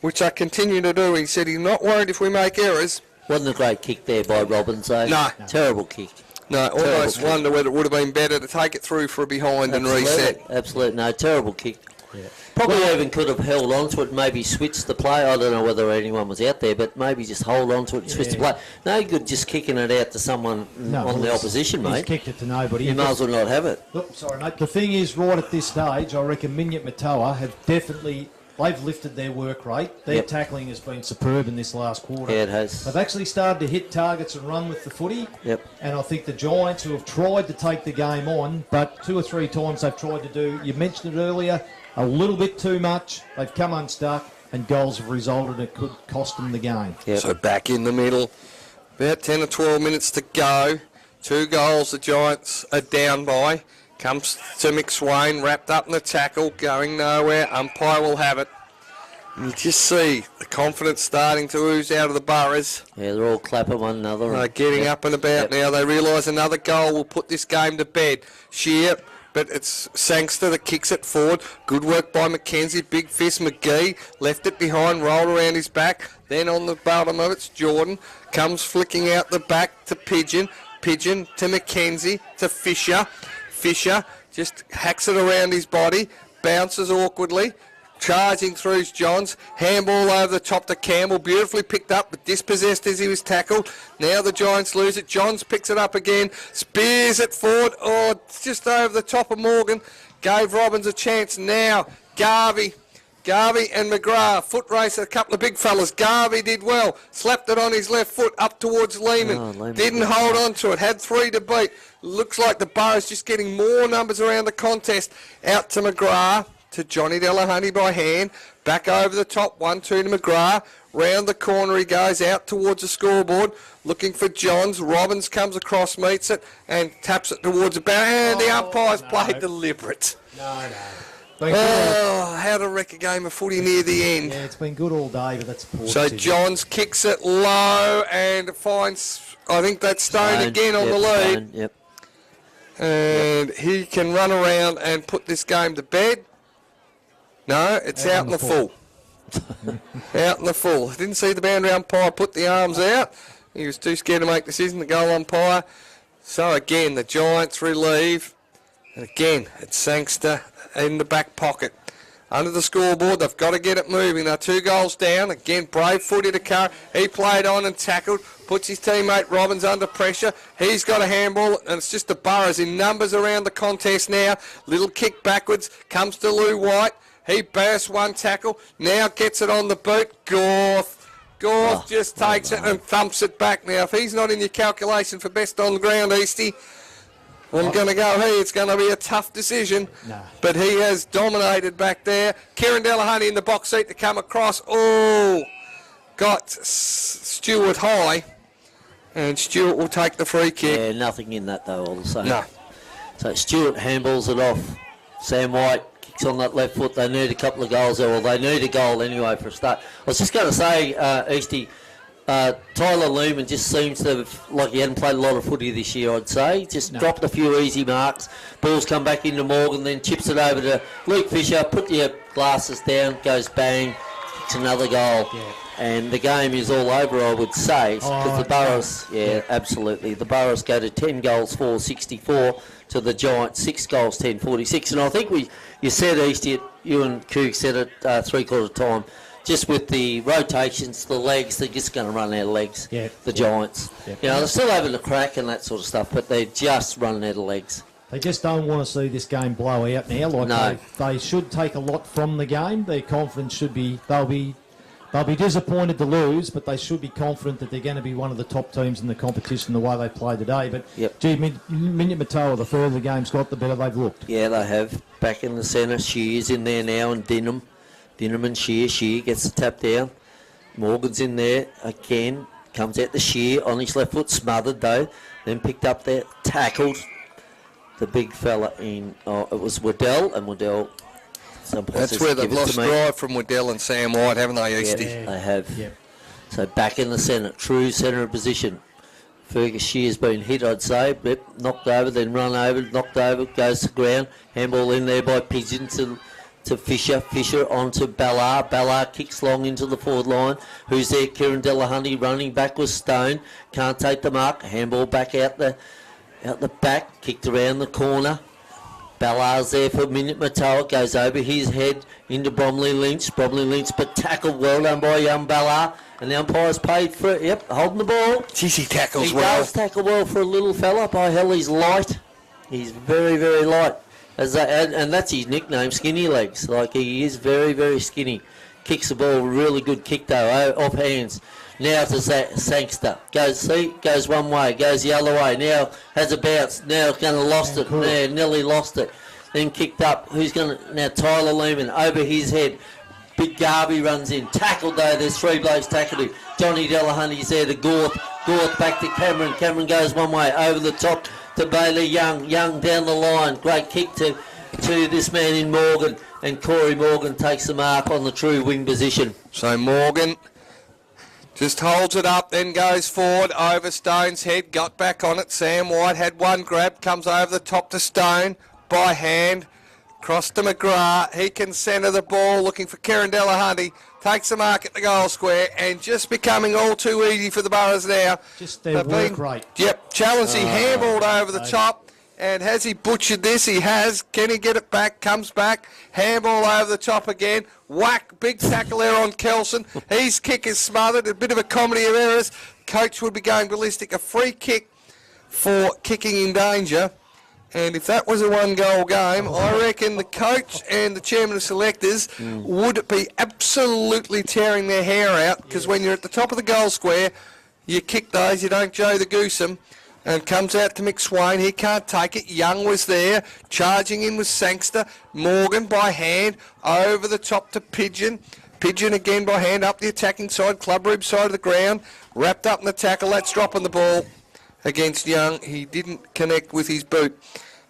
which I continue to do. He said he's not worried if we make errors. Wasn't a great kick there by Robbins, though. No. Terrible kick. No, I almost Terrible. wonder whether it would have been better to take it through for a behind and reset. Absolutely. No, terrible kick. Probably even could have held on to it, maybe switched the play. I don't know whether anyone was out there, but maybe just hold on to it and switch the play. No good just kicking it out to someone on the opposition, He's mate. kicked it to nobody. You might as well not have it. Look, sorry, mate. The thing is, right at this stage, I reckon Minyip Murtoa have definitely... They've lifted their work rate. Their Yep. tackling has been superb in this last quarter. Yeah, it has. They've actually started to hit targets and run with the footy. Yep. And I think the Giants, who have tried to take the game on, but 2 or 3 times they've tried to do, you mentioned it earlier, a little bit too much. They've come unstuck, and goals have resulted. It could cost them the game. Yep. So back in the middle, about 10 or 12 minutes to go. 2 goals the Giants are down by. Comes to McSwain, wrapped up in the tackle, going nowhere. Umpire will have it. And you just see the confidence starting to ooze out of the Burrows. Yeah, they're all clapping one another. They're getting up and about now. They realise another goal will put this game to bed. Sheer, but it's Sangster that kicks it forward. Good work by McKenzie. Big fist McGee. Left it behind, rolled around his back. Then on the bottom of it's Jordan. Comes flicking out the back to Pigeon. Pigeon to McKenzie to Fisher. Fisher just hacks it around his body. Bounces awkwardly. Charging through Johns, handball over the top to Campbell, beautifully picked up but dispossessed as he was tackled. Now the Giants lose it. Johns picks it up again, spears it forward. Oh, it's just over the top of Morgan. Gave Robbins a chance. Now Garvey and McGrath, foot race, a couple of big fellas. Garvey did well, slapped it on his left foot up towards Lehman. Lehman. Didn't hold on to it, had 3 to beat. Looks like the Burrows just getting more numbers around the contest. Out to McGrath. to Johnny Delahunty by hand. Back over the top, 1-2 to McGrath. Round the corner he goes, out towards the scoreboard, looking for Johns. Robbins comes across, meets it, and taps it towards the boundary. And the umpire's played deliberate. No. Oh, how to wreck a game of footy near the end. Yeah, it's been good all day, but that's poor So decision. Johns kicks it low and finds, I think that's Stone again on the lead. Stone, yep. And he can run around and put this game to bed. No, it's out in the full. Out in the full. Didn't see the boundary umpire put the arms out. He was too scared to make the decision, the goal umpire. So again, the Giants relieve. And again, it's Sangster in the back pocket. Under the scoreboard, they've got to get it moving. They're 2 goals down. Again, brave footy to Carr. He played on and tackled. Puts his teammate Robbins under pressure. He's got a handball, and it's just the Burrows in numbers around the contest now. Little kick backwards. Comes to Lou White. He bursts one tackle. Now gets it on the boot. Gorth just takes it and thumps it back. Now, if he's not in your calculation for best on the ground, Eastie, I'm going to go, it's going to be a tough decision. No. But he has dominated back there. Kieran Delahunty in the box seat to come across. Oh, got Stewart high. And Stewart will take the free kick. Yeah, nothing in that though, all the same. No. So Stewart handballs it off. Sam White kicks on that left foot. They need a couple of goals there, or they need a goal anyway for a start. I was just going to say, Eastie, Tyler Lumen just seems to have, like he hadn't played a lot of footy this year, I'd say. Just dropped a few easy marks. Balls come back into Morgan, then chips it over to Luke Fisher. Put your glasses down, goes bang, kicks another goal. Yeah. And the game is all over, I would say, because the Burrows, absolutely. The Burrows go to 10 goals, 4-64 to the Giants, 6 goals, 10-46. And I think you said, Eastie, you and Coog said it 3/4 time, just with the rotations, the legs, they're just going to run out of legs, the Giants. Yeah. You know, they're still having a crack and that sort of stuff, but they're just running out of legs. They just don't want to see this game blow out now. Like they should take a lot from the game. Their confidence should be, they'll be disappointed to lose, but they should be confident that they're going to be one of the top teams in the competition the way they play today. But, gee, Minyip Murtoa, the further the game's got, the better they've looked. Yeah, they have. Back in the centre, Shear's in there now, and Dinham and Shear gets the tap down. Morgan's in there again, comes out the Shear on his left foot, smothered though, then picked up there, tackled the big fella in, it was Waddell, and Waddell... That's where they've lost drive from Waddell and Sam White, haven't they, Eastie? Yeah, they have. Yep. So back in the centre, true centre of position. Fergus Shear's been hit, I'd say. Yep, knocked over, then run over, knocked over, goes to ground. Handball in there by Pigeon to Fisher. Fisher onto Ballard. Ballard kicks long into the forward line. Who's there? Kieran Delahunty running back with Stone. Can't take the mark. Handball back out the back. Kicked around the corner. Ballard's there for Minyip Murtoa, goes over his head into Bromley Lynch, but tackled well done by young Ballard, and the umpire's paid for it, holding the ball. Jeez, he tackles well. He does tackle well for a little fella, by hell he's light, he's very, very light, and that's his nickname, Skinny Legs, like he is very, very skinny. Kicks the ball, really good kick though, off hands. Now to Sangster. Goes one way, goes the other way. Now has a bounce. Now going to lost it. Yeah, nearly lost it. Then kicked up. Who's going to... Now Tyler Lumen over his head. Big Garvey runs in. Tackled though. There's 3 blokes tackled him. Johnny Delahunty's there to Gorth. Gorth back to Cameron. Cameron goes one way. Over the top to Bailey Young. Young down the line. Great kick to this man in Morgan. And Corey Morgan takes the mark on the true wing position. So Morgan... just holds it up, then goes forward over Stone's head, got back on it. Sam White had one grab, comes over the top to Stone by hand, cross to McGrath. He can centre the ball, looking for Kieran Delahunty. Takes the mark at the goal square, and just becoming all too easy for the Burrows now. Just their work rate. Yep, challenged. He handballed over the top. And has he butchered this? He has. Can he get it back? Comes back. Handball over the top again. Whack. Big tackle there on Kelson. His kick is smothered. A bit of a comedy of errors. Coach would be going ballistic. A free kick for kicking in danger. And if that was a one-goal game, I reckon the coach and the chairman of selectors would be absolutely tearing their hair out, because when you're at the top of the goal square, you kick those. You don't Joe the Goose 'em. and comes out to McSwain. He can't take it. Young was there. Charging in was Sangster. Morgan by hand. Over the top to Pigeon. Pigeon again by hand up the attacking side. Club rib side of the ground. Wrapped up in the tackle. That's dropping the ball against Young. He didn't connect with his boot.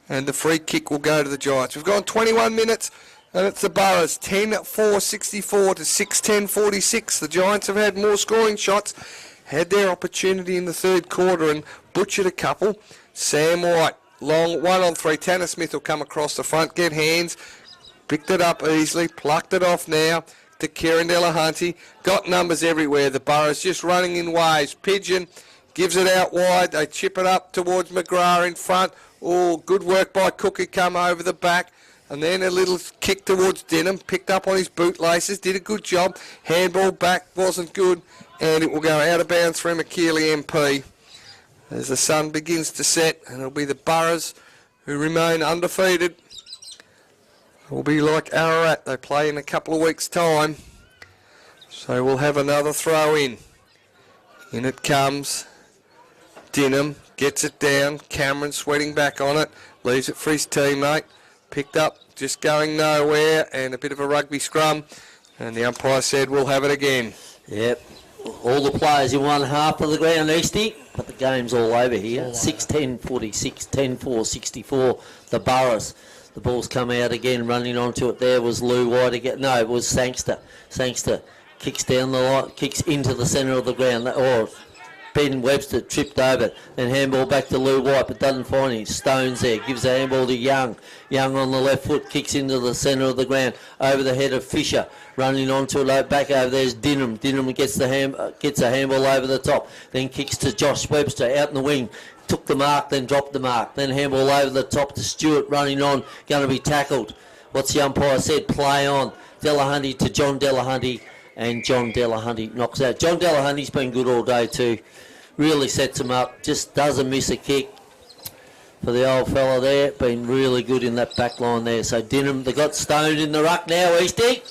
And the free kick will go to the Giants. We've gone 21 minutes. And it's the Boroughs, 10-4-64 to 6-10-46. The Giants have had more scoring shots, had their opportunity in the third quarter and butchered a couple. Sam White, long 1-on-3. Tanner Smith will come across the front, get hands, picked it up easily, plucked it off now to Kieran Delahunty. Got numbers everywhere. The Boroughs just running in waves. Pigeon gives it out wide. They chip it up towards McGrath in front. Oh, good work by Cook, who come over the back. And then a little kick towards Denham, picked up on his bootlaces, did a good job. Handball back wasn't good, and it will go out of bounds for McKeely MP. As the sun begins to set, and it'll be the Boroughs who remain undefeated. It will be like Ararat, they play in a couple of weeks' time. So we'll have another throw in. In it comes. Denham gets it down, Cameron sweating back on it, leaves it for his teammate. Picked up, just going nowhere, and a bit of a rugby scrum. And the umpire said, we'll have it again. Yep. All the players in one half of the ground, Eastie, but the game's all over here. 6-10-46, 10-4-64, the Boroughs. The ball's come out again, running onto it. There was Lou White again. No, it was Sangster. Sangster kicks down the line, kicks into the centre of the ground. Or Ben Webster tripped over, then handball back to Lou White, but doesn't find him. Stones there, gives the handball to Young. Young on the left foot, kicks into the centre of the ground, over the head of Fisher, running onto it, back over there's Denham. Denham gets a handball over the top, then kicks to Josh Webster out in the wing. Took the mark, then dropped the mark, then handball over the top to Stewart, running on, going to be tackled. What's the umpire said? Play on. Delahunty to John Delahunty. And John Delahunty knocks out. John Delahunty's been good all day too. Really sets him up. Just doesn't miss a kick for the old fella there. Been really good in that back line there. So Denham, they got stoned in the ruck now, Eastie.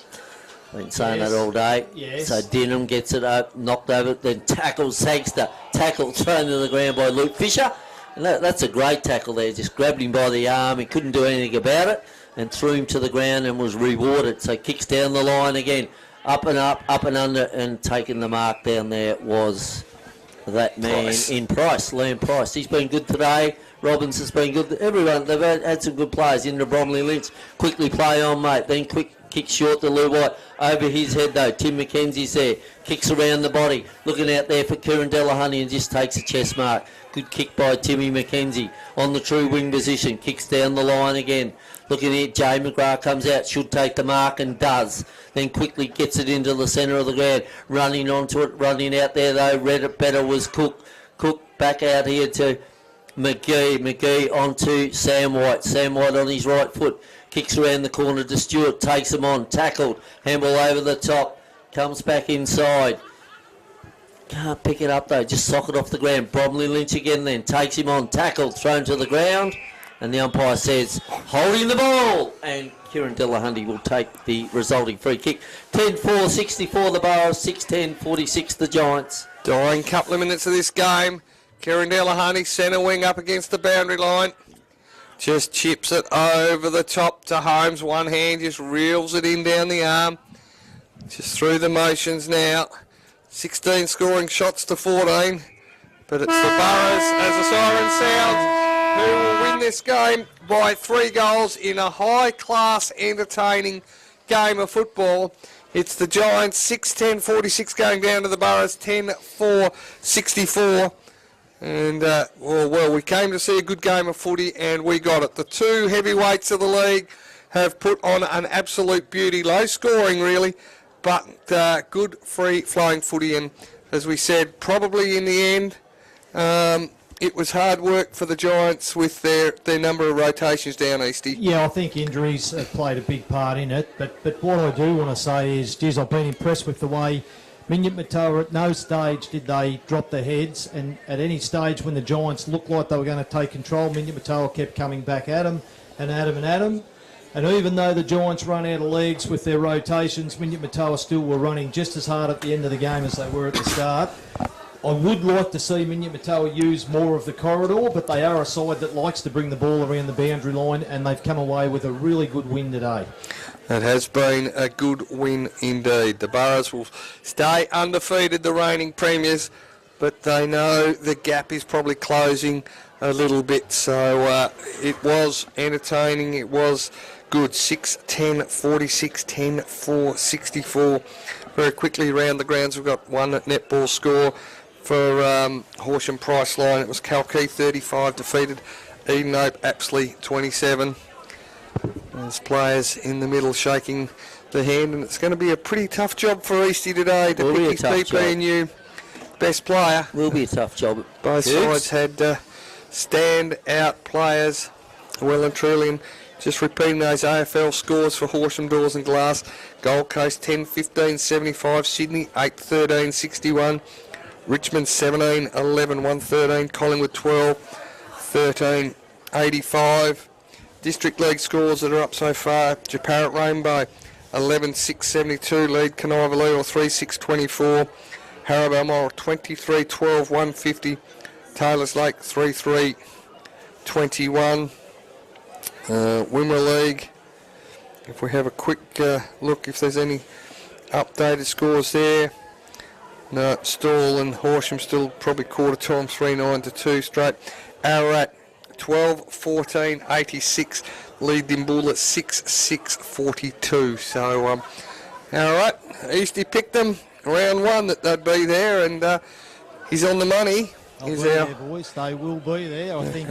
Been saying that all day. Yes. So Denham gets it up, knocked over, then tackles Sangster. Tackle thrown to the ground by Luke Fisher. And that's a great tackle there. Just grabbed him by the arm. He couldn't do anything about it. And threw him to the ground and was rewarded. So kicks down the line again. Up and under, and taking the mark down there was that man in Price, Liam Price. He's been good today. Robbins has been good. Everyone, they've had some good players. Into Bromley Lynch, quickly play on, mate. Then quick kick short to Lou White. Over his head, though. Tim McKenzie's there. Kicks around the body. Looking out there for Kieran Delahunty and just takes a chest mark. Good kick by Timmy McKenzie. On the true wing position. Kicks down the line again. Looking at Jay McGrath comes out, should take the mark and does. Then quickly gets it into the centre of the ground. Running onto it, running out there though. Read it better was Cook. Cook back out here to McGee. McGee onto Sam White. Sam White on his right foot. Kicks around the corner to Stewart. Takes him on. Tackled. Handball over the top. Comes back inside. Can't pick it up though. Just sock it off the ground. Bromley Lynch again then. Takes him on. Tackled. Thrown to the ground. And the umpire says, holding the ball. And Kieran Delahunty will take the resulting free kick. 10-4-64 the Boroughs, 6-10-46 the Giants. Dying couple of minutes of this game. Kieran Delahunty, centre wing up against the boundary line. Just chips it over the top to Holmes. One hand just reels it in down the arm. Just through the motions now. 16 scoring shots to 14. But it's the Boroughs as the siren sounds, who will win this game by 3 goals in a high-class, entertaining game of football. It's the Giants 6-10-46 going down to the Boroughs 10-4-64. And, well, we came to see a good game of footy and we got it. The two heavyweights of the league have put on an absolute beauty. Low scoring, really, but good free-flowing footy. And, as we said, probably in the end, it was hard work for the Giants with their number of rotations down, Eastie. Yeah, I think injuries have played a big part in it. But what I do want to say is, geez, I've been impressed with the way Minyip Murtoa, at no stage did they drop their heads. And at any stage when the Giants looked like they were going to take control, Minyip Murtoa kept coming back at them and at them and at them. And even though the Giants run out of legs with their rotations, Minyip Murtoa still were running just as hard at the end of the game as they were at the start. I would like to see Murtoa use more of the corridor, but they are a side that likes to bring the ball around the boundary line, and they've come away with a really good win today. It has been a good win indeed. The Burrows will stay undefeated, the reigning premiers, but they know the gap is probably closing a little bit. So it was entertaining. It was good. 6-10, 46-10, 4-64. Very quickly around the grounds, we've got one netball score for Horsham Priceline. It was Kalkee 35 defeated Eden Hope Apsley 27. There's players in the middle shaking the hand, and it's going to be a pretty tough job for Eastie today to pick his PPNU best player. Will be a tough job. Both sides had stand-out players, well and truly. And just repeating those AFL scores for Horsham Doors and Glass. Gold Coast 10-15, 75. Sydney 8-13, 61. Richmond 17-11, 113. Collingwood 12-13, 85. District League scores that are up so far. Japarrett Rainbow 11-6, 72. Lead Caniva 3-6, 24. Haribo Moral 23-12, 150. Taylor's Lake 3-3, 21. Wimmera League, if we have a quick look if there's any updated scores there. No, Stawell and Horsham still probably quarter time, 3-9-2 straight. Ararat 12-14, 86. Lead Dimboola 6-6, 42. So, Ararat, Eastie picked them round one that they'd be there, and he's on the money. Boys, they will be there. I think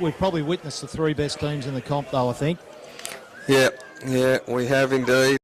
we've probably witnessed the three best teams in the comp, though. I think. Yeah, we have indeed.